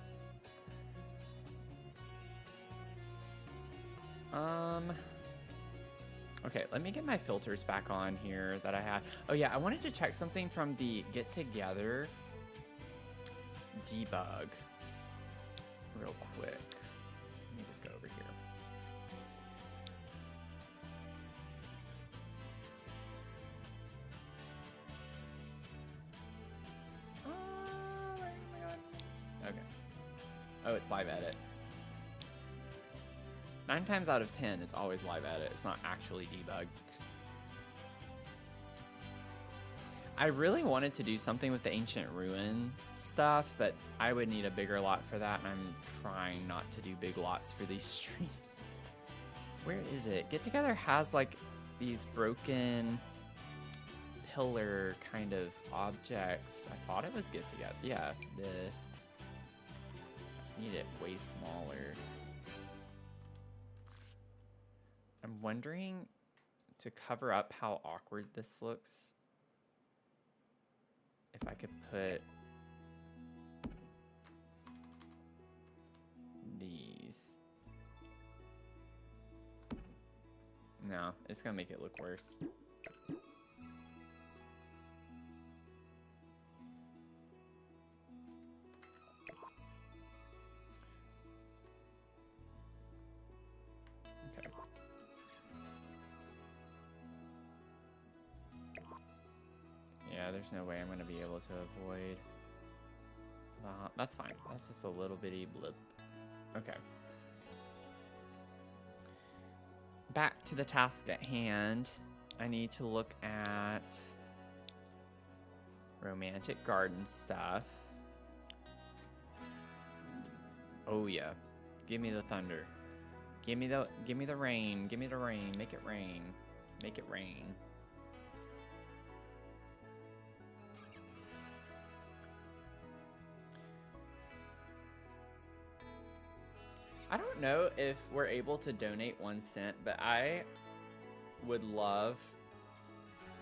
Okay, let me get my filters back on here that I had. Oh yeah, I wanted to check something from the Get Together debug real quick. Let me just go over here. Oh my god. Okay. Oh, it's live edit. 9 times out of 10, it's always live edit. It's not actually debug. I really wanted to do something with the Ancient Ruin stuff, but I would need a bigger lot for that, and I'm trying not to do big lots for these streams. Where is it? Get Together has like these broken pillar kind of objects. I thought it was Get Together. Yeah, this. I need it way smaller. I'm wondering, to cover up how awkward this looks, if I could put these. No, it's gonna make it look worse. Okay. Yeah, there's no way I'm gonna be able to avoid. That's fine. That's just a little bitty blip. Okay. Back to the task at hand. I need to look at romantic garden stuff. Oh yeah. Give me the thunder. Give me the rain. Give me the rain. Make it rain. Make it rain. I don't know if we're able to donate 1 cent, but I would love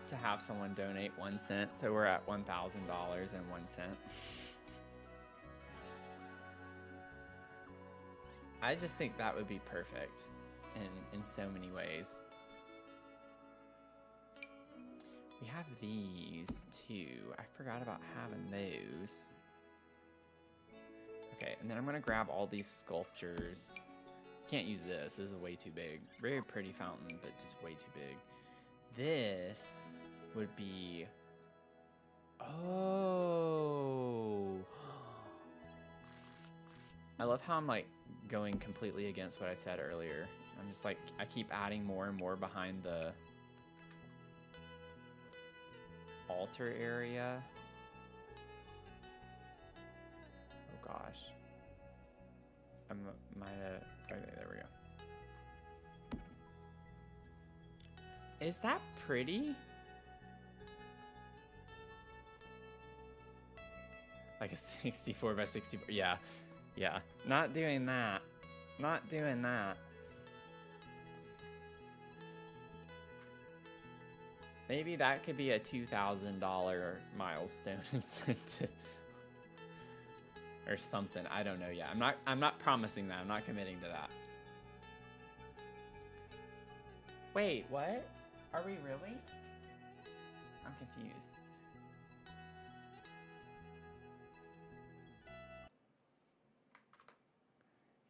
to have someone donate 1 cent, so we're at $1,000.01. I just think that would be perfect in so many ways. We have these too. I forgot about having those. Okay, and then I'm gonna grab all these sculptures. Can't use this. This is way too big. Very pretty fountain, but just way too big. This would be... Oh! I love how I'm like going completely against what I said earlier. I'm just like, I keep adding more and more behind the altar area. Oh gosh. I might have... Okay, there we go. Is that pretty? Like a 64 by 64. Yeah. Yeah. Not doing that. Not doing that. Maybe that could be a $2,000 milestone incentive. Or something. I don't know yet. I'm not promising that. I'm not committing to that. Wait, what? Are we really? I'm confused.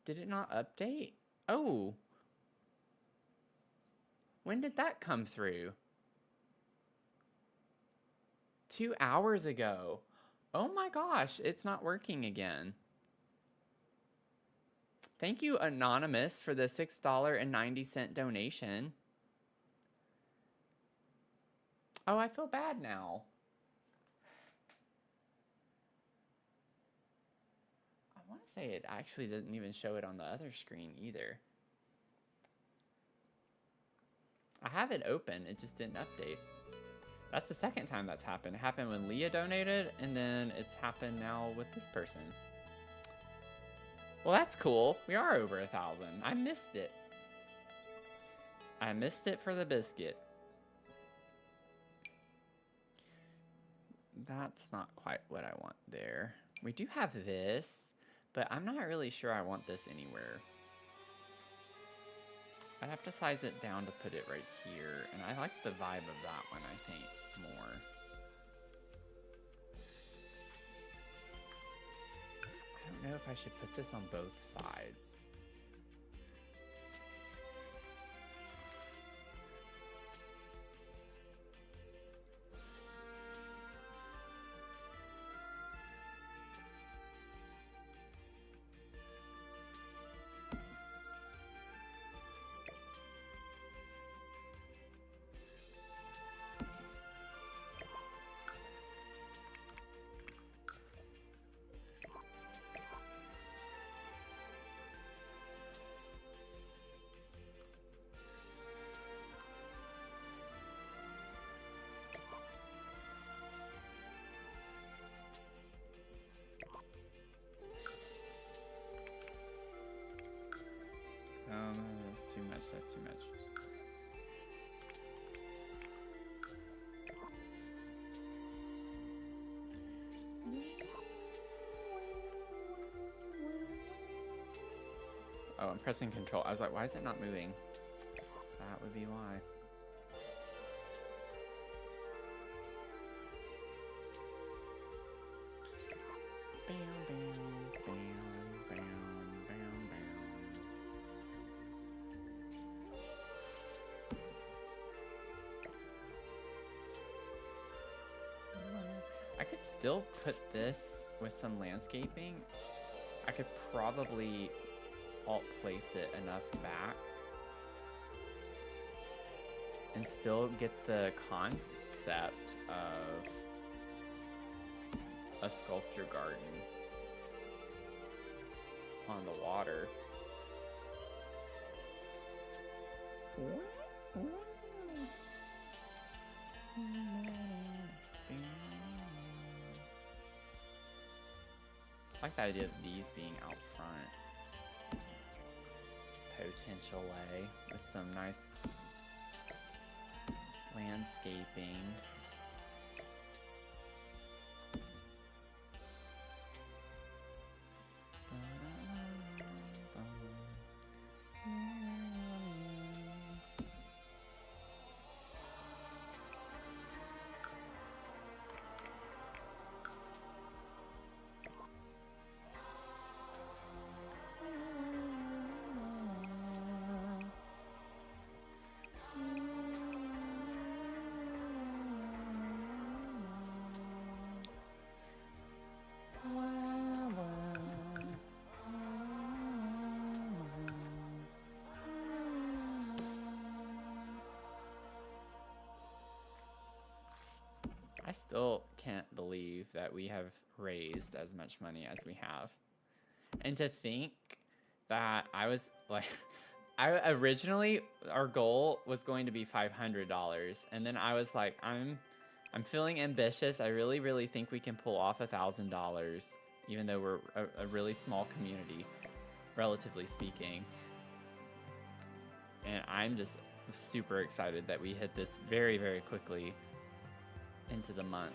Did it not update? Oh. When did that come through? 2 hours ago. Oh my gosh, it's not working again. Thank you, Anonymous, for the $6.90 donation. Oh, I feel bad now. I want to say it actually didn't even show it on the other screen either. I have it open, it just didn't update. That's the second time that's happened. It happened when Leah donated, and then it's happened now with this person. Well, that's cool. We are over 1,000. I missed it. I missed it for the biscuit. That's not quite what I want there. We do have this, but I'm not really sure I want this anywhere. I'd have to size it down to put it right here, and I like the vibe of that one, I think, more. I don't know if I should put this on both sides. That's too much, that's too much. Oh, I'm pressing control. I was like, why is it not moving? That would be why. Bam, bam, bam, bam, bam, bam. I could still put this with some landscaping. I could probably alt place it enough back and still get the concept of a sculpture garden on the water. I like the idea of these being out front. Potential way with some nice landscaping. I still can't believe that we have raised as much money as we have. And to think that I was like, I originally, our goal was going to be $500. And then I was like, I'm feeling ambitious. I really, really think we can pull off $1,000, even though we're a really small community, relatively speaking. And I'm just super excited that we hit this very, very quickly into the month.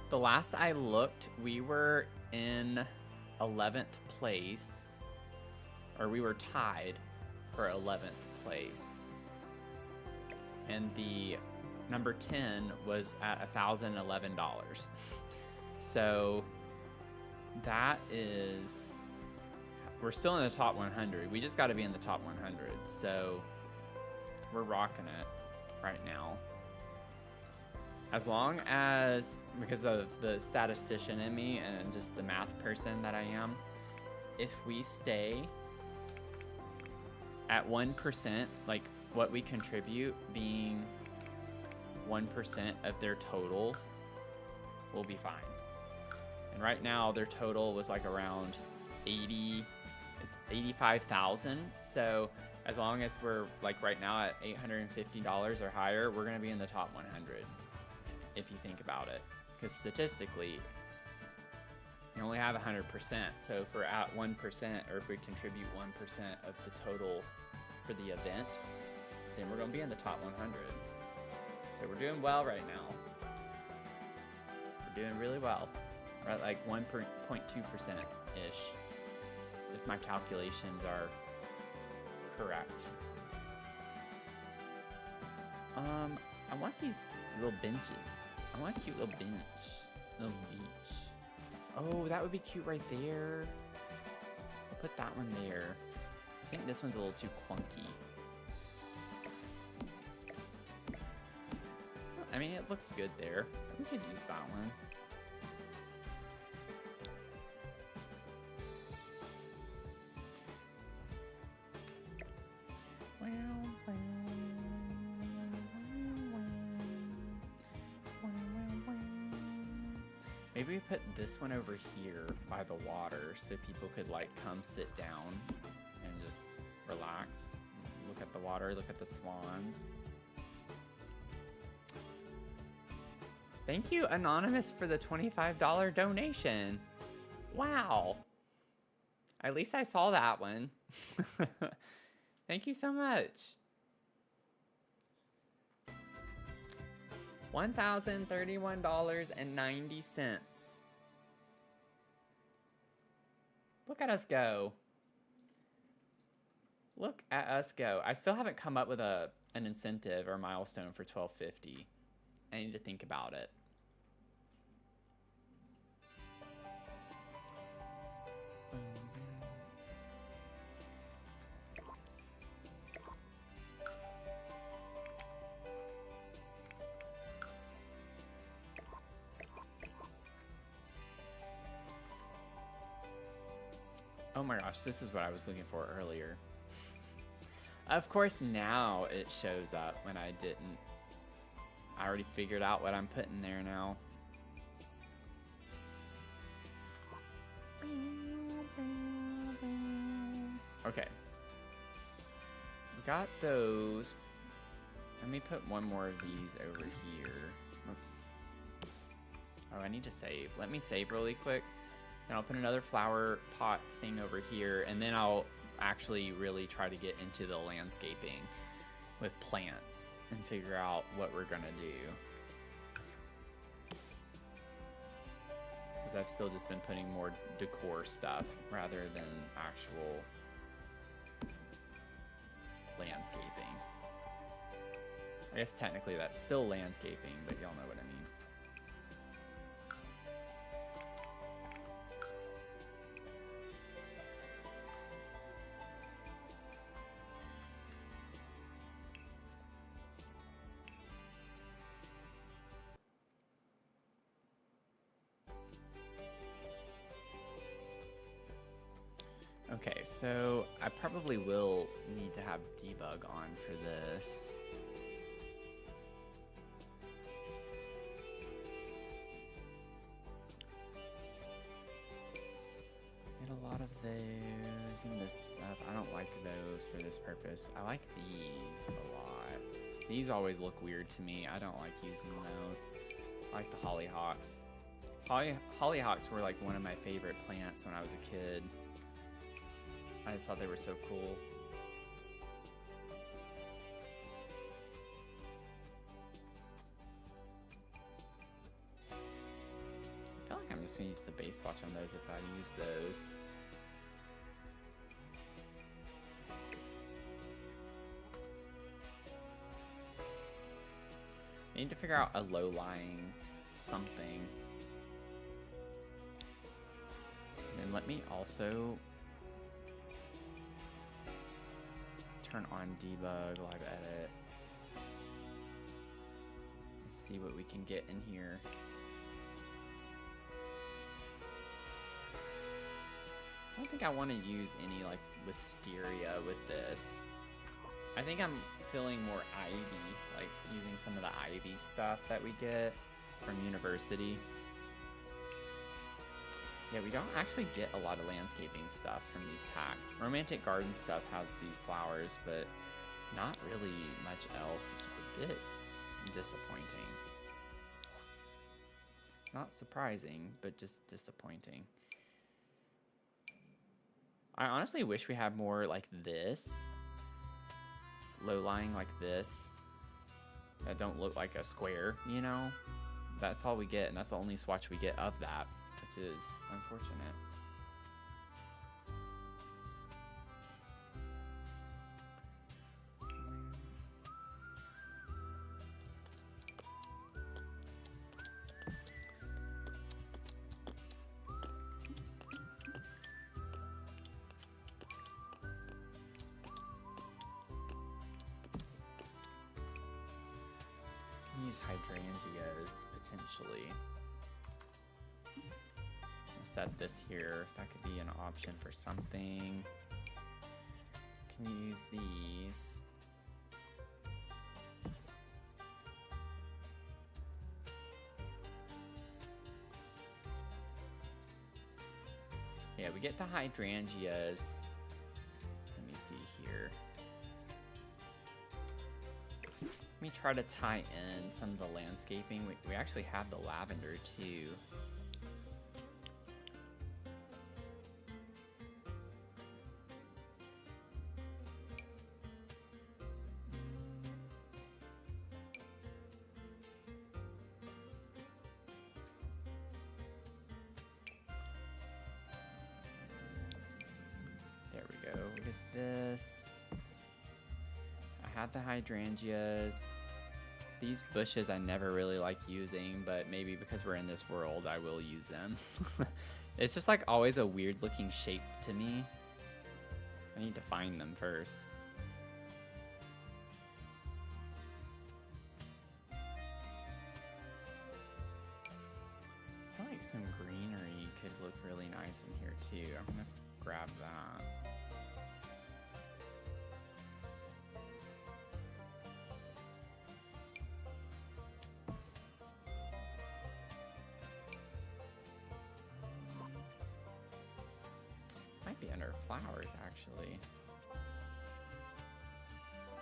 The last I looked, we were in 11th place, or we were tied for 11th place. And the number 10 was at $1,011. So that is, we're still in the top 100. We just got to be in the top 100. So we're rocking it right now. As long as, because of the statistician in me and just the math person that I am, if we stay at 1%, like what we contribute being 1% of their total, we'll be fine. And right now their total was like around 85,000. So as long as we're like right now at $850 or higher, we're gonna be in the top 100. If you think about it, because statistically, you only have 100%. So if we're at 1%, or if we contribute 1% of the total for the event, then we're gonna be in the top 100. So we're doing well right now. We're doing really well. We're at like 1.2%-ish, if my calculations are correct. I want these little benches. I want a cute little bench. Little beach. Oh, that would be cute right there. I'll put that one there. I think this one's a little too clunky. I mean, it looks good there. We could use that one. Maybe we put this one over here by the water so people could like come sit down and just relax. Look at the water, look at the swans. Thank you, Anonymous, for the $25 donation. Wow. At least I saw that one. Thank you so much. $1,031.90. Look at us go. Look at us go. I still haven't come up with an incentive or milestone for 1250. I need to think about it. Oh my gosh, this is what I was looking for earlier. Of course, now it shows up when I didn't. I already figured out what I'm putting there now. Okay. We got those. Let me put one more of these over here. Oops. Oh, I need to save. Let me save really quick. And I'll put another flower pot thing over here, and then I'll actually really try to get into the landscaping with plants and figure out what we're gonna do. Because I've still just been putting more decor stuff rather than actual landscaping. I guess technically that's still landscaping, but y'all know what I mean. Okay, so I probably will need to have debug on for this. lot of those and this stuff. I don't like those for this purpose. I like these a lot. These always look weird to me. I don't like using those. I like the hollyhocks. Hollyhocks were like one of my favorite plants when I was a kid. I just thought they were so cool. I feel like I'm just gonna use the base watch on those if I use those. I need to figure out a low-lying something. And then let me also turn on debug, live edit. Let's see what we can get in here. I don't think I want to use any like wisteria with this. I think I'm feeling more ivy, like using some of the ivy stuff that we get from university. Yeah, we don't actually get a lot of landscaping stuff from these packs. Romantic Garden stuff has these flowers, but not really much else, which is a bit disappointing. Not surprising, but just disappointing. I honestly wish we had more like this. Low-lying like this. That don't look like a square, you know? That's all we get, and that's the only swatch we get of that, which is unfortunate. Use hydrangeas potentially. Set this here. That could be an option for something. Can you use these? Yeah, we get the hydrangeas. Let me see here. Let me try to tie in some of the landscaping. We actually have the lavender too. There we go. Look at this. I had the hydrangeas. These bushes I never really like using, but maybe because we're in this world, I will use them. It's just like always a weird looking shape to me. I need to find them first. I feel like some greenery could look really nice in here too. I'm gonna grab that. Might be under flowers actually.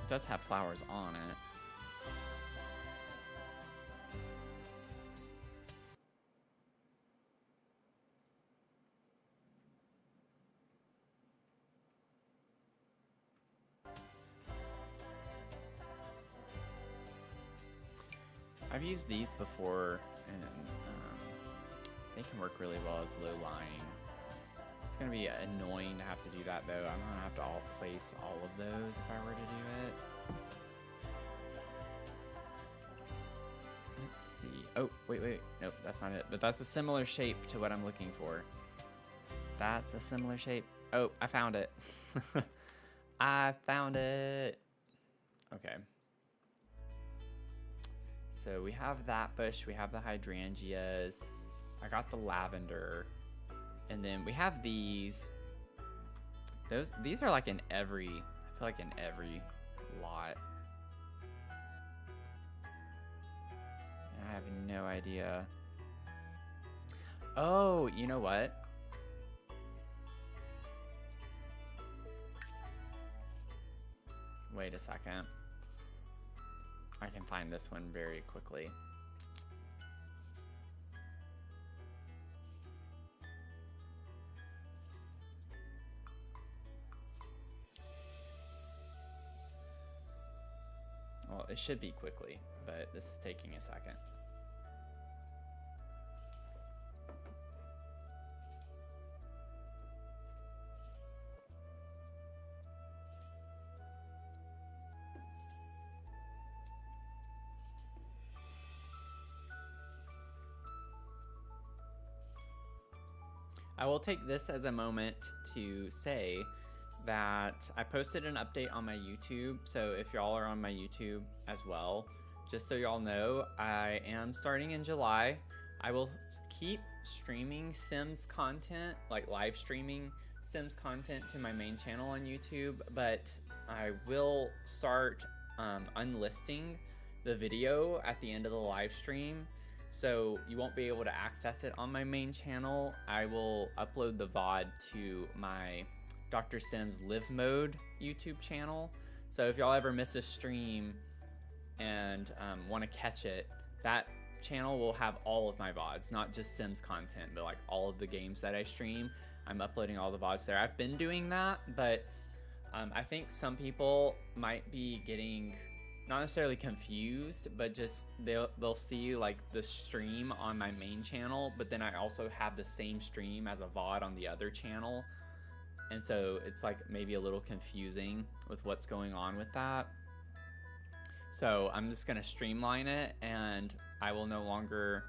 It does have flowers on it. I've used these before, and they can work really well as low-lying. It's gonna be annoying to have to do that though. I'm gonna have to place all of those if I were to do it. Let's see. Oh, wait. Nope, that's not it. But that's a similar shape to what I'm looking for. That's a similar shape. Oh, I found it. I found it. Okay. So we have that bush, we have the hydrangeas, I got the lavender, and then we have these. These are like in every, I feel like in every lot. I have no idea. Oh, you know what? Wait a second. I can find this one very quickly. Well, it should be quickly, but this is taking a second. I will take this as a moment to say that I posted an update on my YouTube. So if y'all are on my YouTube as well, just so y'all know, I am starting in July. I will keep streaming Sims content, like live streaming Sims content to my main channel on YouTube, but I will start unlisting the video at the end of the live stream. So you won't be able to access it on my main channel. I will upload the VOD to my Dr. Sims Live Mode YouTube channel. So if y'all ever miss a stream and want to catch it, that channel will have all of my VODs, not just Sims content, but like all of the games that I stream. I'm uploading all the VODs there. I've been doing that, but I think some people might be getting not necessarily confused, but just they'll see like the stream on my main channel, but then I also have the same stream as a VOD on the other channel. And so it's like maybe a little confusing with what's going on with that. So I'm just gonna streamline it, and I will no longer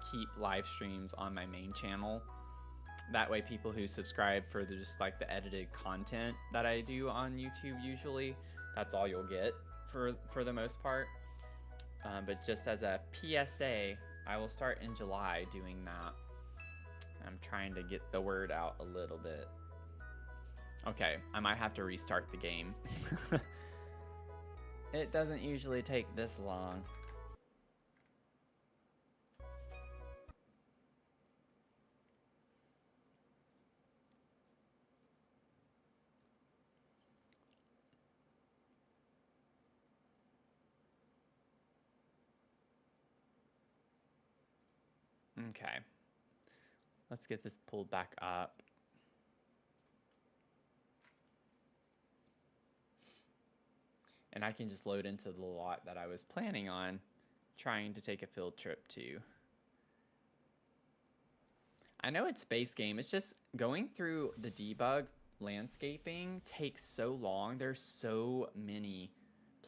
keep live streams on my main channel. That way people who subscribe for just like the edited content that I do on YouTube usually, that's all you'll get for the most part. But just as a PSA, I will start in July doing that. I'm trying to get the word out a little bit. Okay, I might have to restart the game. It doesn't usually take this long. Okay, let's get this pulled back up. And I can just load into the lot that I was planning on trying to take a field trip to. I know it's base game, it's just going through the debug landscaping takes so long. There's so many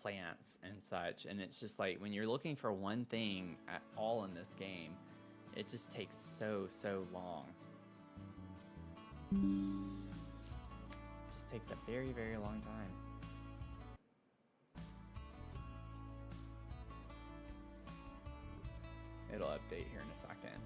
plants and such, and it's just like when you're looking for one thing at all in this game, it just takes so long. It just takes a very long time. It'll update here in a second.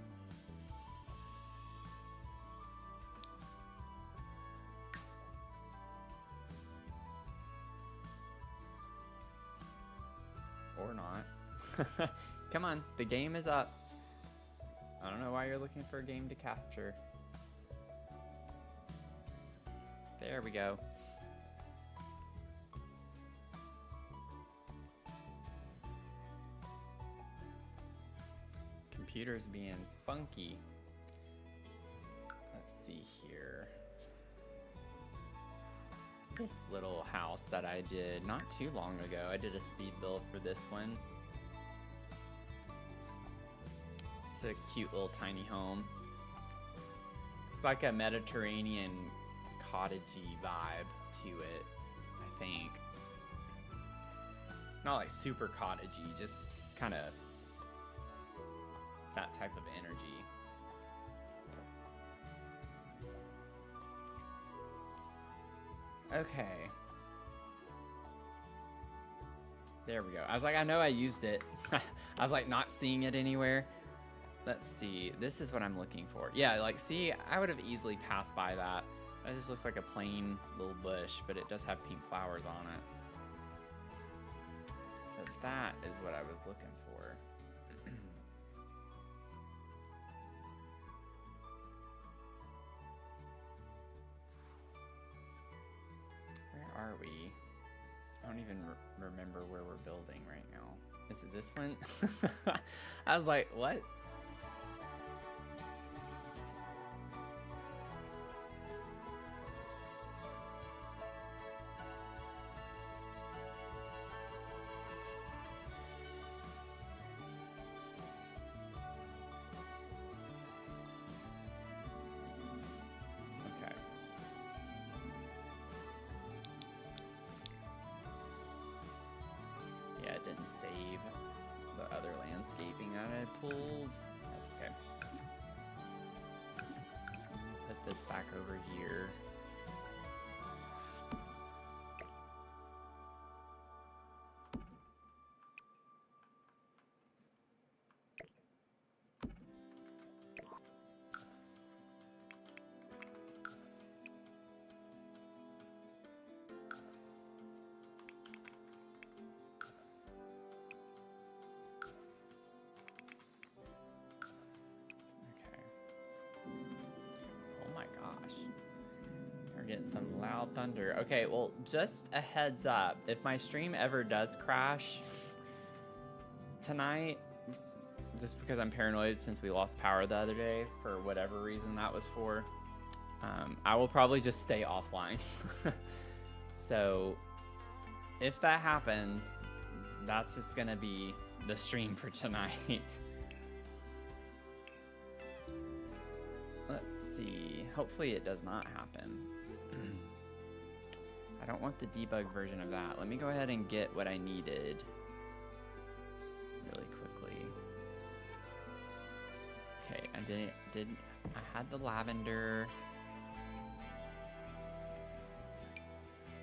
Or not. Come on, the game is up. I don't know why you're looking for a game to capture. There we go. Computer's being funky. Let's see here. This little house that I did not too long ago. I did a speed build for this one. It's a cute little tiny home. It's like a Mediterranean cottagey vibe to it, I think. Not like super cottagey, just kind of that type of energy. Okay. There we go. I was like, I know I used it. I was like not seeing it anywhere. Let's see. This is what I'm looking for. Yeah, like, see, I would have easily passed by that. That just looks like a plain little bush, but it does have pink flowers on it. So that is what I was looking for. Where are we? don't even remember where we're building right now. Is it this one? I was like, what? Pulled. That's okay. Put this back over here. Getting some loud thunder. Okay, well, just a heads up. If my stream ever does crash tonight, just because I'm paranoid since we lost power the other day, for whatever reason that was for, I will probably just stay offline. So if that happens, that's just gonna be the stream for tonight. Let's see. Hopefully it does not happen. I don't want the debug version of that. Let me go ahead and get what I needed really quickly. Okay, I had the lavender.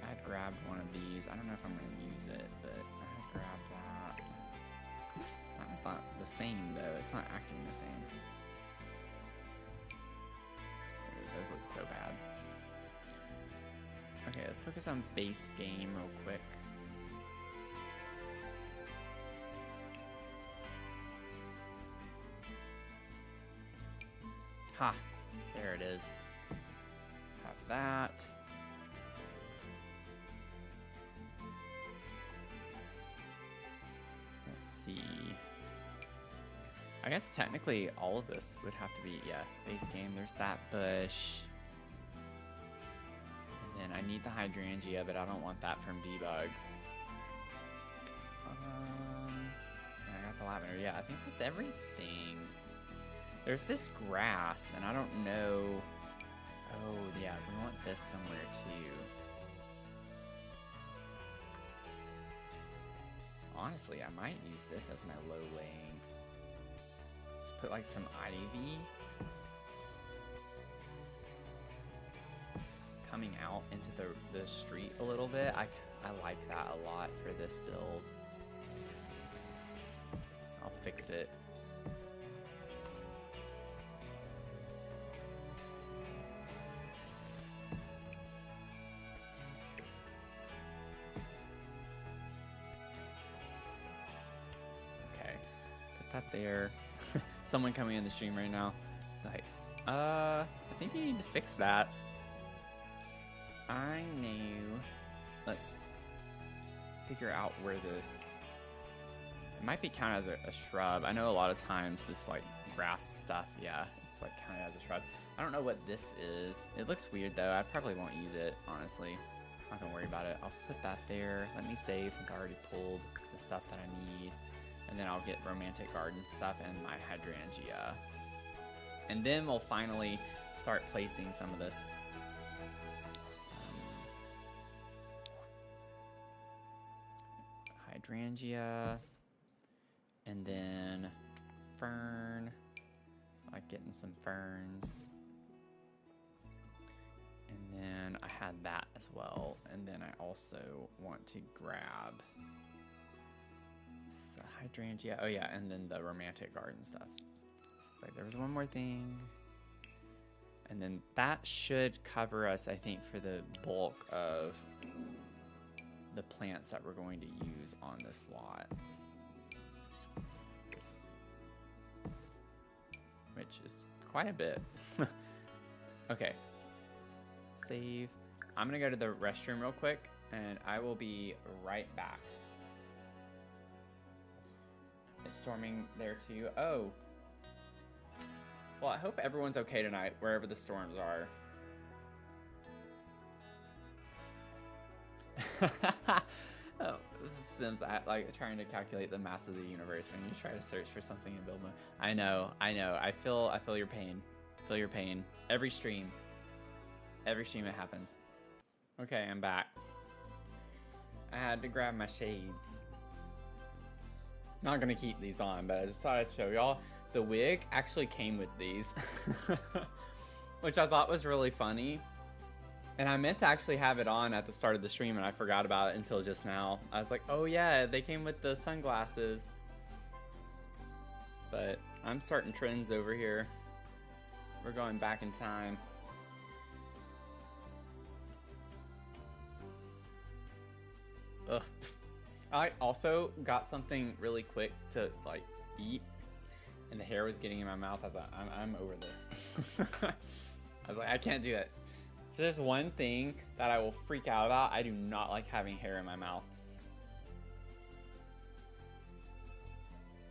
I had grabbed one of these. I don't know if I'm gonna use it, but I had grabbed that. That's not the same though. It's not acting the same. Okay, those look so bad. Okay, let's focus on base game real quick. Ha! There it is. Have that. Let's see. I guess technically all of this would have to be, yeah, base game. There's that bush. And I need the hydrangea, but I don't want that from debug. And I got the lavender. Yeah, I think that's everything. There's this grass, and I don't know. Oh, yeah, we want this somewhere too. Honestly, I might use this as my low laying. Just put like some ivy coming out into the street a little bit. I like that a lot for this build. I'll fix it. Okay, put that there. Someone coming in the stream right now, like, I think you need to fix that. I knew. Let's figure out where this. It might be counted as a shrub. I know a lot of times this like grass stuff, yeah, it's like counted as a shrub. I don't know what this is. It looks weird though. I probably won't use it, honestly. I'm not gonna worry about it. I'll put that there. Let me save since I already pulled the stuff that I need. And then I'll get romantic garden stuff and my hydrangea. And then we'll finally start placing some of this hydrangea, and then fern. I like getting some ferns. And then I had that as well. And then I also want to grab the hydrangea. Oh yeah, and then the romantic garden stuff. It's like there was one more thing. And then that should cover us, I think, for the bulk of the plants that we're going to use on this lot, which is quite a bit. Okay, save. I'm gonna go to the restroom real quick and I will be right back. It's storming there too. Oh. Well, I hope everyone's okay tonight, wherever the storms are. Oh, this is Sims. I like trying to calculate the mass of the universe when you try to search for something in build mode. I know. I feel your pain. Feel your pain. Every stream it happens. Okay, I'm back. I had to grab my shades. Not gonna keep these on, but I just thought I'd show y'all. The wig actually came with these, which I thought was really funny. And I meant to actually have it on at the start of the stream, and I forgot about it until just now. I was like, oh yeah, they came with the sunglasses. But I'm starting trends over here. We're going back in time. Ugh. I also got something really quick to like eat, and the hair was getting in my mouth. I was like, I'm over this. I was like, I can't do it. If there's one thing that I will freak out about, I do not like having hair in my mouth.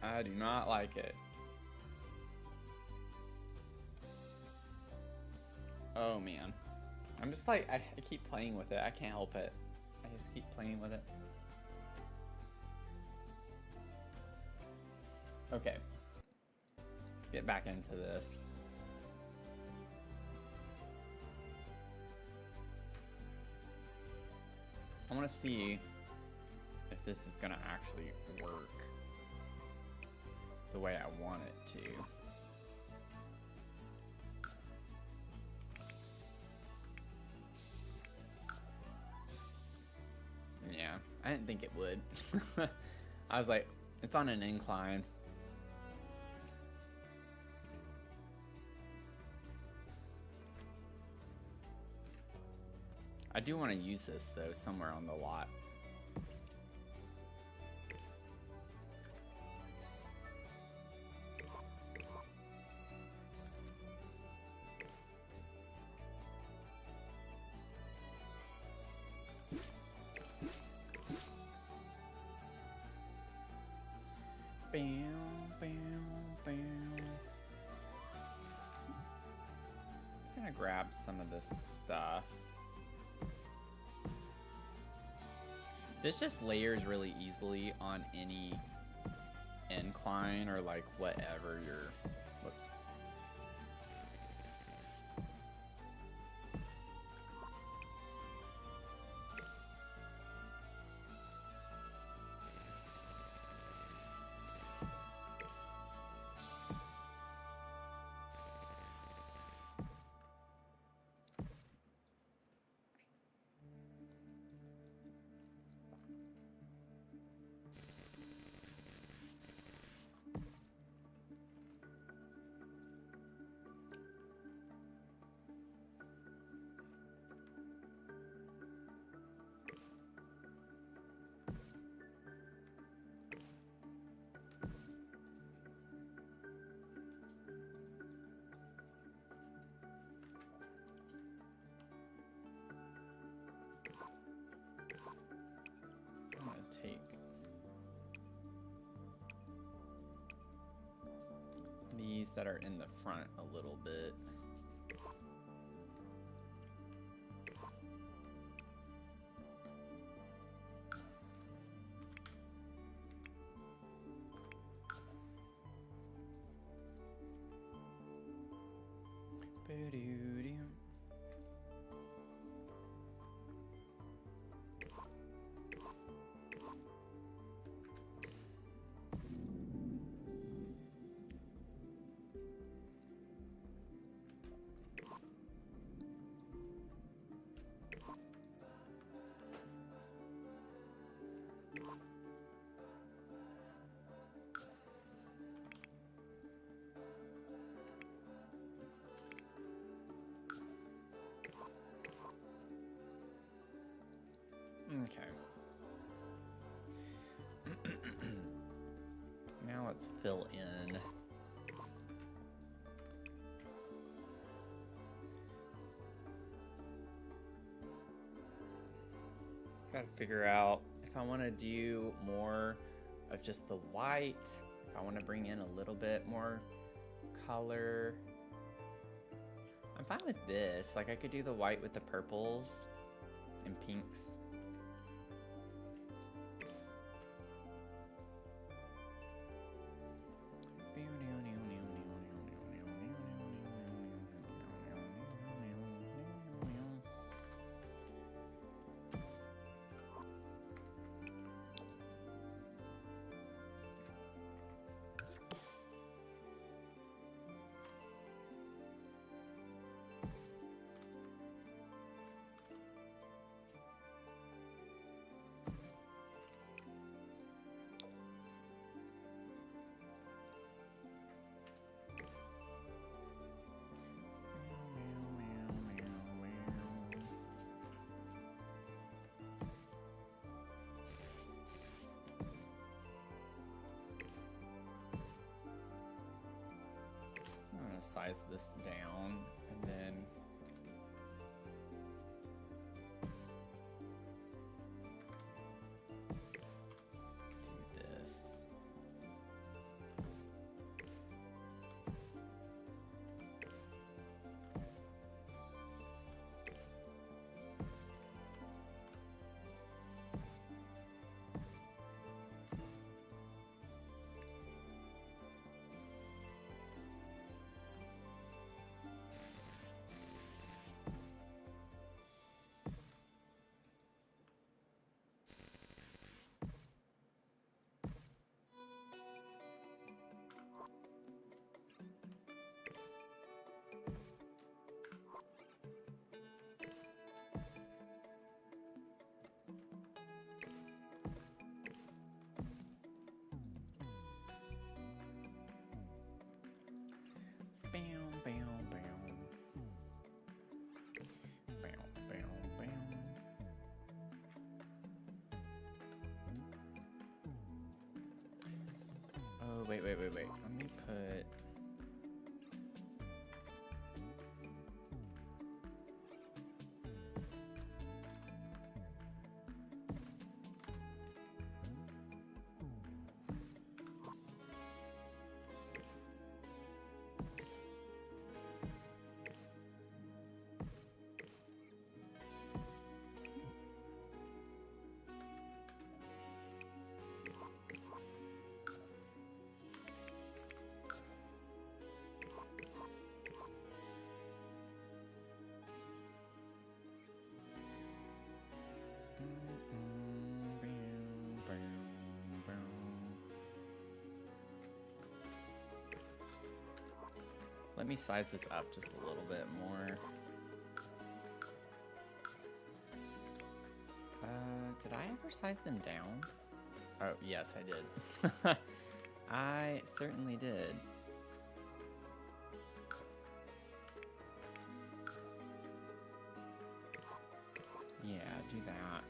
I do not like it. Oh man. I'm just like, I keep playing with it. I can't help it. I just keep playing with it. Okay. Let's get back into this. I want to see if this is gonna actually work the way I want it to. Yeah, I didn't think it would. I was like, it's on an incline. I do want to use this though somewhere on the lot. Bam, bam, bam. Just gonna grab some of this stuff. This just layers really easily on any incline or like whatever you're, whoops. Take these that are in the front a little bit. Okay. Now let's fill in. gotta figure out if I want to do more of just the white, if I want to bring in a little bit more color. I'm fine with this. Like, I could do the white with the purples and pinks. Size this down and then do this. Oh, wait. Let me put... Let me size this up just a little bit more. Did I ever size them down? Oh, yes, I did. I certainly did. Yeah, do that.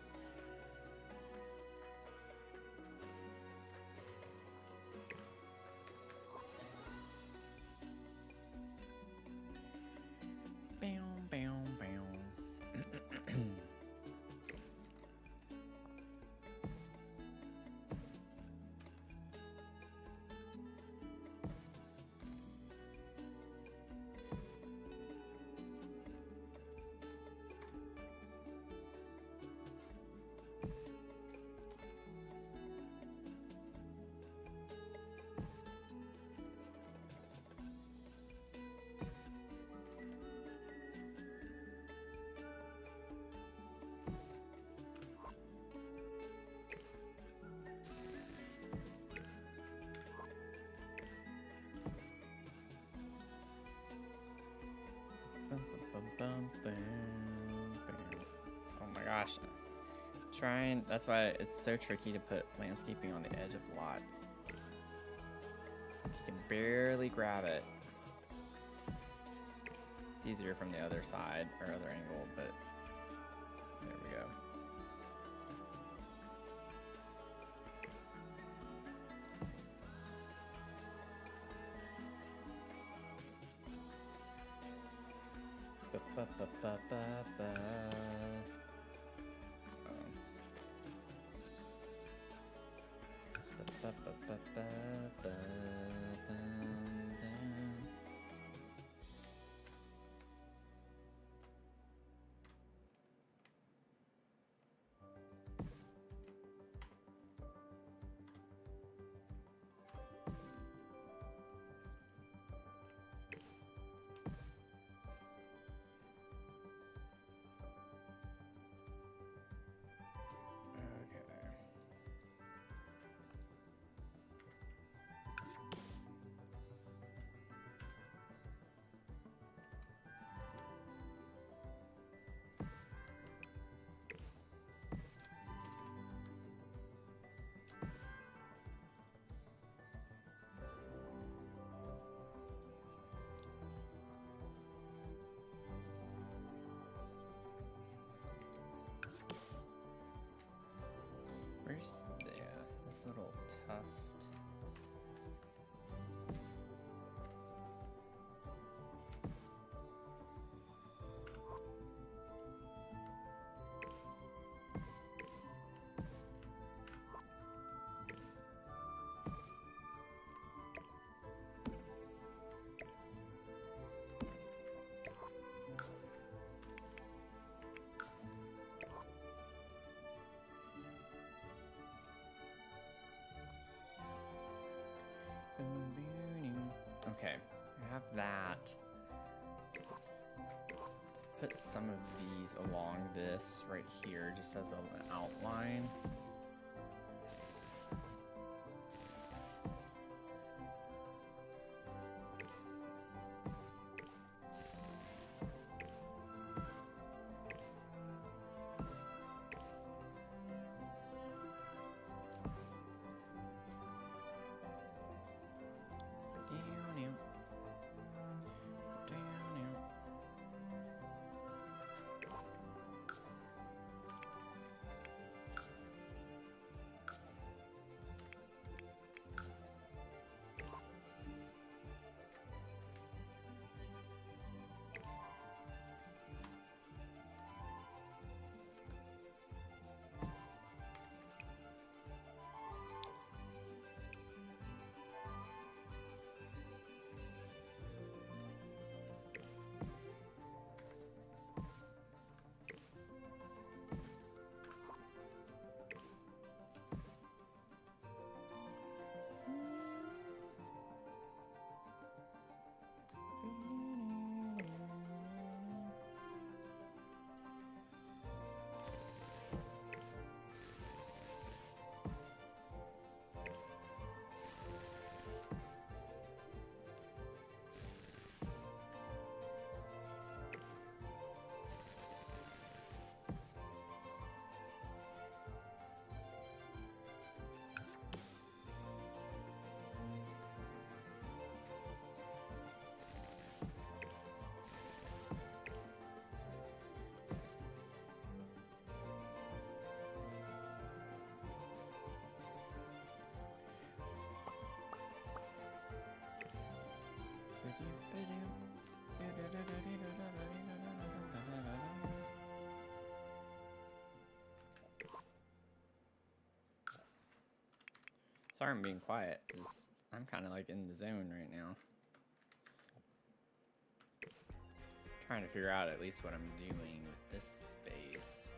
Oh my gosh. Trying, that's why it's so tricky to put landscaping on the edge of lots. You can barely grab it. It's easier from the other side or other angle, but there we go. Where's this little tuft? Okay, I have that. Let's put some of these along this right here, just as an outline. Sorry I'm being quiet, because I'm kind of like in the zone right now. Trying to figure out at least what I'm doing with this space.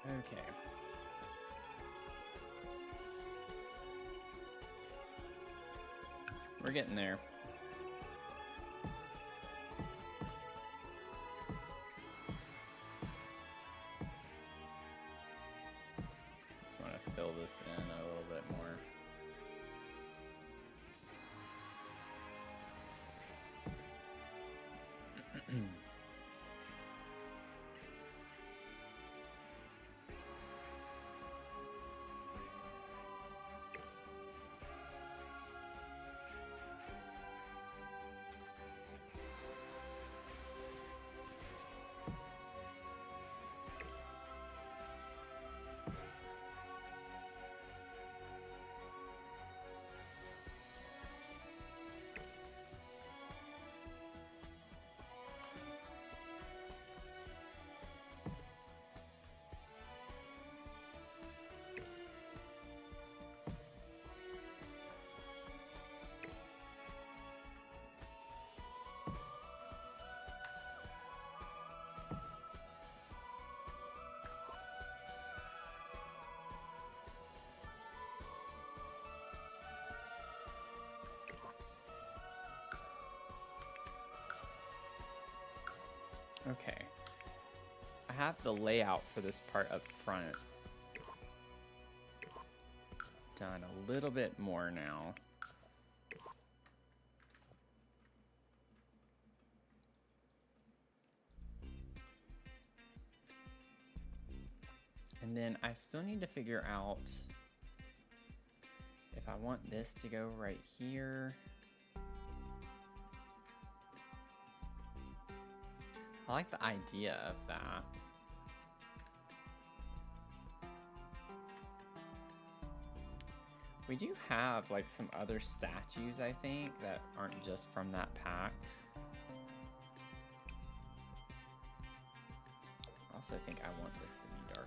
Okay. We're getting there. Just want to fill this in a little bit more. Okay. I have the layout for this part up front done a little bit more now. And then I still need to figure out if I want this to go right here. I like the idea of that. We do have like some other statues, I think, that aren't just from that pack. Also, I think I want this to be darker.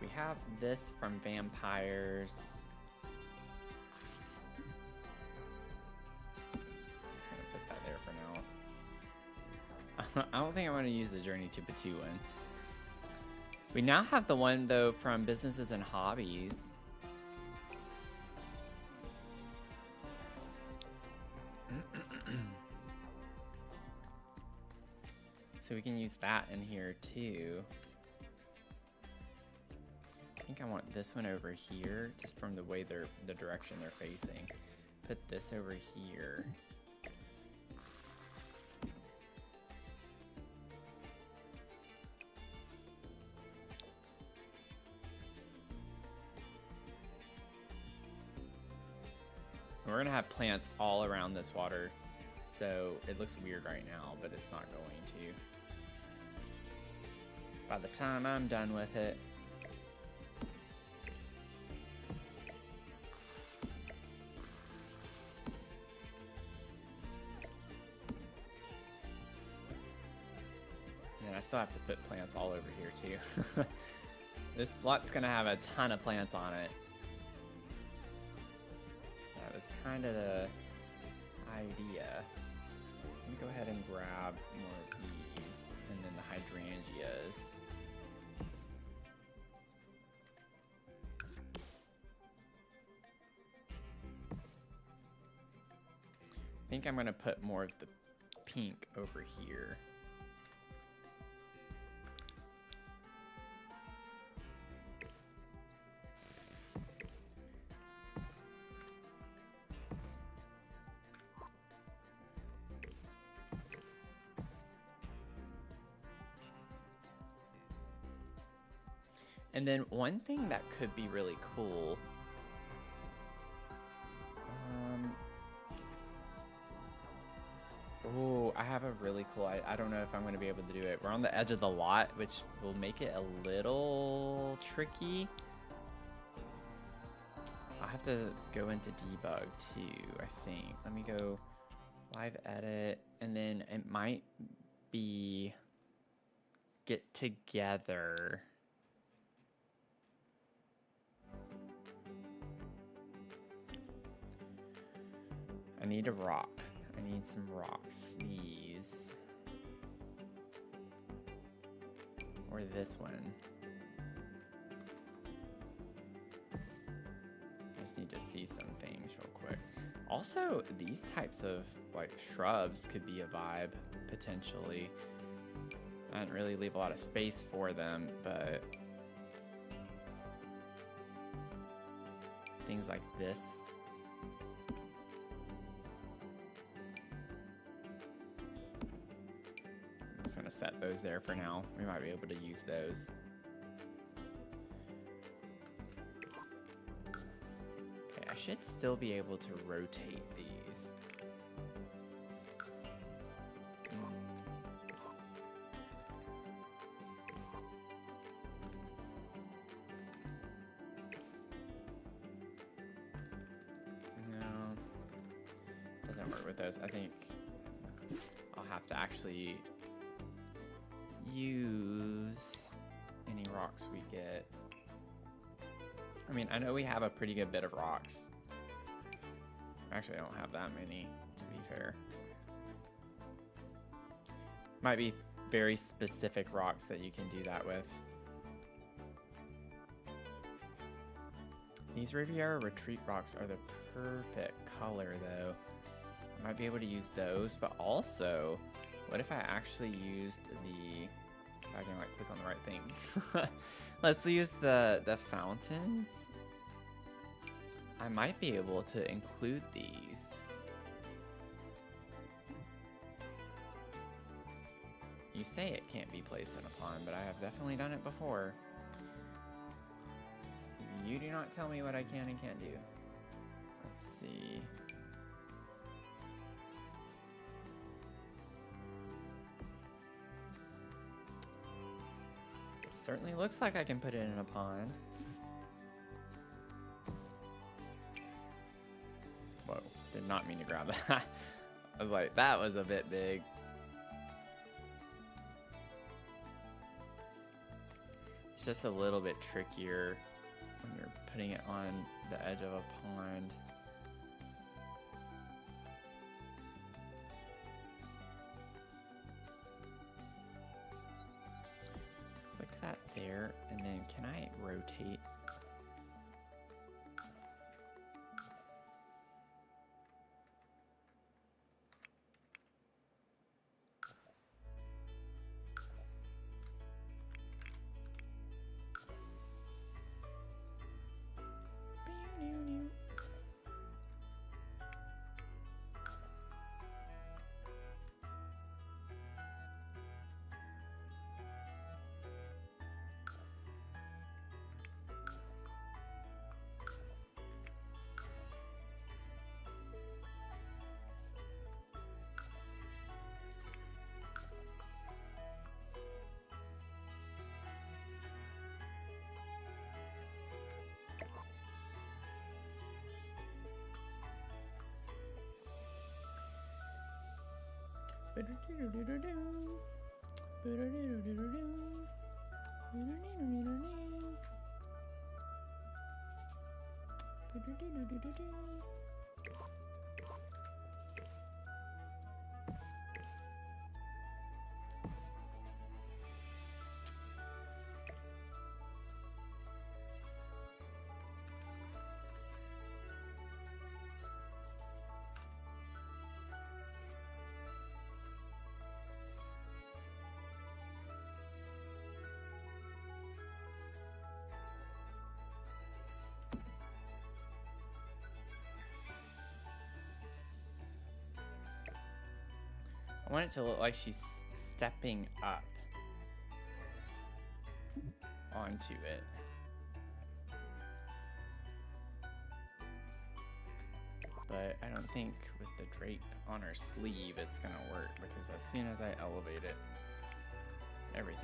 We have this from Vampires. Just gonna put that there for now. I don't think I want to use the Journey to Batuan. We now have the one though from Businesses and Hobbies. So we can use that in here too. I think I want this one over here, just from the way the direction they're facing. Put this over here. And we're gonna have plants all around this water, so it looks weird right now, but it's not going to. By the time I'm done with it, I still have to put plants all over here too. This lot's gonna have a ton of plants on it. That was kind of the idea. Let me go ahead and grab more of these, and then the hydrangeas. I think I'm gonna put more of the pink over here. And then one thing that could be really cool, oh, I have a really cool, I don't know if I'm going to be able to do it. We're on the edge of the lot, which will make it a little tricky. I'll have to go into debug too, I think. Let me go live edit, and then it might be get together. I need a rock. I need some rocks. These. Or this one. I just need to see some things real quick. Also, these types of like shrubs could be a vibe, potentially. I didn't really leave a lot of space for them, but things like this. I'm just gonna set those there for now. We might be able to use those. Okay, I should still be able to rotate these. Those. I think I'll have to actually use any rocks we get. I mean, I know we have a pretty good bit of rocks. Actually, I don't have that many, to be fair. Might be very specific rocks that you can do that with. These Riviera Retreat rocks are the perfect color, though. I might be able to use those, but also, what if I actually used the, if I can like click on the right thing. Let's use the fountains. I might be able to include these. You say it can't be placed in a pond, but I have definitely done it before. You do not tell me what I can and can't do. Let's see. Certainly looks like I can put it in a pond. Whoa, did not mean to grab that. I was like, that was a bit big. It's just a little bit trickier when you're putting it on the edge of a pond. That there, and then can I rotate? I want it to look like she's stepping up onto it. But I don't think with the drape on her sleeve it's gonna work, because as soon as I elevate it, everything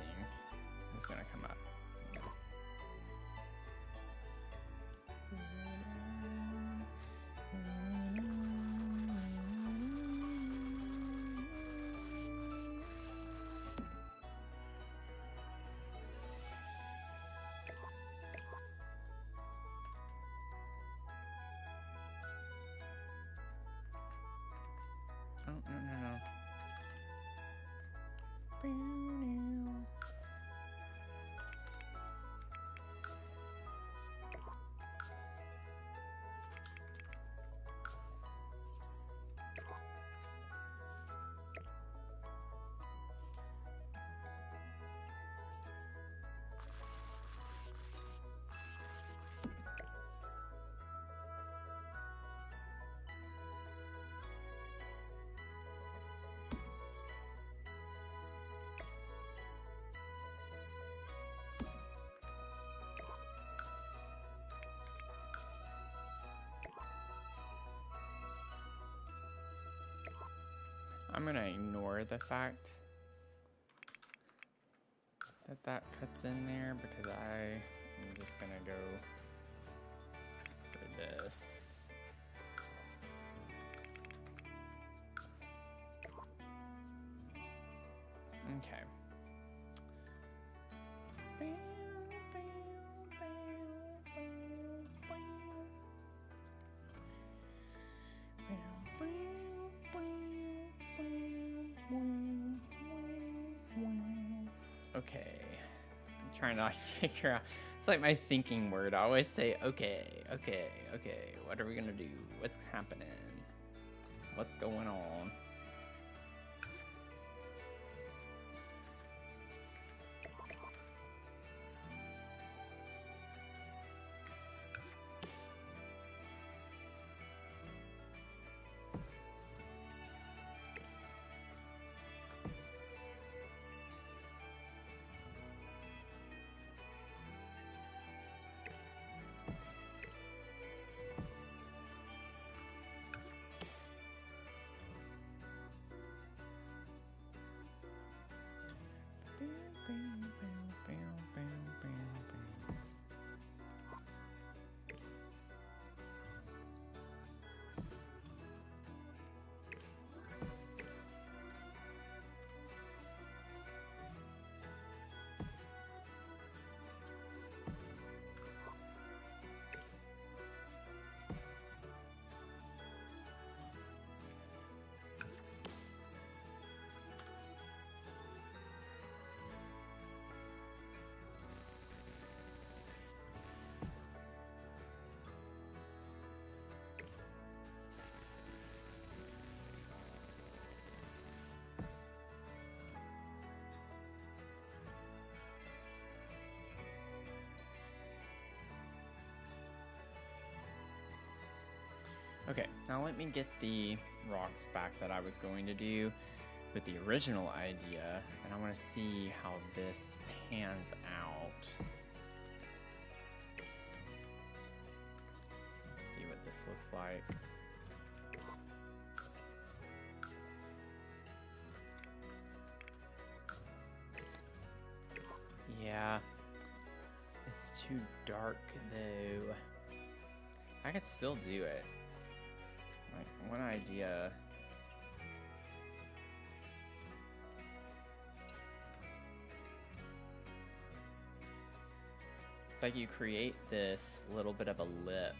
is gonna come up. Oh, no. I'm gonna ignore the fact that that cuts in there because I'm just gonna go for this. Okay. Okay. I'm trying to like figure out. It's like my thinking word. I always say, okay. What are we gonna do? What's happening? What's going on? Okay, now let me get the rocks back that I was going to do with the original idea, and I want to see how this pans out. Let's see what this looks like. Yeah, it's too dark though. I could still do it. Like, one idea. It's like you create this little bit of a lip.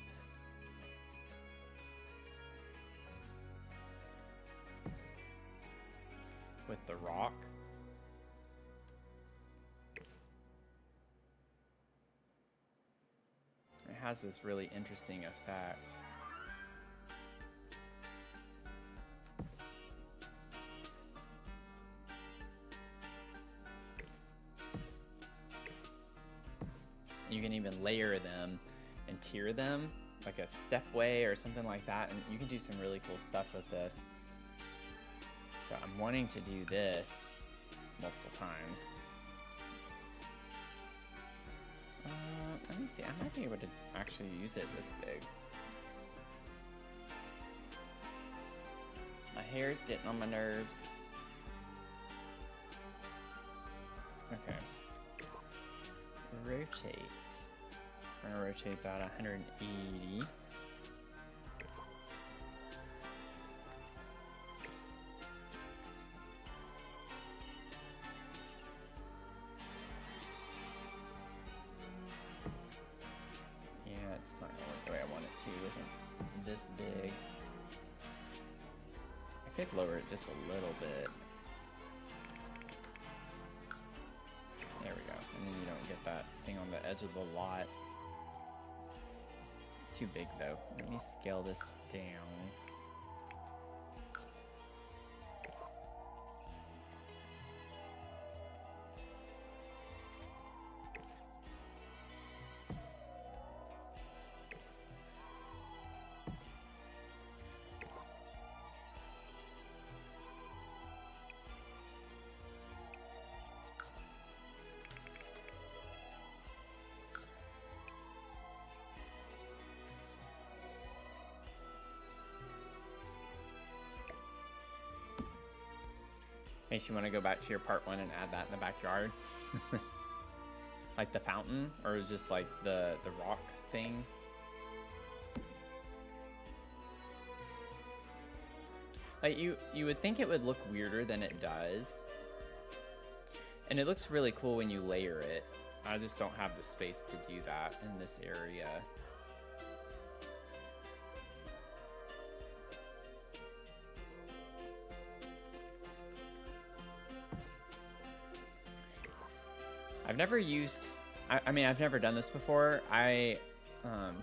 With the rock. It has this really interesting effect. You can even layer them and tier them, like a stepway or something like that, and you can do some really cool stuff with this. So I'm wanting to do this multiple times. Let me see, I might be able to actually use it this big. My hair's getting on my nerves. Okay. Rotate. We're gonna rotate that 180. Yeah, it's not gonna work the way I want it to when it's this big. I could lower it just a little bit. There we go. And then you don't get that thing on the edge of the lot. It's too big though. Let me scale this down. Makes you want to go back to your part 1 and add that in the backyard. Like the fountain, or just like the rock thing. Like you would think it would look weirder than it does. And it looks really cool when you layer it. I just don't have the space to do that in this area. I've never used, I mean, I've never done this before. I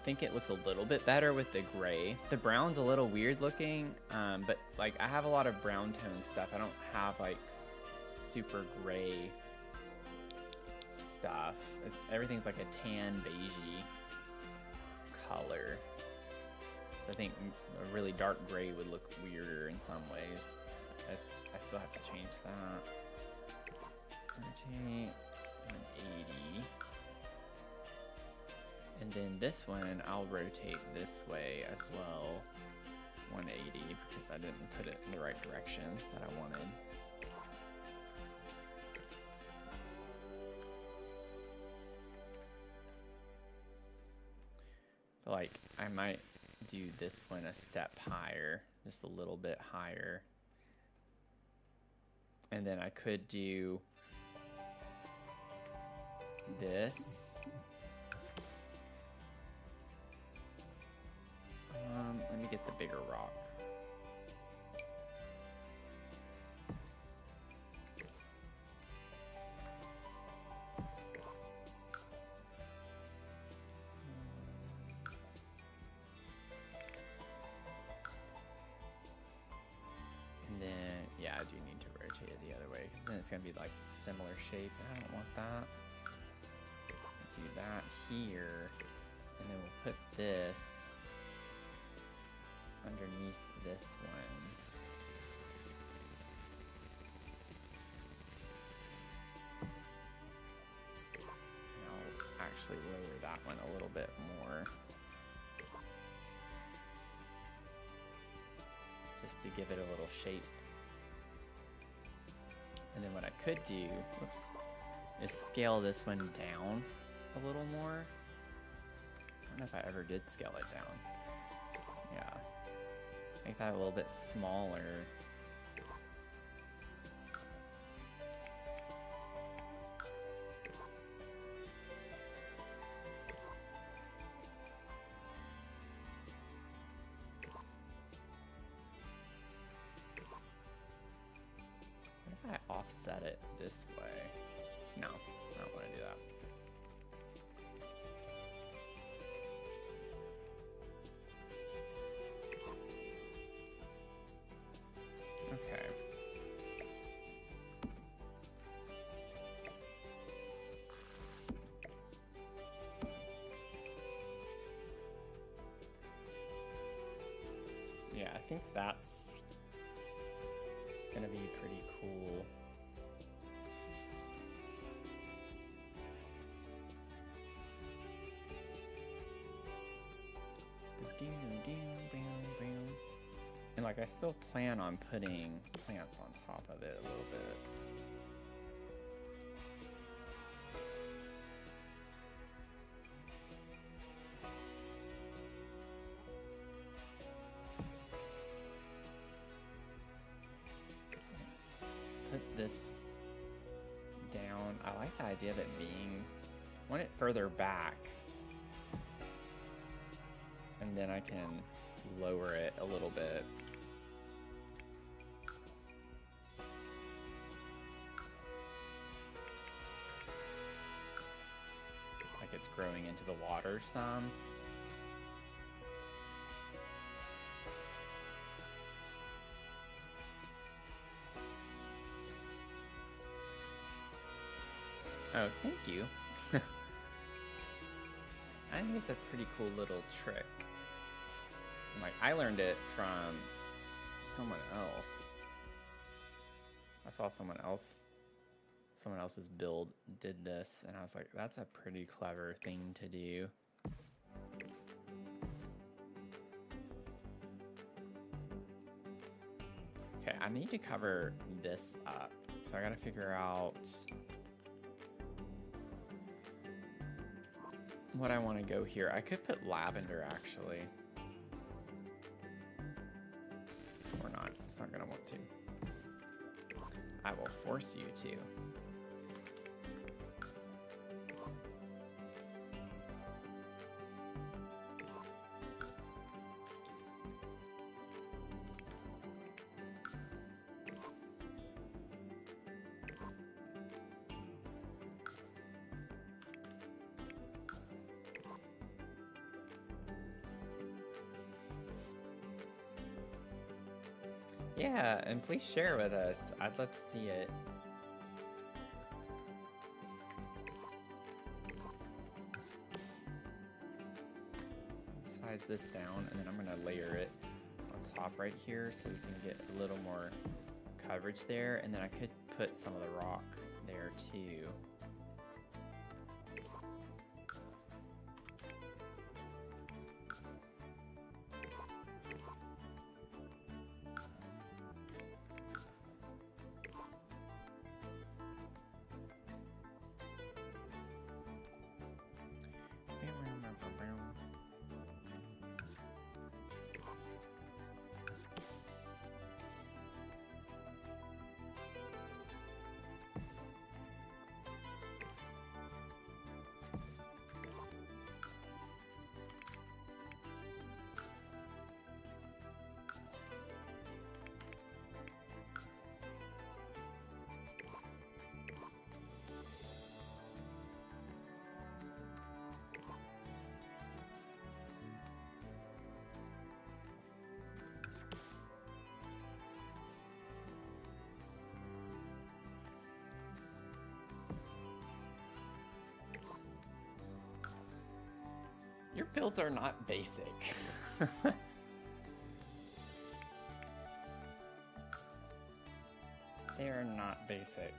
think it looks a little bit better with the gray. The brown's a little weird looking, but like I have a lot of brown tone stuff. I don't have like super gray stuff. Everything's like a tan beigey color. So I think a really dark gray would look weirder in some ways. I still have to change that. Rotate 180. And then this one, I'll rotate this way as well, 180, because I didn't put it in the right direction that I wanted. But like, I might do this one a step higher, just a little bit higher. And then I could do this. Let me get the bigger rock. And then, yeah, I do need to rotate it the other way, because then it's going to be like similar shape, and I don't want that. Do that here, and then we'll put this underneath this one. And I'll actually lower that one a little bit more, just to give it a little shape. And then what I could do, whoops, is scale this one down a little more. I don't know if I ever did scale it down. Yeah. Make that a little bit smaller. What if I offset it this way? No, I don't want to do that. Okay. Yeah, I think that's gonna be pretty cool. And like, I still plan on putting plants on top of it a little bit. Let's put this down. I like the idea of it being, I want it further back. And then I can lower it a little bit. growing into the water some. Oh, thank you. I think it's a pretty cool little trick. Like, I learned it from someone else. I saw someone else's build did this, and I was like, that's a pretty clever thing to do. Okay, I need to cover this up. So I gotta figure out what I want to go here. I could put lavender, actually. Or not. It's not gonna want to. I will force you to. Yeah, and please share with us. I'd love to see it. Size this down, and then I'm gonna layer it on top right here so we can get a little more coverage there, and then I could put some of the rock there too. Your builds are not basic. They are not basic.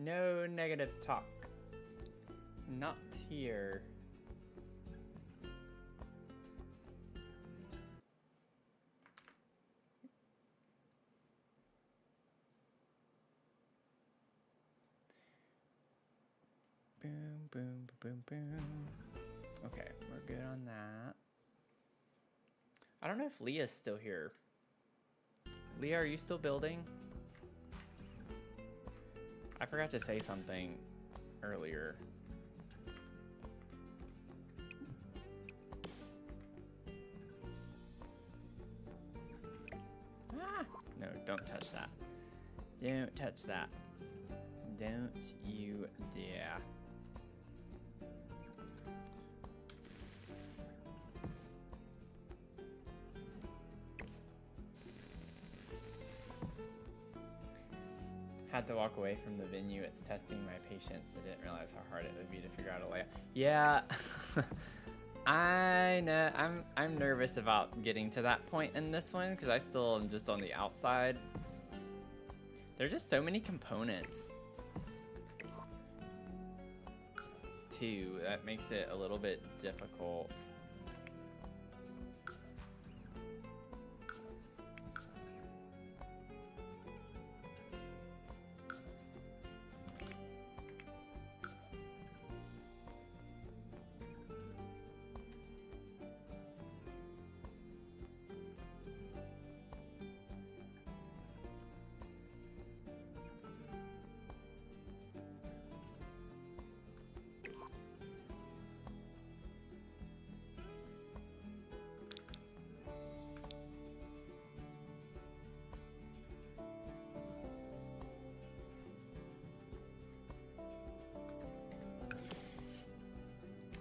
No negative talk. Not here. Boom, boom, boom, boom. Okay, we're good on that. I don't know if Leah's still here. Leah, are you still building? I forgot to say something earlier. Ah! No, don't touch that. Don't touch that. Don't you dare. Had to walk away from the venue. It's testing my patience. I didn't realize how hard it would be to figure out a layout. Yeah, I know. I'm nervous about getting to that point in this one because I still am just on the outside. There are just so many components too. That makes it a little bit difficult.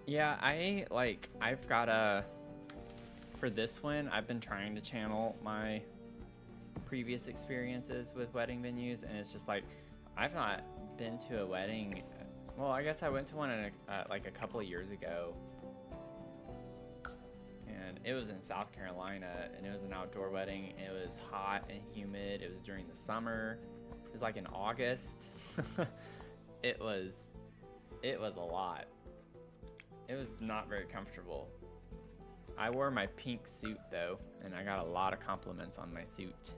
Yeah, I've got a, for this one, I've been trying to channel my previous experiences with wedding venues, and it's just like, I've not been to a wedding. Well, I guess I went to one in like a couple of years ago, and it was in South Carolina, and it was an outdoor wedding. It was hot and humid. It was during the summer. It was like in August. it was a lot. It was not very comfortable. I wore my pink suit though, and I got a lot of compliments on my suit.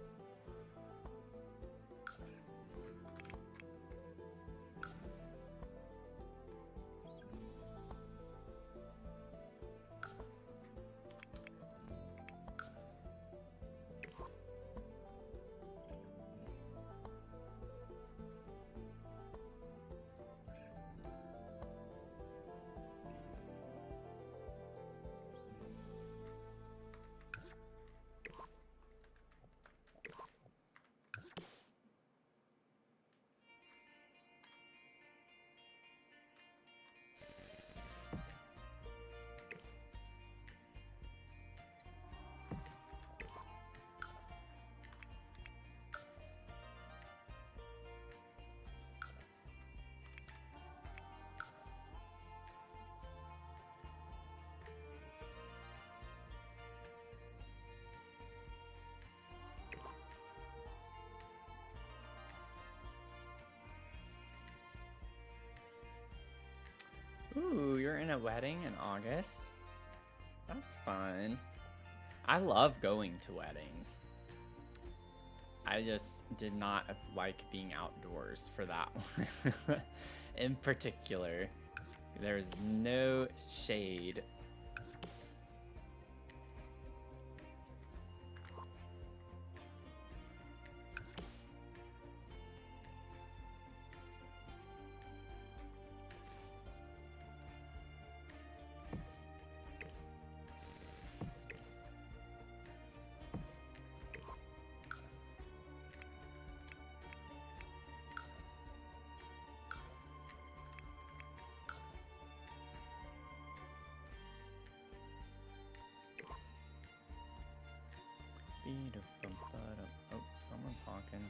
Ooh, you're in a wedding in August? That's fun. I love going to weddings. I just did not like being outdoors for that one in particular. There's no shade. Oh, someone's honking.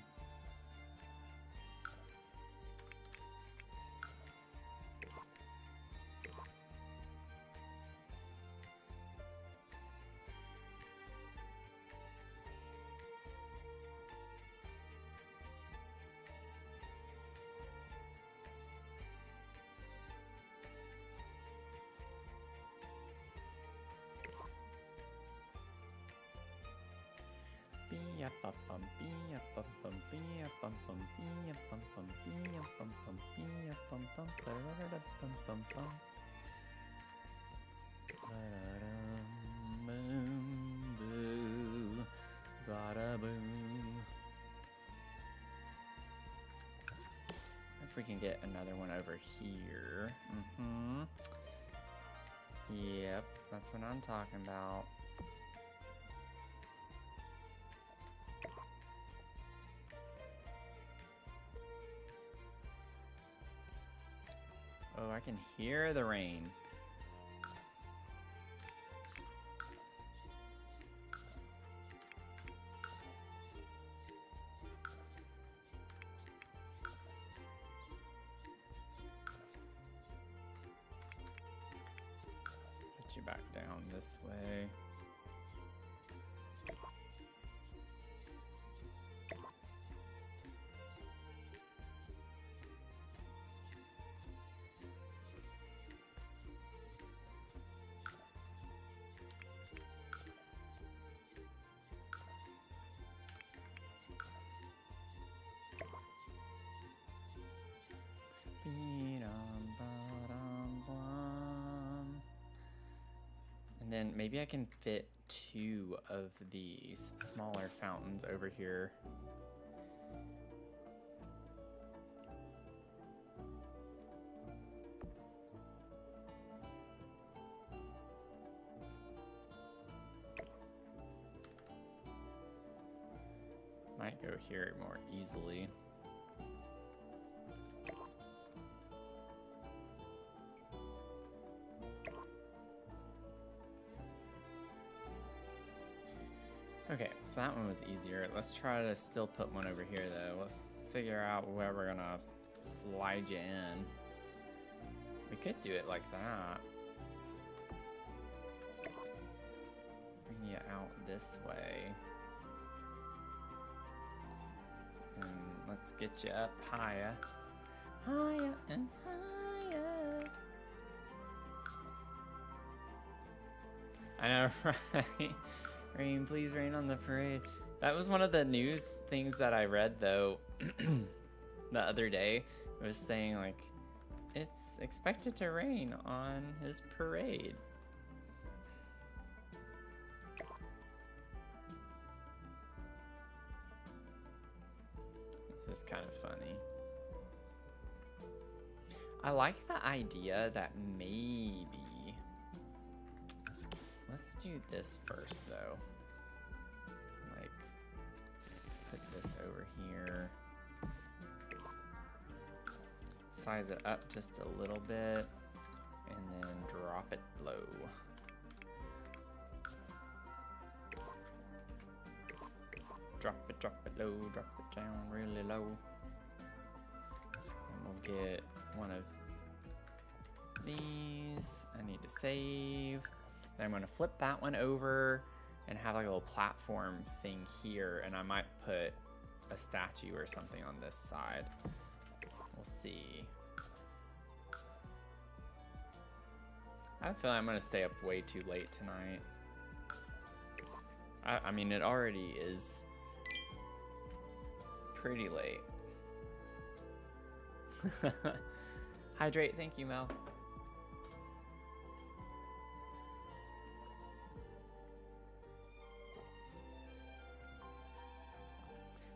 If we can get another one over here. Yep, that's what I'm talking about. Oh, I can hear the rain. Get you back down this way. And then maybe I can fit 2 of these smaller fountains over here. Might go here more easily. that one was easier. Let's try to still put one over here, though. Let's figure out where we're gonna slide you in. We could do it like that. Bring you out this way. And let's get you up higher. Higher and higher. I know, right? Rain, please rain on the parade. That was one of the news things that I read, though, the other day. It was saying, like, it's expected to rain on his parade. It's just kind of funny. I like the idea that maybe... Let's do this first, though. Like, put this over here. Size it up just a little bit, and then drop it low. Drop it low, drop it down really low. And we'll get one of these. I need to save. Then I'm gonna flip that one over and have like a little platform thing here, and I might put a statue or something on this side. We'll see. I have a feeling I'm gonna stay up way too late tonight. I mean, it already is pretty late. Hydrate, thank you, Mel.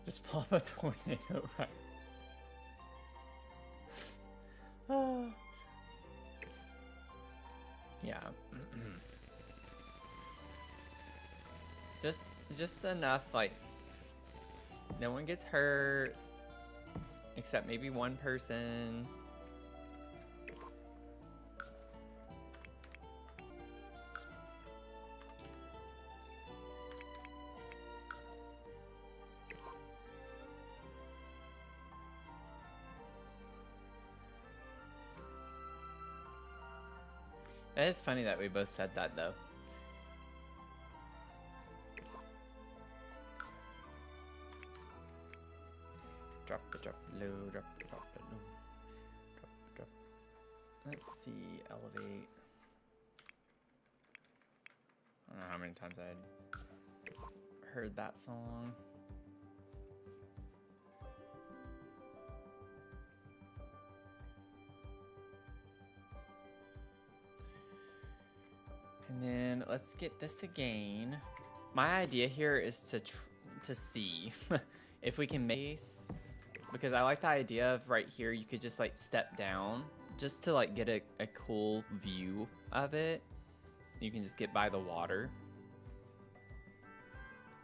Just pull up a tornado, right? Yeah. just enough, like, no one gets hurt, except maybe one person. It is funny that we both said that, though. Drop it low, drop it low. Drop. Let's see, elevate. I don't know how many times I had heard that song. And then let's get this again. My idea here is to see if we can make, because I like the idea of right here, you could just like step down just to like get a cool view of it. You can just get by the water.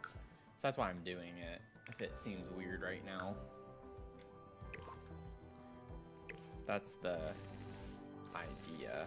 So that's why I'm doing it, if it seems weird right now. That's the idea.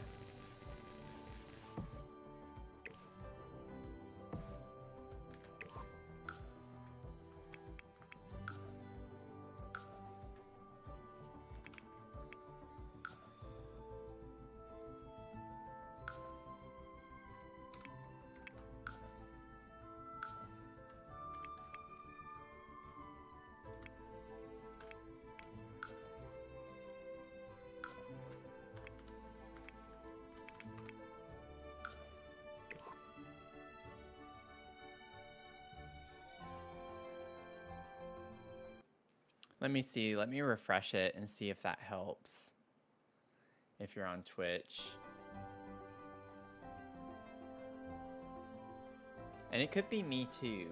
Let me see, let me refresh it and see if that helps. If you're on Twitch. And it could be me too.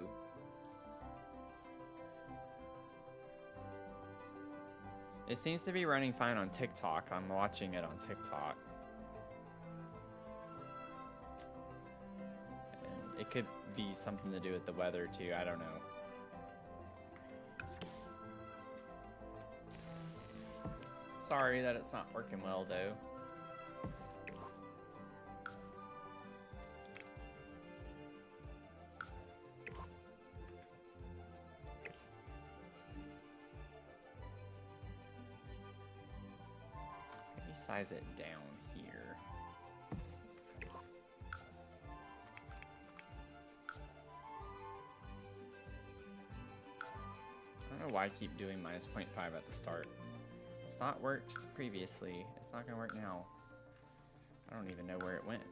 It seems to be running fine on TikTok. I'm watching it on TikTok. And it could be something to do with the weather too, I don't know. Sorry that it's not working well, though. size it down here. I don't know why I keep doing -0.5 at the start. It's not worked previously. It's not gonna work now. I don't even know where it went.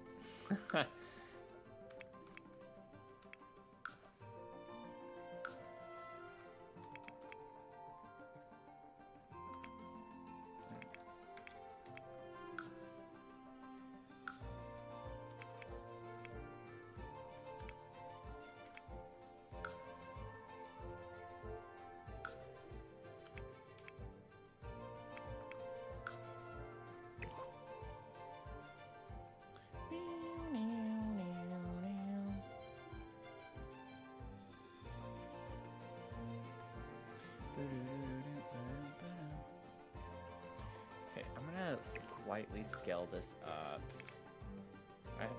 Okay, I'm gonna slightly scale this up.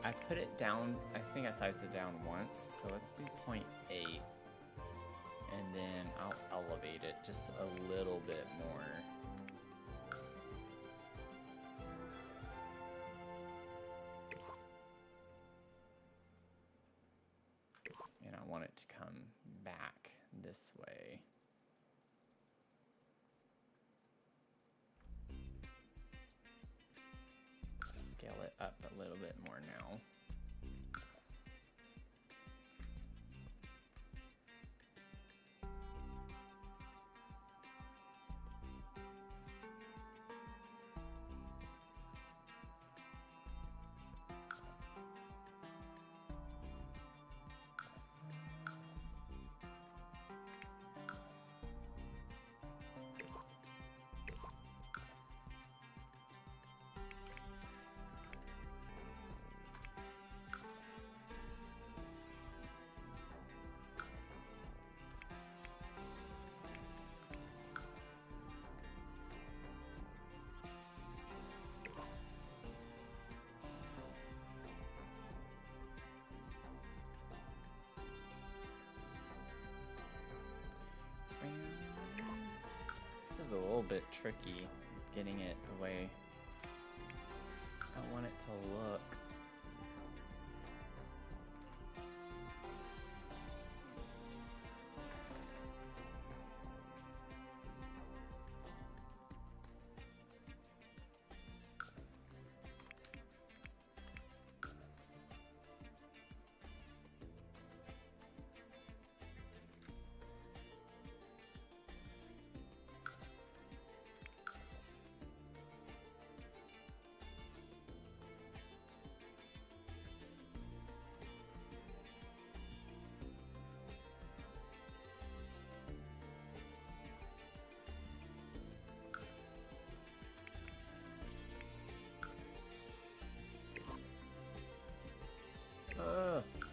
I put it down, I think I sized it down once, so let's do 0.8. And then I'll elevate it just a little bit more. And I want it to come back this way. Scale it up a little bit more now. This is a little bit tricky, getting it the way I want it to look.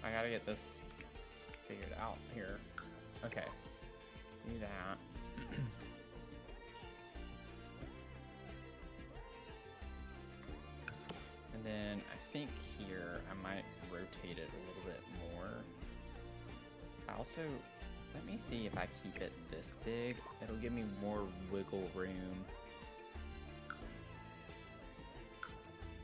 I gotta get this figured out here. Okay, do that. And then I think here I might rotate it a little bit more. I also, let me see if I keep it this big. It'll give me more wiggle room